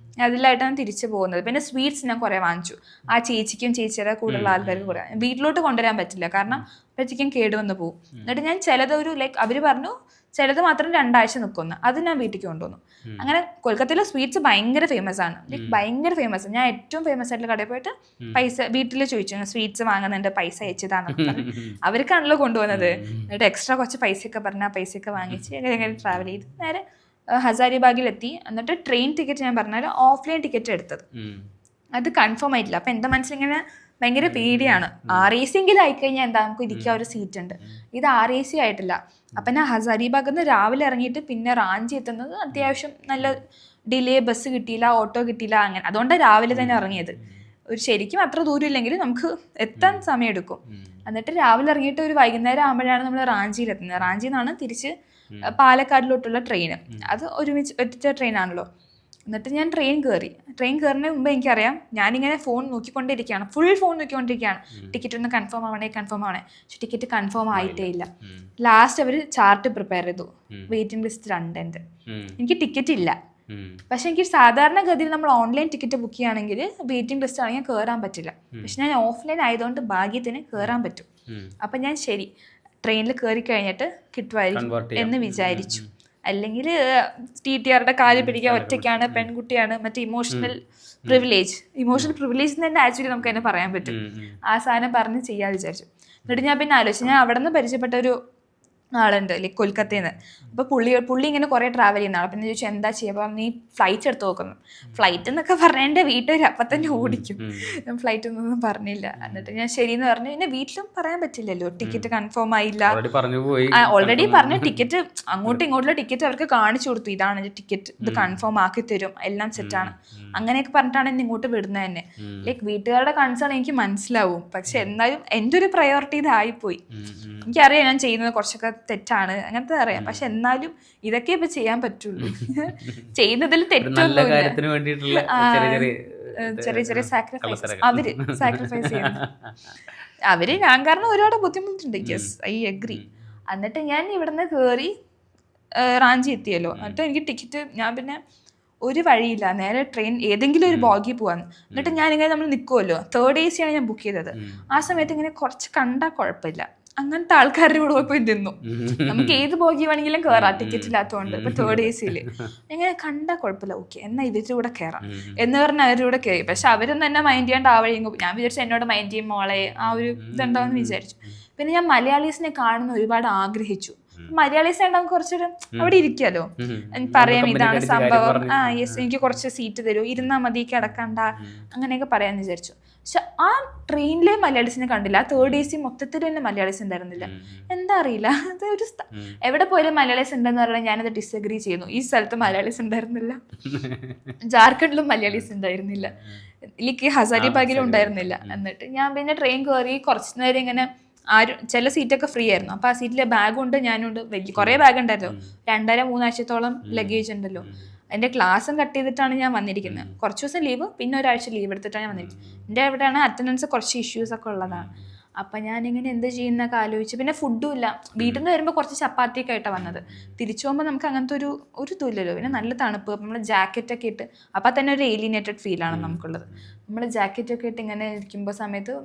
അതിലായിട്ടാണ് തിരിച്ചു പോകുന്നത്. പിന്നെ സ്വീറ്റ്സ് ഞാൻ കുറേ വാങ്ങിച്ചു. ആ ചേച്ചിക്കും ചേച്ചിയുടെ കൂടുതലുള്ള ആൾക്കാർക്ക് കുറേ. വീട്ടിലോട്ട് കൊണ്ടുവരാൻ പറ്റില്ല, കാരണം അപ്പോഴത്തേക്കും കേടുവന്ന് പോകും. എന്നിട്ട് ഞാൻ ചിലത് ഒരു ലൈക്ക് അവർ പറഞ്ഞു ചിലത് മാത്രം 2 ആഴ്ച നിൽക്കുന്നു, അത് ഞാൻ വീട്ടിലേക്ക് കൊണ്ടുവന്നു. അങ്ങനെ കൊൽക്കത്തയിലെ സ്വീറ്റ്സ് ഭയങ്കര ഫേമസ് ആണ്, ലൈക്ക് ഭയങ്കര ഫേമസ്. ഞാൻ ഏറ്റവും ഫേമസ് ആയിട്ടുള്ള കടയിൽ പോയിട്ട് പൈസ വീട്ടിൽ ചോദിച്ചു, സ്വീറ്റ്സ് വാങ്ങുന്നതിൻ്റെ പൈസ അയച്ചതാണെന്ന് പറഞ്ഞു. അവർക്കാണല്ലോ കൊണ്ടുവന്നത്. എന്നിട്ട് എക്സ്ട്രാ കുറച്ച് പൈസയൊക്കെ പറഞ്ഞാൽ പൈസയൊക്കെ വാങ്ങിച്ച് എങ്ങനെ ട്രാവൽ ചെയ്ത് നേരെ ഹസാരിബാഗിലെത്തി. എന്നിട്ട് ട്രെയിൻ ടിക്കറ്റ് ഞാൻ പറഞ്ഞാൽ ഓഫ്ലൈൻ ടിക്കറ്റ് എടുത്തത്, അത് കൺഫേം ആയിട്ടില്ല. അപ്പം എൻ്റെ മനസ്സിലിങ്ങനെ ഭയങ്കര പേടിയാണ്. RAC എങ്കിലും ആയിക്കഴിഞ്ഞാൽ എന്താ നമുക്ക് ഇരിക്കാൻ ഒരു സീറ്റ് ഉണ്ട്, ഇത് RAC ആയിട്ടില്ല. അപ്പം ഞാൻ ഹസാരിബാഗിൽ നിന്ന് രാവിലെ ഇറങ്ങിയിട്ട് പിന്നെ റാഞ്ചി എത്തുന്നത് അത്യാവശ്യം നല്ല ഡിലേ, ബസ് കിട്ടിയില്ല, ഓട്ടോ കിട്ടിയില്ല, അങ്ങനെ. അതുകൊണ്ടാണ് രാവിലെ തന്നെ ഇറങ്ങിയത്. ഒരു ശരിക്കും അത്ര ദൂരം ഇല്ലെങ്കിലും നമുക്ക് എത്താൻ സമയമെടുക്കും. എന്നിട്ട് രാവിലെ ഇറങ്ങിയിട്ട് ഒരു വൈകുന്നേരം ആകുമ്പോഴാണ് നമ്മൾ റാഞ്ചിയിലെത്തുന്നത്. റാഞ്ചിയിൽ നിന്നാണ് തിരിച്ച് പാലക്കാടിലോട്ടുള്ള ട്രെയിന്. അത് ഒറ്റ ട്രെയിനാണല്ലോ. എന്നിട്ട് ഞാൻ ട്രെയിൻ കയറുന്നതിന് മുമ്പ് എനിക്കറിയാം, ഞാനിങ്ങനെ ഫോൺ നോക്കിക്കൊണ്ടിരിക്കുകയാണ്, ഫുൾ ഫോൺ നോക്കിക്കൊണ്ടിരിക്കുകയാണ്. ടിക്കറ്റ് ഒന്ന് കൺഫേം ആവണേ. പക്ഷെ ടിക്കറ്റ് കൺഫേം ആയിട്ടേ ഇല്ല. ലാസ്റ്റ് അവർ ചാർട്ട് പ്രിപ്പയർ ചെയ്തു, വെയിറ്റിംഗ് ലിസ്റ്റ് 2. എനിക്ക് ടിക്കറ്റ് ഇല്ല. പക്ഷെ എനിക്ക് സാധാരണ ഗതിയിൽ നമ്മൾ ഓൺലൈൻ ടിക്കറ്റ് ബുക്ക് ചെയ്യുകയാണെങ്കിൽ വെയിറ്റിംഗ് ലിസ്റ്റ് ആണെങ്കിൽ കയറാൻ പറ്റില്ല. പക്ഷെ ഞാൻ ഓഫ്ലൈൻ ആയതുകൊണ്ട് ഭാഗ്യത്തിന് കയറാൻ പറ്റും. അപ്പം ഞാൻ ശരി ട്രെയിനിൽ കയറി കഴിഞ്ഞിട്ട് കിട്ടുമായിരിക്കും എന്ന് വിചാരിച്ചു. അല്ലെങ്കിൽ TTRയുടെ കാല് പിടിക്കുക, ഒറ്റയ്ക്കാണ്, പെൺകുട്ടിയാണ്, മറ്റേ ഇമോഷണൽ പ്രിവിലേജ് തന്നെ ആക്ച്വലി നമുക്ക് തന്നെ പറയാൻ പറ്റും. ആ സാധനം പറഞ്ഞ് ചെയ്യാമെന്ന് വിചാരിച്ചു. എന്നിട്ട് ഞാൻ പിന്നെ ആലോചിച്ചു, ഞാൻ അവിടെ നിന്ന് പരിചയപ്പെട്ട ഒരു ആളുണ്ട് ലൈക്ക് കൊൽക്കത്തയിൽ നിന്ന്. അപ്പോൾ പുള്ളി ഇങ്ങനെ കുറേ ട്രാവൽ ചെയ്യുന്ന ആൾ. പിന്നെ ചോദിച്ചു എന്താ ചെയ്യുക, അപ്പോൾ നീ ഫ്ലൈറ്റ് എടുത്ത് നോക്കുന്നു. ഫ്ലൈറ്റ് എന്നൊക്കെ പറഞ്ഞാൽ എൻ്റെ വീട്ടുകാർ അപ്പം തന്നെ ഓടിക്കും, ഞാൻ ഫ്ലൈറ്റ് ഒന്നും പറഞ്ഞില്ല. എന്നിട്ട് ഞാൻ ശരിയെന്ന് പറഞ്ഞു. പിന്നെ വീട്ടിലും പറയാൻ പറ്റില്ലല്ലോ, ടിക്കറ്റ് കൺഫേം ആയില്ല. ഓൾറെഡി പറഞ്ഞ ടിക്കറ്റ് അങ്ങോട്ടും ഇങ്ങോട്ടുള്ള ടിക്കറ്റ് അവർക്ക് കാണിച്ചു കൊടുത്തു, ഇതാണ് ടിക്കറ്റ്, ഇത് കൺഫേം ആക്കി തരും, എല്ലാം സെറ്റാണ്, അങ്ങനെയൊക്കെ പറഞ്ഞിട്ടാണ് എന്നെ ഇങ്ങോട്ട് വിടുന്നത് തന്നെ. ലൈക്ക് വീട്ടുകാരുടെ കൺസേൺ എനിക്ക് മനസ്സിലാവും, പക്ഷെ എന്നാലും എൻ്റെ ഒരു പ്രയോറിറ്റി ഇതായിപ്പോയി. എനിക്കറിയാം ഞാൻ ചെയ്യുന്നത് കുറച്ചൊക്കെ തെറ്റാണ്, അങ്ങനത്തെ അറിയാം. പക്ഷെ എന്നാലും ഇതൊക്കെ ഇപ്പൊ ചെയ്യാൻ പറ്റുള്ളൂ. ചെയ്യുന്നതിൽ തെറ്റൊന്നുമില്ല. ചെറിയ ചെറിയ സാക്രിഫൈസ് അവര് സാക്രിഫൈസ് ചെയ്യുന്നു. ഞാൻ കാരണം ഒരുപാട് ബുദ്ധിമുട്ടുണ്ട്. Yes, I agree. എന്നിട്ട് ഞാൻ ഇവിടുന്ന് കയറി റാഞ്ചി എത്തിയല്ലോ. എന്നിട്ട് എനിക്ക് ടിക്കറ്റ്, ഞാൻ പിന്നെ ഒരു വഴിയില്ല, നേരെ ട്രെയിൻ ഏതെങ്കിലും ഒരു ബോഗി പോവാന്ന്. എന്നിട്ട് ഞാനിങ്ങനെ നമ്മൾ നിൽക്കുമല്ലോ, 3rd AC ആണ് ഞാൻ ബുക്ക് ചെയ്തത്. ആ സമയത്ത് ഇങ്ങനെ കുറച്ച് കണ്ടാൽ കുഴപ്പമില്ല, അങ്ങനത്തെ ആൾക്കാരുടെ കൂടെ പോയി നിന്നു. നമുക്ക് ഏത് ബോഗി വേണമെങ്കിലും കയറാം, ടിക്കറ്റ് ഇല്ലാത്തതുകൊണ്ട്. ഇപ്പൊ 3rd AC എങ്ങനെ കണ്ടാൽ കുഴപ്പമില്ല, ഓക്കെ എന്നാൽ ഇവരുടെ കൂടെ കയറാം എന്ന് പറഞ്ഞ് അവരുടെ കൂടെ കയറി. പക്ഷെ അവരൊന്നും എന്നെ മൈൻഡ് ചെയ്യാണ്ട് ആ വഴി ഞാൻ വിചാരിച്ചു എന്നോട് മൈൻഡ് ചെയ്യും മോളെ, ആ ഒരു ഇതുണ്ടാവെന്ന് വിചാരിച്ചു. പിന്നെ ഞാൻ മലയാളീസിനെ കാണുന്ന ഒരുപാട് ആഗ്രഹിച്ചു. മലയാളീസ് ആയിട്ട് നമുക്ക് കുറച്ചൊരു അവിടെ ഇരിക്കാലോ, പറയാം ഇതാണ് സംഭവം, യെസ് എനിക്ക് കുറച്ച് സീറ്റ് തരൂ, ഇരുന്നാൽ മതി, കിടക്കണ്ട, അങ്ങനെയൊക്കെ പറയാമെന്ന് വിചാരിച്ചു. പക്ഷെ ആ ട്രെയിനിലെ മലയാളീസിനെ കണ്ടില്ല. 3rd AC മൊത്തത്തിൽ തന്നെ മലയാളീസ് ഉണ്ടായിരുന്നില്ല. എന്താ അറിയില്ല, അത് ഒരു എവിടെ പോയാലും മലയാളീസ് ഉണ്ടെന്ന് പറഞ്ഞാൽ ഞാനത് ഡിസഗ്രി ചെയ്യുന്നു. ഈ സ്ഥലത്ത് മലയാളീസ് ഉണ്ടായിരുന്നില്ല, ജാർഖണ്ഡിലും മലയാളീസ് ഉണ്ടായിരുന്നില്ല, എനിക്ക് ഹസാരിബാഗിലും ഉണ്ടായിരുന്നില്ല. എന്നിട്ട് ഞാൻ പിന്നെ ട്രെയിൻ കയറി കുറച്ച് നേരം ഇങ്ങനെ ചില സീറ്റൊക്കെ ഫ്രീ ആയിരുന്നു. അപ്പോൾ ആ സീറ്റിലെ ബാഗും ഉണ്ട്, ഞാനും ഉണ്ട്. വലിയ കുറേ ബാഗ് ഉണ്ടായിരുന്നു, 2.5-3 ആഴ്ചത്തോളം ലഗേജ് ഉണ്ടല്ലോ. എൻ്റെ ക്ലാസ്സും കട്ട് ചെയ്തിട്ടാണ് ഞാൻ വന്നിരിക്കുന്നത്. കുറച്ച് ദിവസം ലീവ്, പിന്നെ ഒരാഴ്ച ലീവ് എടുത്തിട്ടാണ് ഞാൻ വന്നിരിക്കുന്നത്. എൻ്റെ എവിടെയാണ് അറ്റൻഡൻസ് കുറച്ച് ഇഷ്യൂസൊക്കെ ഉള്ളതാണ്. അപ്പം ഞാനിങ്ങനെ എന്ത് ചെയ്യുന്നൊക്കെ ആലോചിച്ച്. പിന്നെ ഫുഡും ഇല്ല, വീട്ടിൽ നിന്ന് വരുമ്പോൾ കുറച്ച് ചപ്പാത്തിയൊക്കെ ആയിട്ടാണ് വന്നത്. തിരിച്ചു പോകുമ്പോൾ നമുക്ക് അങ്ങനത്തെ ഒരു ഇതുമില്ലല്ലോ. പിന്നെ നല്ല തണുപ്പ്, നമ്മൾ ജാക്കറ്റൊക്കെ ഇട്ട്, അപ്പം തന്നെ ഒരു ഏലിയനേറ്റഡ് ഫീലാണ് നമുക്കുള്ളത്. നമ്മൾ ജാക്കറ്റൊക്കെ ഇട്ട് ഇങ്ങനെ ഇരിക്കുമ്പോൾ സമയത്ത്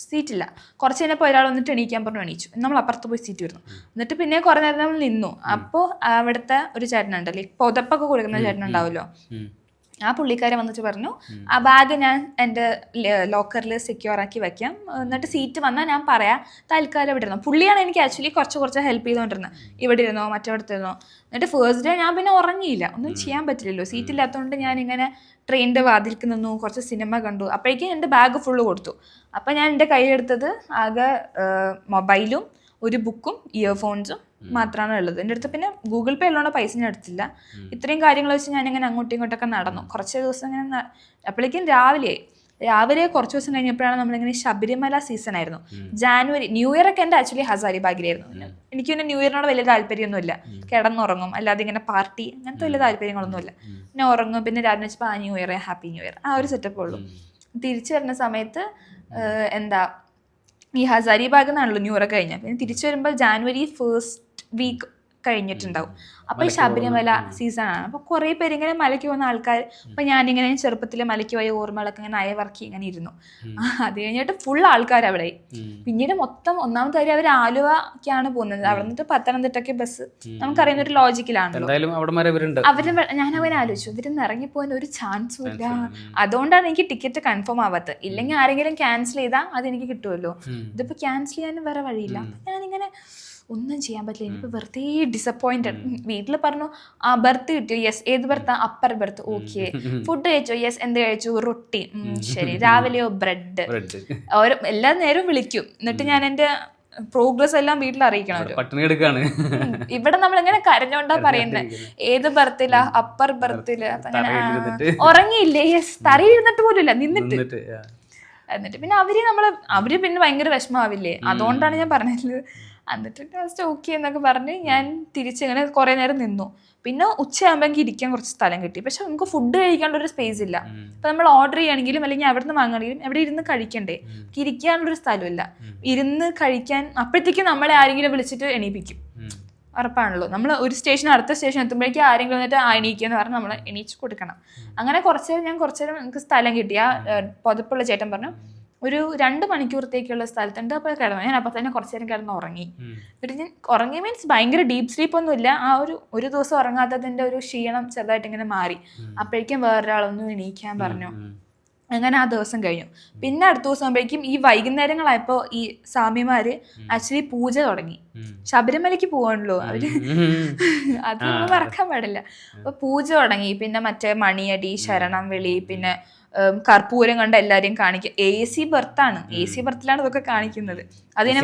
സീറ്റില്ല. കുറച്ച് കഴിഞ്ഞപ്പോൾ ഒരാൾ വന്നിട്ട് എണീക്കാൻ പറഞ്ഞു, എണീച്ചു. നമ്മൾ അപ്പുറത്ത് പോയി സീറ്റ് വരുന്നു. എന്നിട്ട് പിന്നെ കുറേ നേരം നമ്മൾ നിന്നു. അപ്പോൾ അവിടുത്തെ ഒരു ചേട്ടനുണ്ടല്ലോ, പുതപ്പൊക്കെ കൊടുക്കുന്ന ചേട്ടനുണ്ടാവുമല്ലോ, ആ പുള്ളിക്കാരൻ വന്നിട്ട് പറഞ്ഞു ആ ബാഗ് ഞാൻ എൻ്റെ ലോക്കറിൽ സെക്യൂർ ആക്കി വെക്കാം, എന്നിട്ട് സീറ്റ് വന്നാൽ ഞാൻ പറയാം, തൽക്കാലം ഇവിടെ ഇരുന്നോ. പുള്ളിയാണ് എനിക്ക് ആക്ച്വലി കുറച്ച് ഹെൽപ്പ് ചെയ്തുകൊണ്ടിരുന്നത്, ഇവിടെ ഇരുന്നോ മറ്റവിടത്തിരുന്നോ. എന്നിട്ട് ഫസ്റ്റ് ഡേ ഞാൻ പിന്നെ ഉറങ്ങിയില്ല, ഒന്നും ചെയ്യാൻ പറ്റില്ലല്ലോ, സീറ്റ് ഇല്ലാത്തതുകൊണ്ട് ഞാനിങ്ങനെ ട്രെയിനിൻ്റെ വാതിൽക്ക് നിന്നു, കുറച്ച് സിനിമ കണ്ടു. അപ്പോഴേക്കും എൻ്റെ ബാഗ് ഫുള്ള് കൊടുത്തു. അപ്പം ഞാൻ എൻ്റെ കയ്യിലെടുത്തത് ആകെ മൊബൈലും ഒരു ബുക്കും ഇയർഫോൺസും മാത്രമാണ് ഉള്ളത്. എൻ്റെ അടുത്ത് പിന്നെ ഗൂഗിൾ പേ ഉള്ളതുകൊണ്ട് പൈസ ഞാൻ എടുത്തില്ല. ഇത്രയും കാര്യങ്ങൾ വെച്ച് ഞാനിങ്ങനെ അങ്ങോട്ടും ഇങ്ങോട്ടൊക്കെ നടന്നു കുറച്ച് ദിവസം ഇങ്ങനെ. അപ്പോഴേക്കും രാവിലെ കുറച്ച് ദിവസം കഴിഞ്ഞപ്പോഴാണ് നമ്മളിങ്ങനെ ശബരിമല സീസൺ ആയിരുന്നു. ജാനുവരി, ന്യൂ ഇയർ ഒക്കെ എൻ്റെ ആക്ച്വലി ഹസാരിബാഗിലായിരുന്നു. എനിക്ക് പിന്നെ ന്യൂ ഇയറിനോട് വലിയ താല്പര്യമൊന്നുമില്ല. കിടന്നുറങ്ങും, അല്ലാതെ ഇങ്ങനെ പാർട്ടി അങ്ങനത്തെ വലിയ താല്പര്യങ്ങളൊന്നുമില്ല. പിന്നെ ഉറങ്ങും, പിന്നെ രാവിലെ വെച്ചപ്പോൾ new year, happy new year, ആ ഒരു സെറ്റപ്പ് ഉള്ളൂ. തിരിച്ചു വരുന്ന സമയത്ത് ഈ ഹസാരിബാഗ് എന്നാണല്ലോ ന്യൂ ഇയർ കഴിഞ്ഞാൽ. പിന്നെ തിരിച്ചു വരുമ്പോൾ ജാനുവരി 1st വീക്ക് കഴിഞ്ഞിട്ടുണ്ടാവും. അപ്പോൾ ശബരിമല സീസൺ ആണ്. അപ്പോൾ കുറേ പേര് ഇങ്ങനെ മലയ്ക്ക് പോകുന്ന ആൾക്കാർ. അപ്പോൾ ഞാനിങ്ങനെ ചെറുപ്പത്തിൽ മലയ്ക്ക് പോയ ഓർമ്മകളൊക്കെ ഇങ്ങനെ അയവർക്കി ഇങ്ങനെ ഇരുന്നു. അത് കഴിഞ്ഞിട്ട് ഫുൾ ആൾക്കാർ അവിടെ. പിന്നീട് മൊത്തം ഒന്നാമത്തെ കാര്യം അവർ ആലുവക്കാണ് പോകുന്നത്. അവിടെ നിന്നിട്ട് പത്തനംതിട്ടയ്ക്ക് ബസ്. നമുക്കറിയുന്ന ഒരു ലോജിക്കിലാണല്ലോ. ഞാൻ അവനെ ആലോചിച്ചു, ഇവരൊന്നും ഇറങ്ങിപ്പോകാൻ ഒരു ചാൻസും ഇല്ല. അതുകൊണ്ടാണ് എനിക്ക് ടിക്കറ്റ് കൺഫേം ആവാത്തത്. ഇല്ലെങ്കിൽ ആരെങ്കിലും ക്യാൻസൽ ചെയ്താൽ അതെനിക്ക് കിട്ടുമല്ലോ. ഇതിപ്പോൾ ക്യാൻസൽ ചെയ്യാനും വേറെ വഴിയില്ല. ഞാനിങ്ങനെ ഒന്നും ചെയ്യാൻ പറ്റില്ല. എനിക്ക് വെറുതെ ഡിസപ്പോയിന്റഡ്. വീട്ടിൽ പറഞ്ഞു ബർത്ത് കിട്ടിയോ? യെസ്. ഏത് ബർത്താ? Upper berth. ഓക്കെ. ഫുഡ് കഴിച്ചോ? യെസ്. എന്ത് കഴിച്ചു? റൊട്ടി. ശരി. രാവിലെയോ? ബ്രെഡ്. എല്ലാ നേരവും വിളിക്കും. എന്നിട്ട് ഞാൻ എൻ്റെ പ്രോഗ്രസ് എല്ലാം വീട്ടിൽ അറിയിക്കണമല്ലോ. ഇവിടെ നമ്മളിങ്ങനെ കരഞ്ഞോണ്ടാ പറയുന്നത്. ഏത് ബർത്തിലാ? അപ്പർ ബർത്തില്. ഉറങ്ങിയില്ലേ? യെസ്. തറയിരുന്നിട്ട് പോലും ഇല്ല, നിന്നിട്ട്. എന്നിട്ട് പിന്നെ അവര് പിന്നെ ഭയങ്കര വിഷമാവില്ലേ? അതുകൊണ്ടാണ് ഞാൻ പറഞ്ഞത്. എന്നിട്ട് ലാസ്റ്റ് ഓക്കെ എന്നൊക്കെ പറഞ്ഞ് ഞാൻ തിരിച്ചിങ്ങനെ കുറേ നേരം നിന്നു. പിന്നെ ഉച്ചയാകുമ്പോൾ എനിക്ക് ഇരിക്കാൻ കുറച്ച് സ്ഥലം കിട്ടി. പക്ഷെ നമുക്ക് ഫുഡ് കഴിക്കാനുള്ളൊരു സ്പേസ് ഇല്ല. ഇപ്പം നമ്മൾ ഓർഡർ ചെയ്യുകയാണെങ്കിലും അല്ലെങ്കിൽ അവിടെ നിന്ന് വാങ്ങുകയാണെങ്കിലും എവിടെ ഇരുന്ന് കഴിക്കണ്ടേ? ഇരിക്കാനുള്ളൊരു സ്ഥലമില്ല. ഇരുന്ന് കഴിക്കാൻ അപ്പോഴത്തേക്കും നമ്മളെ ആരെങ്കിലും വിളിച്ചിട്ട് എണീപ്പിക്കും. ഉറപ്പാണല്ലോ. നമ്മൾ ഒരു സ്റ്റേഷൻ അടുത്ത സ്റ്റേഷൻ എത്തുമ്പോഴേക്കും ആരെങ്കിലും വന്നിട്ട് എണീക്കുക എന്ന് പറഞ്ഞാൽ നമ്മൾ എണീച്ച് കൊടുക്കണം. അങ്ങനെ കുറച്ച് നേരം എനിക്ക് സ്ഥലം കിട്ടി. ആ പുതപ്പുള്ള ചേട്ടൻ പറഞ്ഞു ഒരു 2 മണിക്കൂറത്തേക്കുള്ള സ്ഥലത്തുണ്ട്. അപ്പോൾ കിടന്നു. ഞാൻ അപ്പോൾ തന്നെ കുറച്ച് നേരം കിടന്ന് ഉറങ്ങി. എന്നിട്ട് ഞാൻ ഉറങ്ങി മീൻസ് ഭയങ്കര ഡീപ്പ് സ്ലീപ്പ് ഒന്നുമില്ല. ആ ഒരു ദിവസം ഉറങ്ങാത്തതിൻ്റെ ഒരു ക്ഷീണം ചെറുതായിട്ട് ഇങ്ങനെ മാറി. അപ്പോഴേക്കും വേറൊരാളൊന്നും എണീക്കാൻ പറഞ്ഞു. അങ്ങനെ ആ ദിവസം കഴിഞ്ഞു. പിന്നെ അടുത്ത ദിവസം ആകുമ്പോഴേക്കും ഈ വൈകുന്നേരങ്ങളായപ്പോൾ ഈ സ്വാമിമാര് ആക്ച്വലി പൂജ തുടങ്ങി. ശബരിമലയ്ക്ക് പോവാണല്ലോ അവര്, അത് നമ്മൾ മറക്കാൻ പാടില്ല. അപ്പൊ പൂജ തുടങ്ങി. പിന്നെ മറ്റേ മണിയടി, ശരണം വിളി, പിന്നെ കർപ്പൂരം കണ്ട് എല്ലാരെയും കാണിക്കുക. AC ബർത്താണ്. AC ബർത്തിലാണ് ഇതൊക്കെ കാണിക്കുന്നത്. അതിനെ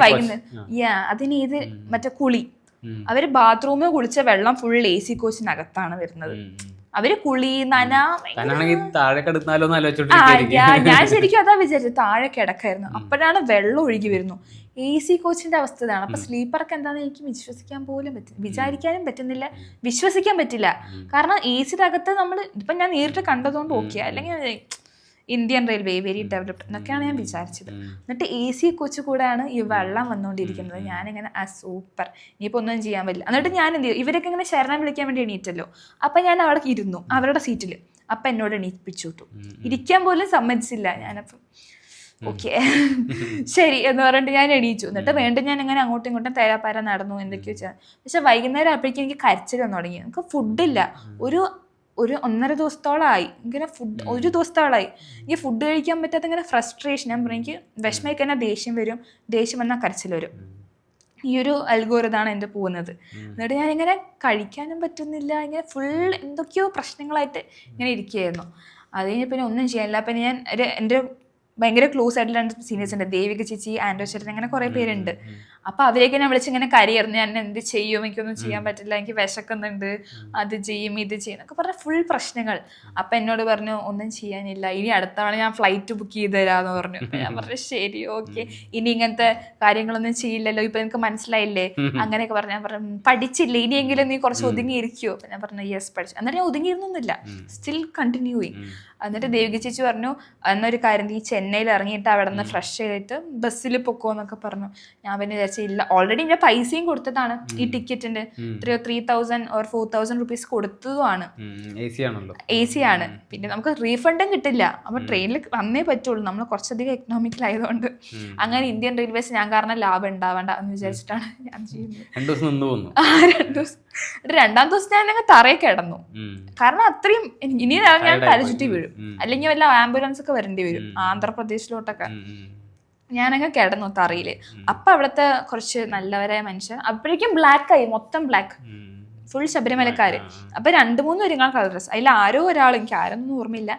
അതിന് ഇത് മറ്റേ കുളി. അവര് ബാത്റൂമിൽ കുളിച്ച വെള്ളം ഫുൾ AC കോച്ചിനകത്താണ് വരുന്നത്. അവര് കുളി നന. ഞാൻ ശരിക്കും അതാ വിചാരിച്ചു, താഴെ കിടക്കായിരുന്നു. അപ്പോഴാണ് വെള്ളം ഒഴുകി വരുന്നു. AC കോച്ചിന്റെ അവസ്ഥ ഇതാണ്. അപ്പൊ സ്ലീപ്പർക്ക് എന്താണെന്ന് എനിക്ക് വിശ്വസിക്കാൻ പോലും പറ്റില്ല, വിചാരിക്കാനും പറ്റുന്നില്ല, വിശ്വസിക്കാൻ പറ്റില്ല. കാരണം AC-യുടെ അകത്ത് നമ്മൾ ഇപ്പം ഞാൻ നേരിട്ട് കണ്ടതുകൊണ്ട് ഓക്കെ, അല്ലെങ്കിൽ ഇന്ത്യൻ റെയിൽവേ വെരി ഡെവലപ്ഡ് എന്നൊക്കെയാണ് ഞാൻ വിചാരിച്ചത്. എന്നിട്ട് AC കോച്ച് കൂടെയാണ് ഈ വെള്ളം വന്നുകൊണ്ടിരിക്കുന്നത്. ഞാനിങ്ങനെ സൂപ്പർ, ഇനിയിപ്പോൾ ഒന്നും ചെയ്യാൻ പറ്റില്ല. എന്നിട്ട് ഞാൻ എന്ത് ചെയ്യും, ഇവരൊക്കെ ഇങ്ങനെ ശരണം വിളിക്കാൻ വേണ്ടി എണീറ്റല്ലോ. അപ്പം ഞാൻ അവിടെ ഇരുന്നു അവരുടെ സീറ്റിൽ. അപ്പം എന്നോട് എണീപ്പിച്ചു വിട്ടു. ഇരിക്കാൻ പോലും സമ്മതിച്ചില്ല. ഞാനപ്പം ഓക്കെ ശരി എന്ന് പറഞ്ഞിട്ട് ഞാൻ എണീച്ചു. എന്നിട്ട് വീണ്ടും ഞാൻ ഇങ്ങനെ അങ്ങോട്ടും ഇങ്ങോട്ടും തേരാപ്പാര നടന്നു, എന്തൊക്കെയോ വെച്ചാൽ. പക്ഷെ വൈകുന്നേരം ആയപ്പോഴേക്കും എനിക്ക് കരച്ചിൽ വന്നു തുടങ്ങി. നമുക്ക് ഫുഡില്ല. ഒരു 1.5 ദിവസത്തോളമായി ഇങ്ങനെ ഒരു ദിവസത്തോളമായി എനിക്ക് ഫുഡ് കഴിക്കാൻ പറ്റാത്ത ഇങ്ങനെ ഫ്രസ്ട്രേഷൻ. ഞാൻ പറയും എനിക്ക് വിഷമമായി കഴിഞ്ഞാൽ ദേഷ്യം വരും, ദേഷ്യം വന്നാൽ കരച്ചിൽ വരും. ഈ ഒരു അൽഗോരിതാണ് എൻ്റെ പോകുന്നത്. എന്നിട്ട് ഞാനിങ്ങനെ കഴിക്കാനും പറ്റുന്നില്ല, ഇങ്ങനെ ഫുൾ എന്തൊക്കെയോ പ്രശ്നങ്ങളായിട്ട് ഇങ്ങനെ ഇരിക്കുകയായിരുന്നു. അത് കഴിഞ്ഞ് പിന്നെ ഒന്നും ചെയ്യാനില്ല. പിന്നെ ഞാൻ എൻ്റെ ഭയങ്കര ക്ലോസ് ആയിട്ടുള്ള 2 സീനിയേഴ്സ് ഉണ്ട്, ദേവിക ചേച്ചി, ആൻഡോ ചേട്ടൻ, അങ്ങനെ കുറേ പേരുണ്ട്. അപ്പോൾ അവരെയൊക്കെ ഞാൻ വിളിച്ചിങ്ങനെ കരയായിരുന്നു. ഞാൻ എന്ത് ചെയ്യും, എനിക്കൊന്നും ചെയ്യാൻ പറ്റില്ല, എനിക്ക് വിശക്കുന്നുണ്ട്, അത് ചെയ്യും ഇത് ചെയ്യും എന്നൊക്കെ പറഞ്ഞ ഫുൾ പ്രശ്നങ്ങൾ. അപ്പം എന്നോട് പറഞ്ഞു ഒന്നും ചെയ്യാനില്ല, ഇനി അടുത്ത തവണ ഞാൻ ഫ്ലൈറ്റ് ബുക്ക് ചെയ്ത് തരാമെന്ന് പറഞ്ഞു. അപ്പം ഞാൻ പറഞ്ഞു ശരി ഓക്കെ, ഇനി ഇങ്ങനത്തെ കാര്യങ്ങളൊന്നും ചെയ്യില്ലല്ലോ, ഇപ്പം എനിക്ക് മനസ്സിലായില്ലേ അങ്ങനെയൊക്കെ പറഞ്ഞു. ഞാൻ പറഞ്ഞു പഠിച്ചില്ലേ, ഇനിയെങ്കിലും നീ കുറച്ച് ഒതുങ്ങിയിരിക്കുമോ? അപ്പം ഞാൻ പറഞ്ഞു യെസ് പഠിച്ചു. എന്നിട്ട് ഞാൻ ഒതുങ്ങിയിരുന്നൊന്നുമില്ല, സ്റ്റിൽ കണ്ടിന്യൂയിങ്. എന്നിട്ട് ദേവിക ചേച്ചി പറഞ്ഞു എന്നൊരു കാര്യം, നീ ചെന്നൈയിൽ ഇറങ്ങിയിട്ട് അവിടെ നിന്ന് ഫ്രഷ് ചെയ്തിട്ട് ബസ്സിൽ പൊക്കോ എന്നൊക്കെ പറഞ്ഞു. ഞാൻ പിന്നെ വിചാരിച്ചില്ല, ഓൾറെഡി എൻ്റെ പൈസയും കൊടുത്തതാണ് ഈ ടിക്കറ്റിന്റെ. 3,000 or 4,000 rupees കൊടുത്തതുമാണ്. AC ആണ്. പിന്നെ നമുക്ക് റീഫണ്ടും കിട്ടില്ല. അപ്പൊ ട്രെയിനിൽ വന്നേ പറ്റുള്ളൂ. നമ്മൾ കുറച്ചധികം എക്കണോമിക്കലായതുകൊണ്ട്. അങ്ങനെ ഇന്ത്യൻ റെയിൽവേസ് ഞാൻ കാരണം ലാഭം ഉണ്ടാവേണ്ട എന്ന് വിചാരിച്ചിട്ടാണ് ഞാൻ ചെയ്യുന്നത്. 2 ദിവസം. 2-ാം ദിവസം ഞാൻ അങ്ങ് തറയെ കിടന്നു. കാരണം അത്രയും ഇനി ഞാൻ തലചുറ്റി വീഴും, അല്ലെങ്കിൽ വല്ല ആംബുലൻസ് ഒക്കെ വരേണ്ടി വരും ആന്ധ്രാപ്രദേശിലോട്ടൊക്കെ. ഞാനങ്ങ് കിടന്നു തറയില്. അപ്പൊ അവിടുത്തെ കുറച്ച് നല്ലവരായ മനുഷ്യർ, അപ്പോഴേക്കും ബ്ലാക്ക് ആയി, മൊത്തം ബ്ലാക്ക്. ഫുൾ ശബരിമലക്കാർ. അപ്പോൾ 2-3 ഒരുങ്ങൾ കളർ ഡ്രസ്. അതിൽ ആരോ ഒരാൾ, എനിക്ക് ആരൊന്നും ഓർമ്മയില്ല,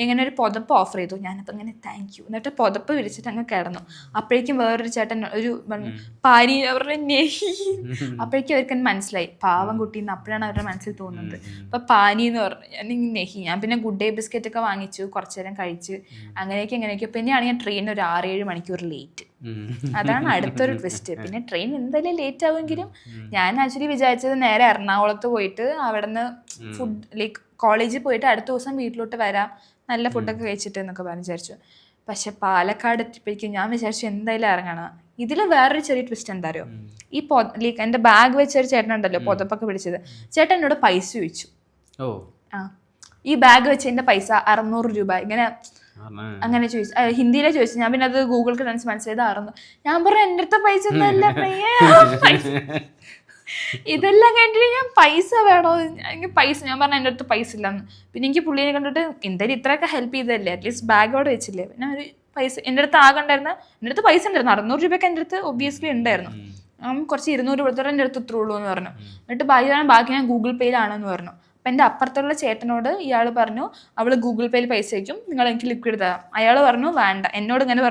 ഇങ്ങനെ ഒരു പുതപ്പ് ഓഫർ ചെയ്തു. ഞാനപ്പോൾ ഇങ്ങനെ താങ്ക് യു എന്നിട്ട് പുതപ്പ് വിരിച്ചിട്ട് അങ്ങ് കിടന്നു. അപ്പോഴേക്കും വേറൊരു ചേട്ടൻ ഒരു പാനി അവരുടെ നെഹി, അപ്പോഴേക്കും അവർക്ക് എന്നെ മനസ്സിലായി പാവം കുട്ടീന്ന്. അപ്പോഴാണ് അവരുടെ മനസ്സിൽ തോന്നുന്നത്. അപ്പോൾ പാനി എന്ന് പറഞ്ഞു, ഞാൻ നെഹി. ഞാൻ പിന്നെ ഗുഡ് ഡേ ബിസ്ക്കറ്റ് ഒക്കെ വാങ്ങിച്ചു, കുറച്ചു നേരം കഴിച്ച് അങ്ങനെയൊക്കെ. പിന്നെയാണ് ഞാൻ ട്രെയിൻ ഒരു 6-7 മണിക്കൂർ ലേറ്റ്. അതാണ് അടുത്തൊരു ട്വിസ്റ്റ്. പിന്നെ ട്രെയിൻ എന്തായാലും ലേറ്റ് ആവുമെങ്കിലും ഞാൻ ആക്ച്വലി വിചാരിച്ചത് നേരെ എറണാകുളത്ത് പോയിട്ട് അവിടെ നിന്ന് ഫുഡ് ലൈക്ക് കോളേജിൽ പോയിട്ട് അടുത്ത ദിവസം വീട്ടിലോട്ട് വരാം, നല്ല ഫുഡൊക്കെ കഴിച്ചിട്ട് എന്നൊക്കെ പറഞ്ഞ് വിചാരിച്ചു. പക്ഷെ പാലക്കാട് എത്തിയപ്പോഴേക്കും ഞാൻ വിചാരിച്ചു എന്തായാലും ഇറങ്ങണം. ഇതിൽ വേറൊരു ചെറിയ ട്വിസ്റ്റ് എന്താ അറിയോ, ഈ ലൈക്ക് എൻ്റെ ബാഗ് വെച്ചൊരു ചേട്ടനുണ്ടല്ലോ പുതപ്പൊക്കെ പിടിച്ചത്, ചേട്ടൻ എന്നോട് പൈസ ചോദിച്ചു. ഈ ബാഗ് വെച്ചതിൻ്റെ പൈസ 600 രൂപ ഇങ്ങനെ അങ്ങനെ ചോദിച്ചു, ഹിന്ദിയിലെ ചോദിച്ചു. ഞാൻ പിന്നെ അത് ഗൂഗിൾ ട്രാൻസ് മനസ്സിലായത് 600. ഞാൻ പറഞ്ഞു എൻ്റെ അടുത്ത പൈസ ഒന്നുമല്ല ഇതെല്ലാം കണ്ടിട്ട് ഞാൻ പൈസ വേണോ, എനിക്ക് പൈസ. ഞാൻ പറഞ്ഞു എൻ്റെ അടുത്ത് പൈസ ഇല്ലെന്ന്. പിന്നെ എനിക്ക് പുള്ളിനെ കണ്ടിട്ട് എന്തായാലും ഇത്രയൊക്കെ ഹെൽപ്പ് ചെയ്തല്ലേ, അറ്റ്ലീസ്റ്റ് ബാഗോടെ വെച്ചില്ലേ. പിന്നെ ഒരു പൈസ എൻ്റെ അടുത്ത് ആകണ്ടായിരുന്നു. എൻ്റെ അടുത്ത് പൈസ ഉണ്ടായിരുന്നു 600 രൂപയൊക്കെ എൻ്റെ അടുത്ത് ഒബ്വിയസ്ലി ഉണ്ടായിരുന്നു. കുറച്ച് 200 കൊടുത്തവരെ എൻ്റെ അടുത്ത് ഇത്രേ ഉള്ളൂ എന്ന് പറഞ്ഞു. എന്നിട്ട് ബാക്കി ഞാൻ ഗൂഗിൾ പേയിലാണെന്ന് പറഞ്ഞു. അപ്പം എൻ്റെ അപ്പുറത്തുള്ള ചേട്ടനോട് ഇയാൾ പറഞ്ഞു അവൾ ഗൂഗിൾ പേയിൽ പൈസ അയക്കും, നിങ്ങൾ എനിക്ക് ലിക്വിഡ് തരാം. അയാൾ പറഞ്ഞു വേണ്ട. എന്നോട് ഇങ്ങനെ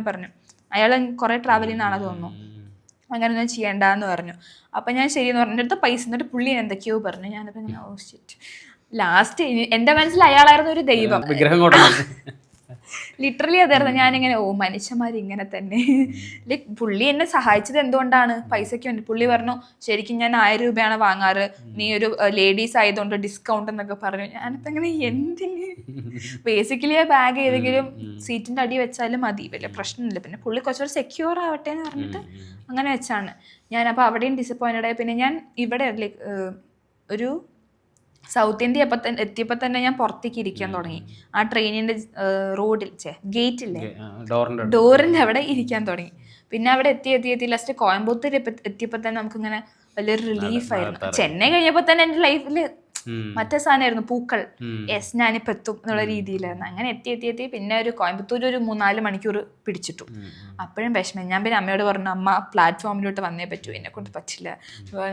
പറഞ്ഞു. അയാൾ കുറേ ട്രാവൽ ചെയ്യുന്നതാണെന്ന് തോന്നുന്നു. അങ്ങനെ ഒന്നും ചെയ്യണ്ടെന്ന് പറഞ്ഞു. അപ്പം ഞാൻ ശരിയെന്ന് പറഞ്ഞു. എൻ്റെ അടുത്ത് പൈസ. എന്നിട്ട് പുള്ളി എന്തൊക്കെയോ പറഞ്ഞു. ഞാനപ്പോൾ ഇങ്ങനെ ഓ ഷിറ്റ്. ലാസ്റ്റ് എൻ്റെ മനസ്സിൽ അയാളായിരുന്നു ഒരു ദൈവം, ലിറ്ററലി അതായിരുന്നു. ഞാനിങ്ങനെ മനുഷ്യന്മാർ ഇങ്ങനെ തന്നെ. ലൈക്ക് പുള്ളി എന്നെ സഹായിച്ചത് എന്തുകൊണ്ടാണ്, പൈസയ്ക്ക് വേണ്ടി. പുള്ളി പറഞ്ഞു ശരിക്കും ഞാൻ 1000 രൂപയാണ് വാങ്ങാറ്, നീ ഒരു ലേഡീസ് ആയതുകൊണ്ട് ഡിസ്കൗണ്ട് എന്നൊക്കെ പറഞ്ഞു. ഞാനിപ്പോൾ ഇങ്ങനെ എന്തിന്, ബേസിക്കലി ആ ബാഗ് ഏതെങ്കിലും സീറ്റിൻ്റെ അടി വെച്ചാലും മതി, വലിയ പ്രശ്നമില്ല. പിന്നെ പുള്ളി കുറച്ചുകൂടെ സെക്യൂർ ആവട്ടെ എന്ന് പറഞ്ഞിട്ട് അങ്ങനെ വെച്ചാണ് ഞാനപ്പോൾ അവിടെയും ഡിസപ്പോയിൻറ്റഡ് ആയി. പിന്നെ ഞാൻ ഇവിടെ ലൈക്ക് ഒരു സൗത്ത് ഇന്ത്യ എത്തിയപ്പോൾ തന്നെ ഞാൻ പുറത്തേക്ക് ഇരിക്കാൻ തുടങ്ങി. ആ ട്രെയിനിൻ്റെ റോഡിൽ ഗേറ്റില്ലേ, ഡോറിൻ്റെ അവിടെ ഇരിക്കാൻ തുടങ്ങി. പിന്നെ അവിടെ എത്തി ലാസ്റ്റ് കോയമ്പത്തൂർ എത്തിയപ്പോൾ തന്നെ നമുക്കിങ്ങനെ വലിയൊരു റിലീഫായിരുന്നു. ചെന്നൈ കഴിഞ്ഞപ്പോൾ തന്നെ എൻ്റെ ലൈഫിൽ മറ്റേ സാധനമായിരുന്നു പൂക്കൾ. യെസ് ഞാനിപ്പോൾ എത്തും എന്നുള്ള രീതിയിലായിരുന്നു. അങ്ങനെ എത്തി പിന്നെ ഒരു കോയമ്പത്തൂർ ഒരു 3-4 മണിക്കൂർ പിടിച്ചിട്ടു. അപ്പോഴും വിഷമം. ഞാൻ പിന്നെ അമ്മയോട് പറഞ്ഞു അമ്മ പ്ലാറ്റ്ഫോമിലോട്ട് വന്നേ പറ്റൂ, എന്നെ കൊണ്ട് പറ്റില്ല,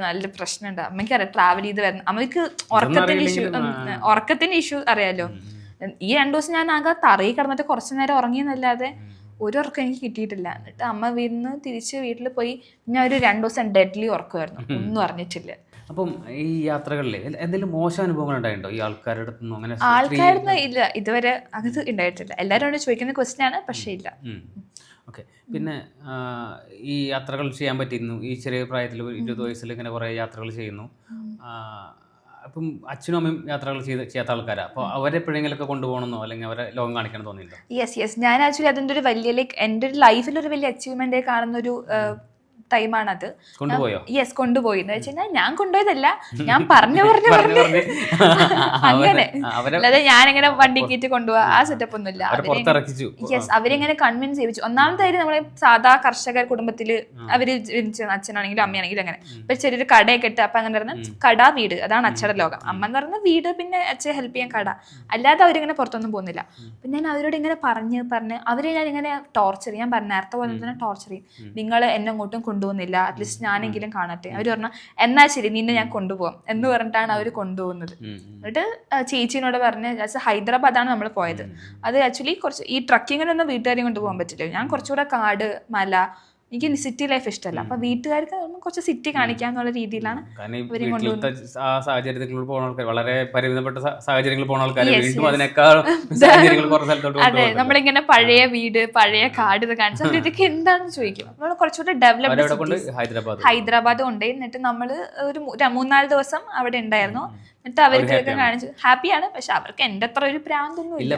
നല്ല പ്രശ്നമുണ്ട്. അമ്മയ്ക്ക് അറിയാം ട്രാവൽ ചെയ്ത് വരുന്ന, അമ്മയ്ക്ക് ഉറക്കത്തിന്റെ ഇഷ്യൂ അറിയാലോ. ഈ 2 ദിവസം ഞാൻ ആകെ തറയിൽ കിടന്നിട്ട് കുറച്ചു നേരം ഉറങ്ങിയെന്നല്ലാതെ ഒരു ഉറക്കം എനിക്ക് കിട്ടിയിട്ടില്ല. എന്നിട്ട് അമ്മ തിരിച്ച് വീട്ടിൽ പോയി. ഞാൻ ഒരു 2 ദിവസം ഡെഡ്ലി ഉറക്കമായിരുന്നു, ഒന്നും അറിഞ്ഞിട്ടില്ല. അപ്പം ഈ യാത്രകളിൽ എന്തെങ്കിലും മോശം അനുഭവങ്ങൾ ഉണ്ടായിട്ടുണ്ടോ ഈ ആൾക്കാരുടെ അടുത്തുനിന്ന്? അങ്ങനെ ആൾക്കാരുടെ ഇല്ല, ഇതുവരെ അത് ഉണ്ടായിട്ടില്ല. എല്ലാവരും ചോദിക്കുന്ന ക്വസ്റ്റ്യൻ ആണ്, പക്ഷേ ഇല്ല. ഓക്കെ. പിന്നെ ഈ യാത്രകൾ ചെയ്യാൻ പറ്റിയിരുന്നു ഈ ചെറിയ പ്രായത്തിൽ, 20 വയസ്സിൽ ഇങ്ങനെ കുറേ യാത്രകൾ ചെയ്യുന്നു. അപ്പം അച്ഛനും അമ്മയും യാത്രകൾ ചെയ്യാത്ത ആൾക്കാരാണ്. അപ്പോൾ അവരെപ്പോഴെങ്കിലൊക്കെ കൊണ്ടുപോകണമെന്നോ അല്ലെങ്കിൽ അവരെ ലോകം കാണിക്കണം തോന്നിയിട്ടോ? യെസ് ഞാൻ ആക്ച്വലി അതിൻ്റെ ഒരു വലിയ ലൈക്ക് എൻ്റെ ഒരു ലൈഫിലൊരു വലിയ അച്ചീവ്മെൻ്റ് കാണുന്നൊരു ടൈമാണത്. യെസ് കൊണ്ടുപോയി എന്ന് വെച്ച് കഴിഞ്ഞാൽ ഞാൻ കൊണ്ടുപോയതല്ല, ഞാൻ പറഞ്ഞു അങ്ങനെ. അല്ലാതെ ഞാനിങ്ങനെ വണ്ടി കയറ്റി കൊണ്ടുപോവാ ആ സെറ്റപ്പ് ഒന്നുമില്ല. യെസ് അവരിങ്ങനെ കൺവിൻസ് ചെയ്യിച്ചു. ഒന്നാമതായിട്ട് നമ്മളെ സാധാ കർഷക കുടുംബത്തില് അവര് അച്ഛനാണെങ്കിലും അമ്മയാണെങ്കിലും അങ്ങനെ ഇപ്പൊ ചെറിയൊരു കടയൊക്കെ ഇട്ട് അപ്പൊ അങ്ങനെ പറഞ്ഞ കട വീട്, അതാണ് അച്ഛയുടെ ലോകം. അമ്മ എന്ന് പറഞ്ഞ വീട്, പിന്നെ അച്ഛനെ ഹെൽപ്പ് ചെയ്യാൻ കട. അല്ലാതെ അവരിങ്ങനെ പുറത്തൊന്നും പോകുന്നില്ല. പിന്നെ ഞാൻ അവരോട് ഇങ്ങനെ പറഞ്ഞ് അവരെ ഞാൻ ഇങ്ങനെ ടോർച്ചർ ചെയ്യാൻ പറഞ്ഞു, നേരത്തെ പോലെ തന്നെ ടോർച്ചർ ചെയ്യും. നിങ്ങൾ എന്നെ അങ്ങോട്ടും കൊണ്ടുപോകുന്നില്ല, അറ്റ്ലീസ്റ്റ് ഞാനെങ്കിലും കാണട്ടെ. അവർ പറഞ്ഞു എന്നാ ശരി നിന്നെ ഞാൻ കൊണ്ടുപോകാം എന്ന് പറഞ്ഞിട്ടാണ് അവർ കൊണ്ടുപോകുന്നത്. എന്നിട്ട് ചേച്ചീനോട് പറഞ്ഞ് ഹൈദരാബാദാണ് നമ്മൾ പോയത്. അത് ആക്ച്വലി കുറച്ച് ഈ ട്രക്കിങ്ങിനൊന്നും വീട്ടുകാരെയും കൊണ്ടുപോകാൻ പറ്റില്ല. ഞാൻ കുറച്ചുകൂടെ കാട് മല, എനിക്ക് സിറ്റി ലൈഫ് ഇഷ്ടമല്ല. അപ്പൊ വീട്ടുകാർക്ക് കുറച്ച് സിറ്റി കാണിക്കാന്നുള്ള രീതിയിലാണ് ഇവരെ കൊണ്ടുപോകുന്നത്. വളരെ പരിമിതപ്പെട്ട സാഹചര്യങ്ങളിൽ പോകുന്ന ആൾക്കാർ. അതെ, നമ്മളിങ്ങനെ പഴയ വീട് പഴയ കാട് ഇത് കാണിച്ചാൽ ഇതൊക്കെ എന്താണെന്ന് ചോദിക്കും. നമ്മൾ കുറച്ചുകൂടെ ഡെവലപ്ഡ് ഹൈദരാബാദ് കൊണ്ടുപോയി. എന്നിട്ട് നമ്മൾ ഒരു 3-4 ദിവസം അവിടെ ഉണ്ടായിരുന്നു. എന്നിട്ട് അവർക്ക് കാണിച്ചു ഹാപ്പിയാണ്. പക്ഷെ അവർക്ക് എന്റെ അത്ര ഒരു പ്രാന്തൊന്നും ഇല്ല.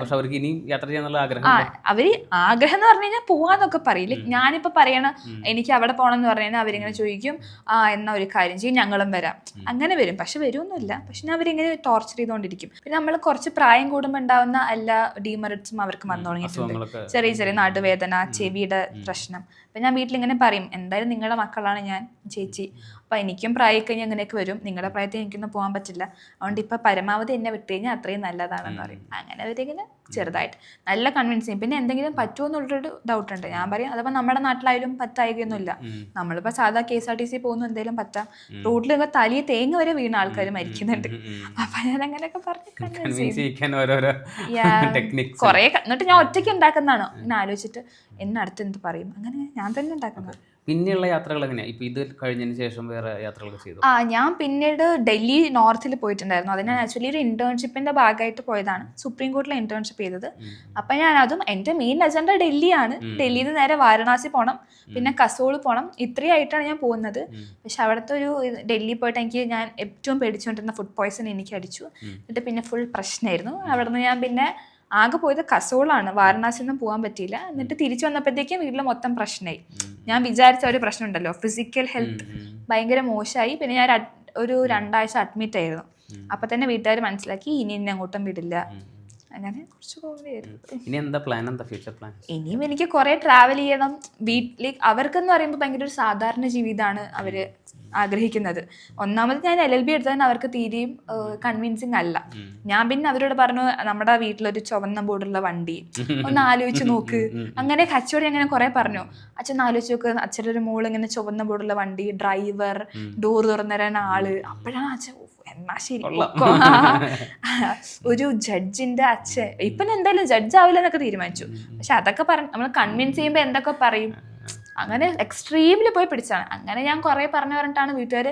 അവര് ആഗ്രഹം എന്ന് പറഞ്ഞു കഴിഞ്ഞാൽ പോവാന്നൊക്കെ പറയില്ല. ഞാനിപ്പോ പറയണ എനിക്ക് അവിടെ പോകണം എന്ന് പറഞ്ഞു കഴിഞ്ഞാൽ അവരിങ്ങനെ ചോദിക്കും എന്നാ ഒരു കാര്യം ചെയ്യും ഞങ്ങളും വരാം, അങ്ങനെ വരും. പക്ഷെ വരുമൊന്നുമില്ല. പക്ഷെ അവരിങ്ങനെ ടോർച്ചർ ചെയ്തുകൊണ്ടിരിക്കും. പിന്നെ നമ്മൾ കുറച്ച് പ്രായം കൂടുമ്പോൾ ഉണ്ടാവുന്ന എല്ലാ ഡീമെറിറ്റ്സും അവർക്ക് വന്നു തുടങ്ങിയിട്ടുണ്ട്. ചെറിയ നടുവേദന, ചെവിയുടെ പ്രശ്നം. അപ്പം ഞാൻ വീട്ടിലിങ്ങനെ പറയും എന്തായാലും നിങ്ങളുടെ മക്കളാണ് ഞാൻ ചേച്ചി, അപ്പം എനിക്കും പ്രായം കഴിഞ്ഞാൽ അങ്ങനെയൊക്കെ വരും, നിങ്ങളുടെ പ്രായത്തിൽ എനിക്കൊന്നും പോകാൻ പറ്റില്ല, അതുകൊണ്ട് ഇപ്പം പരമാവധി എന്നെ വിട്ട് കഴിഞ്ഞാൽ അത്രയും നല്ലതാണെന്ന് പറയും. അങ്ങനെ അവരിങ്ങനെ ചെറുതായിട്ട് നല്ല കൺവിൻസ് ചെയ്യും. പിന്നെ എന്തെങ്കിലും പറ്റുമോ എന്നുള്ളൊരു ഡൗട്ട് ഉണ്ട്. ഞാൻ പറയും അതപ്പോൾ നമ്മുടെ നാട്ടിലായാലും പറ്റായികയൊന്നുമില്ല. നമ്മളിപ്പോൾ സാധാ KSRTC പോകുന്നു എന്തെങ്കിലും പറ്റാം, റോഡിൽ തലയിൽ തേങ്ങ വരെ വീണ ആൾക്കാർ മരിക്കുന്നുണ്ട്. അപ്പൊ ഞാൻ അങ്ങനെയൊക്കെ പറഞ്ഞു കുറെ. എന്നിട്ട് ഞാൻ ഒറ്റയ്ക്ക് ഉണ്ടാക്കുന്നതാണോ ഇങ്ങനെ ആലോചിച്ചിട്ട് എന്നെ അടുത്ത് എന്ത് പറയും, അങ്ങനെ ഞാൻ തന്നെ ഉണ്ടാക്കുന്നത്. പിന്നെയുള്ള യാത്രകൾ എങ്ങനെയാണ്? ഇപ്പൊ ഇത് കഴിഞ്ഞതിന് ശേഷം വേറെ യാത്രകളൊക്കെ ചെയ്തു? ഞാൻ പിന്നീട് ഡൽഹി നോർത്തിൽ പോയിട്ടുണ്ടായിരുന്നു. അത് ഞാൻ ആക്ച്വലി ഒരു ഇന്റേൺഷിപ്പിന്റെ ഭാഗമായിട്ട് പോയതാണ്, സുപ്രീം കോർട്ടിലെ ഇന്റേൺഷിപ്പ് ചെയ്തത്. അപ്പൊ ഞാൻ അതും എൻ്റെ മെയിൻ അജണ്ട ഡൽഹിയാണ്. ഡൽഹിയിൽ നിന്ന് നേരെ വാരണാസി പോകണം, പിന്നെ കസോൾ പോകണം, ഇത്രയായിട്ടാണ് ഞാൻ പോകുന്നത്. പക്ഷെ അവിടുത്തെ ഒരു ഡൽഹി പോയിട്ട് ഞാൻ ഏറ്റവും പേടിച്ചുകൊണ്ടിരുന്ന ഫുഡ് പോയ്സൺ എനിക്ക് അടിച്ചു. എന്നിട്ട് പിന്നെ ഫുൾ പ്രശ്നമായിരുന്നു. അവിടെ നിന്ന് ഞാൻ പിന്നെ ആകെ പോയത് കസോളാണ്, വാരണാസിയൊന്നും പോകാൻ പറ്റിയില്ല. എന്നിട്ട് തിരിച്ചു വന്നപ്പോഴത്തേക്കും വീട്ടിൽ മൊത്തം പ്രശ്നമായി. ഞാൻ വിചാരിച്ച ഒരു പ്രശ്നം ഉണ്ടല്ലോ, ഫിസിക്കൽ ഹെൽത്ത് ഭയങ്കര മോശമായി. പിന്നെ ഞാൻ ഒരു 2 ആഴ്ച അഡ്മിറ്റ് ആയിരുന്നു. അപ്പൊ തന്നെ വീട്ടുകാർ മനസ്സിലാക്കി ഇനി എന്നെ അങ്ങോട്ടും വിടില്ല. അങ്ങനെ കുറച്ച് കോമഡിയായിരുന്നു. ഇനി എന്താ പ്ലാൻ, എന്താ ഫ്യൂച്ചർ പ്ലാൻ? ഇനിയും എനിക്ക് കുറെ ട്രാവൽ ചെയ്യണം. വീട്ടിലേക്ക് അവർക്കെന്ന് പറയുമ്പോൾ ഭയങ്കര ഒരു സാധാരണ ജീവിതമാണ് അവര് ആഗ്രഹിക്കുന്നത്. ഒന്നാമത് ഞാൻ LLB എടുത്തതിന് അവർക്ക് തീരെയും കൺവിൻസിങ് അല്ല. ഞാൻ പിന്നെ അവരോട് പറഞ്ഞു നമ്മുടെ വീട്ടിലൊരു ചുവന്ന ബോർഡുള്ള വണ്ടി ഒന്ന് ആലോചിച്ച് നോക്ക്. അങ്ങനെ അച്ഛനോട് അങ്ങനെ കുറെ പറഞ്ഞു, അച്ഛൻ ആലോചിച്ച് നോക്ക്, അച്ഛൻ്റെ ഒരു മോള് ഇങ്ങനെ ചുവന്ന ബോർഡുള്ള വണ്ടി, ഡ്രൈവർ, ഡോർ തുറന്നരാൻ ആള്. അപ്പോഴാണ് അച്ഛൻ എന്നാ ശരി ഒരു ജഡ്ജിന്റെ അച്ഛൻ ഇപ്പം എന്തായാലും ജഡ്ജ് ആവില്ല എന്നൊക്കെ തീരുമാനിച്ചു. പക്ഷെ അതൊക്കെ പറഞ്ഞു നമ്മൾ കൺവിൻസ് ചെയ്യുമ്പോൾ എന്തൊക്കെ പറയും, അങ്ങനെ എക്സ്ട്രീമിൽ പോയി പിടിച്ചാണ്. അങ്ങനെ ഞാൻ കുറെ പറഞ്ഞിട്ടാണ് വീട്ടുകാർ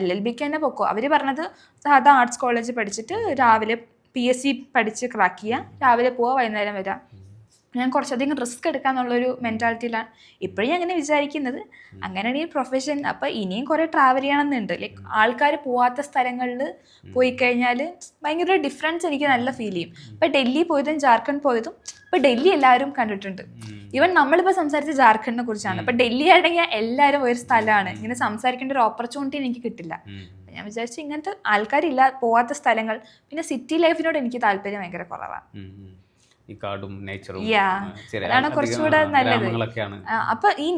LLBക്ക് തന്നെ പൊക്കോ. അവര് പറഞ്ഞത് സാധാ ആർട്സ് കോളേജ് പഠിച്ചിട്ട് രാവിലെ PSC പഠിച്ച് ക്രാക്ക് ചെയ്യുക, രാവിലെ പോവാ വൈകുന്നേരം വരാം. ഞാൻ കുറച്ചധികം റിസ്ക് എടുക്കാന്നുള്ളൊരു മെൻറ്റാലിറ്റിയിലാണ് ഇപ്പോഴും അങ്ങനെ വിചാരിക്കുന്നത്. അങ്ങനെയാണ് ഈ പ്രൊഫഷൻ. അപ്പം ഇനിയും കുറേ ട്രാവൽ ചെയ്യണമെന്നുണ്ട്. ലൈക്ക് ആൾക്കാർ പോവാത്ത സ്ഥലങ്ങളിൽ പോയി കഴിഞ്ഞാൽ ഭയങ്കര ഡിഫറൻസ് എനിക്ക് നല്ല ഫീൽ ചെയ്യും. ഇപ്പം ഡൽഹി പോയതും ജാർഖണ്ഡ് പോയതും ഇപ്പം ഡൽഹി എല്ലാവരും കണ്ടിട്ടുണ്ട്. ഈവൻ നമ്മളിപ്പോൾ സംസാരിച്ച ജാർഖണ്ഡിനെ കുറിച്ചാണ്. ഇപ്പം ഡൽഹി ആണെങ്കിൽ എല്ലാവരും ഒരു സ്ഥലമാണ്, ഇങ്ങനെ സംസാരിക്കേണ്ട ഒരു ഓപ്പർച്യൂണിറ്റി എനിക്ക് കിട്ടില്ല. ഞാൻ വിചാരിച്ചു ഇങ്ങനത്തെ ആൾക്കാരില്ല പോവാത്ത സ്ഥലങ്ങൾ. പിന്നെ സിറ്റി ലൈഫിനോട് എനിക്ക് താല്പര്യം ഭയങ്കര കുറവാണ്. ഈ കാടും നേച്ചറും അതാണ് കുറച്ചുകൂടെ നല്ലത്. അപ്പൊ ഈ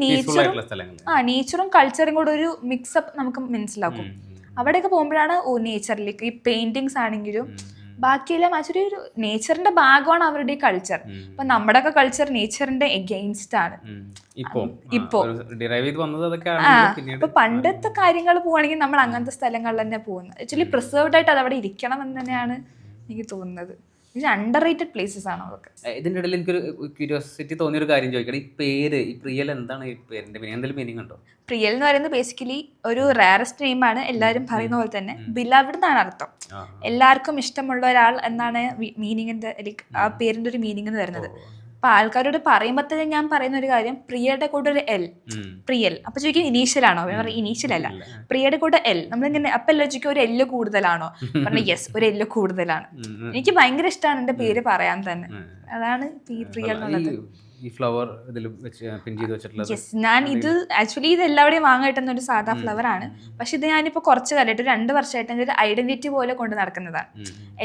നേച്ചറും കൾച്ചറും കൂടെ ഒരു മിക്സപ്പ് നമുക്ക് മനസ്സിലാക്കും. അവിടെയൊക്കെ പോകുമ്പോഴാണ് നേച്ചറിലേക്ക് ഈ പെയിന്റിങ്സ് ആണെങ്കിലും ബാക്കിയെല്ലാം ആക്ച്വലി ഒരു നേച്ചറിന്റെ ഭാഗമാണ് അവരുടെ ഈ കൾച്ചർ. അപ്പൊ നമ്മുടെ ഒക്കെ കൾച്ചർ നേച്ചറിന്റെ എഗെയിൻസ്റ്റ് ആണ് ഇപ്പോ. അപ്പൊ പണ്ടത്തെ കാര്യങ്ങൾ പോവാണെങ്കിൽ നമ്മൾ അങ്ങനത്തെ സ്ഥലങ്ങളിൽ തന്നെ പോകുന്നത്. ആക്ച്വലി പ്രിസർവ്ഡ് ആയിട്ട് അത് അവിടെ ഇരിക്കണം എന്ന് തന്നെയാണ് എനിക്ക് തോന്നുന്നത്. അണ്ടർ റേറ്റഡ് പ്ലേസസ് ആണ് അതൊക്കെ. ഇതിൻ്റെ ഇടയിൽ എനിക്കൊരു ക്യൂരിയോസിറ്റി തോന്നിയൊരു കാര്യം ചോദിക്കണം. ഈ പേര്, ഈ പ്രിയൽ, എന്താണ് ഈ പേരിന്റെ മീനിങ്? എന്തെങ്കിലും മീനിങ് ഉണ്ടോ? പ്രിയൽ എന്ന് പറയുന്നത് ബേസിക്കലി ഒരു റയറസ്റ്റ് നെയിമാണ്. എല്ലാവരും പറയുന്ന പോലെ തന്നെ ബിലവ്ഡ് എന്നാണ് അർത്ഥം. എല്ലാവർക്കും ഇഷ്ടമുള്ള ഒരാൾ എന്നാണ് മീനിങ്ങിന്റെ ആ പേരിന്റെ ഒരു മീനിങ് എന്ന് വരുന്നത്. അപ്പൊ ആൾക്കാരോട് പറയുമ്പോൾ തന്നെ ഞാൻ പറയുന്ന ഒരു കാര്യം, പ്രിയയുടെ കൂടെ ഒരു L, പ്രിയൽ. അപ്പൊ ചോദിക്കും ഇനീഷ്യൽ ആണോ? ഇനീഷ്യൽ അല്ല, പ്രിയയുടെ കൂടെ L. നമ്മളിങ്ങനെ അപ്പൊ ചോദിക്കും ഒരു L കൂടുതലാണോ? പറഞ്ഞ യെസ്, ഒരു L കൂടുതലാണ്. എനിക്ക് ഭയങ്കര ഇഷ്ടമാണ് എന്റെ പേര് പറയാൻ തന്നെ. അതാണ് പ്രിയ എന്നുള്ളത്. ഞാൻ ഇത് ആക്ച്വലി ഇത് എല്ലാവരുടെയും വാങ്ങാൻ കിട്ടുന്ന ഒരു സാധാ ഫ്ലവർ ആണ്. പക്ഷെ ഇത് ഞാനിപ്പോ കുറച്ച് കാലമായിട്ട് 2 വർഷമായിട്ട് എൻ്റെ ഒരു ഐഡന്റിറ്റി പോലെ കൊണ്ട് നടക്കുന്നതാണ്.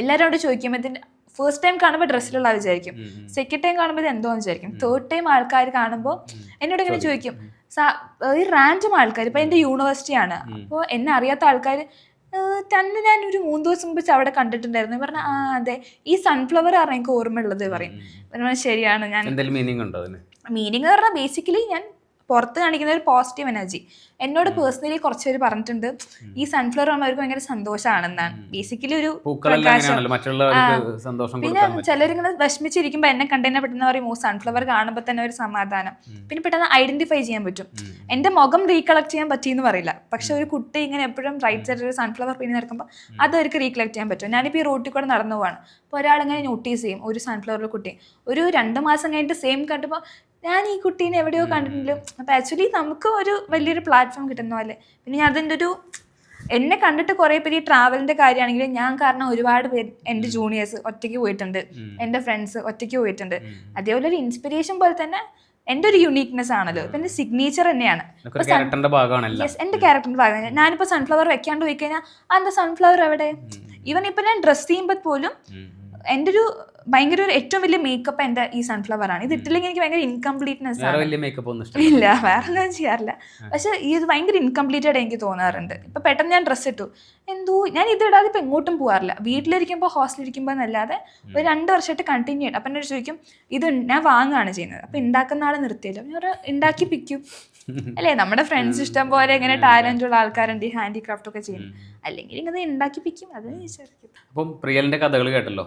എല്ലാവരോട് ചോദിക്കുമ്പോൾ ഫസ്റ്റ് ടൈം കാണുമ്പോൾ ഡ്രസ്സിലുള്ള വിചാരിക്കും, സെക്കൻഡ് ടൈം കാണുമ്പോൾ ഇത് എന്തോന്ന് വിചാരിക്കും, തേർഡ് ടൈം ആൾക്കാർ കാണുമ്പോൾ എന്നോട് ഇങ്ങനെ ചോദിക്കും. ഈ റാൻഡം ആൾക്കാർ, ഇപ്പൊ എൻ്റെ യൂണിവേഴ്സിറ്റിയാണ്, അപ്പോൾ എന്നെ അറിയാത്ത ആൾക്കാർ തന്നെ ഞാൻ ഒരു 3 ദിവസം മുമ്പ് അവിടെ കണ്ടിട്ടുണ്ടായിരുന്നു. പറഞ്ഞ അതെ, ഈ സൺഫ്ലവർ ആണ് എനിക്ക് ഓർമ്മയുള്ളത് പറയും. ശരിയാണ്. ഞാൻ മീനിങ് എന്ന് പറഞ്ഞാൽ ബേസിക്കലി ഞാൻ പുറത്ത് കാണിക്കുന്ന ഒരു പോസിറ്റീവ് എനർജി. എന്നോട് പേഴ്സണലി കുറച്ച് പേര് പറഞ്ഞിട്ടുണ്ട് ഈ സൺഫ്ലവർ ആകുമ്പോൾ അവർക്ക് ഭയങ്കര സന്തോഷമാണെന്നാണ്. ബേസിക്കലി ഒരു പ്രകാശം. പിന്നെ ചിലരിങ്ങനെ വിഷമിച്ചിരിക്കുമ്പോൾ എന്നെ കണ്ടുതന്നെ പെട്ടെന്ന് പറയും സൺഫ്ലവർ കാണുമ്പോൾ തന്നെ ഒരു സമാധാനം. പിന്നെ പെട്ടെന്ന് ഐഡന്റിഫൈ ചെയ്യാൻ പറ്റും. എന്റെ മുഖം റീകളക്ട് ചെയ്യാൻ പറ്റിയെന്ന് പറയില്ല, പക്ഷെ ഒരു കുട്ടി ഇങ്ങനെ എപ്പോഴും റൈറ്റ് സൈഡിൽ ഒരു സൺഫ്ലവർ പിന്നെ നടക്കുമ്പോൾ അത് അവർക്ക് റീകളക്ട് ചെയ്യാൻ പറ്റും. ഞാനിപ്പോൾ ഈ റോട്ടിൽ കൂടെ നടന്നു പോവാണ്, അപ്പോൾ ഒരാളിങ്ങനെ നോട്ടീസ് ചെയ്യും ഒരു സൺഫ്ലവറിൽ കുട്ടി. ഒരു 2 മാസം കഴിഞ്ഞിട്ട് സെയിം കണ്ടുമ്പോൾ ഞാൻ ഈ കുട്ടീനെ എവിടെയോ കണ്ടിട്ടുണ്ടല്ലോ. അപ്പോൾ ആക്ച്വലി നമുക്ക് ഒരു വലിയൊരു പ്ലാറ്റ്ഫോം കിട്ടുന്ന പോലെ. പിന്നെ ഞാൻ അതിൻ്റെ ഒരു എന്നെ കണ്ടിട്ട് കുറേ പേര് ഈ ട്രാവലിൻ്റെ കാര്യമാണെങ്കിലും ഞാൻ കാരണം ഒരുപാട് പേര് എൻ്റെ ജൂനിയേഴ്സ് ഒറ്റയ്ക്ക് പോയിട്ടുണ്ട്, എൻ്റെ ഫ്രണ്ട്സ് ഒറ്റയ്ക്ക് പോയിട്ടുണ്ട്. അതേപോലെ ഒരു ഇൻസ്പിറേഷൻ പോലെ തന്നെ എൻ്റെ ഒരു യുണീക്നെസ് ആണല്ലോ. ഇപ്പം എൻ്റെ സിഗ്നേച്ചർ തന്നെയാണ്, എൻ്റെ ക്യാരക്ടറിൻ്റെ ഭാഗമാണ്. ഞാനിപ്പോൾ സൺഫ്ലവർ വെക്കാണ്ട് പോയി കഴിഞ്ഞാൽ എന്താ സൺഫ്ലവർ എവിടെ? ഈവൻ ഇപ്പം ഞാൻ ഡ്രസ് ചെയ്യുമ്പോൾ പോലും എൻ്റെ ഒരു ഭയങ്കര ഒരു ഏറ്റവും വലിയ മേക്കപ്പ് എൻ്റെ ഈ സൺഫ്ലവർ ആണ്. ഇത് ഇട്ടില്ലെങ്കിൽ എനിക്ക് ഭയങ്കര ഇൻകംപ്ലീറ്റ്നെസ് വേറെ ആണ്. വലിയ മേക്കപ്പ് ഒന്നും ഇഷ്ടം ഇല്ല, വേറെ ഒന്നും ചെയ്യാറില്ല. പക്ഷെ ഇത് ഭയങ്കര ഇൻകംപ്ലീറ്റഡ് എനിക്ക് തോന്നാറുണ്ട്. ഇപ്പൊ പെട്ടെന്ന് ഞാൻ ഡ്രസ്സ് ഇട്ടു, എന്തോ ഞാൻ ഇത് ഇടാതെ ഇപ്പൊ എങ്ങോട്ടും പോകാറില്ല. വീട്ടിലിരിക്കുമ്പോൾ ഹോസ്റ്റലിരിക്കുമ്പോൾ എന്നല്ലാതെ ഒരു 2 വർഷമായിട്ട് കണ്ടിന്യൂ ചെയ്യണം. അപ്പം എന്നോട് ചോദിക്കും ഇത് ഞാൻ വാങ്ങുകയാണ് ചെയ്യുന്നത്, അപ്പൊ ഉണ്ടാക്കുന്ന ആളെ നിർത്തിയല്ലോ, ഞാൻ ഉണ്ടാക്കിപ്പിക്കും അല്ലേ. നമ്മുടെ ഫ്രണ്ട്സ് ഇഷ്ടം പോലെ ഇങ്ങനെ ടാലന്റ് ഉള്ള ആൾക്കാരുണ്ട് ഈ ഹാൻഡിക്രാഫ്റ്റ് ഒക്കെ ചെയ്യും, അല്ലെങ്കിൽ ഇങ്ങനെ ഉണ്ടാക്കിപ്പിക്കും. അത് വിചാരിക്കും. അപ്പം പ്രിയലിൻ്റെ കഥകൾ കേട്ടല്ലോ,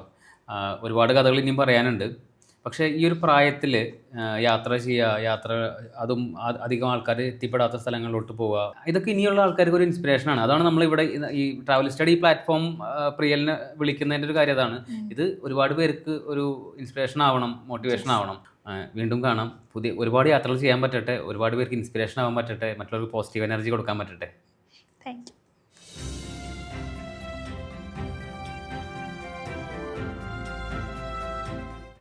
ഒരുപാട് കഥകൾ ഇനിയും പറയാനുണ്ട്. പക്ഷേ ഈ ഒരു പ്രായത്തിൽ യാത്ര ചെയ്യുക, അതും അധികം ആൾക്കാർ എത്തിപ്പെടാത്ത സ്ഥലങ്ങളിലോട്ട് പോവുക, ഇതൊക്കെ ഇനിയുള്ള ആൾക്കാർക്ക് ഒരു ഇൻസ്പിറേഷനാണ്. അതാണ് നമ്മളിവിടെ ഈ ട്രാവൽ സ്റ്റഡി പ്ലാറ്റ്ഫോം പ്രിയലിനെ വിളിക്കുന്നതിൻ്റെ ഒരു കാര്യം അതാണ്. ഇത് ഒരുപാട് പേർക്ക് ഒരു ഇൻസ്പിറേഷൻ ആവണം, മോട്ടിവേഷൻ ആവണം. വീണ്ടും കാണാം, ഒരുപാട് യാത്രകൾ ചെയ്യാൻ പറ്റട്ടെ, ഒരുപാട് പേർക്ക് ഇൻസ്പിറേഷൻ ആവാൻ പറ്റട്ടെ, മറ്റുള്ളവർക്ക് പോസിറ്റീവ് എനർജി കൊടുക്കാൻ പറ്റട്ടെ. Thank U.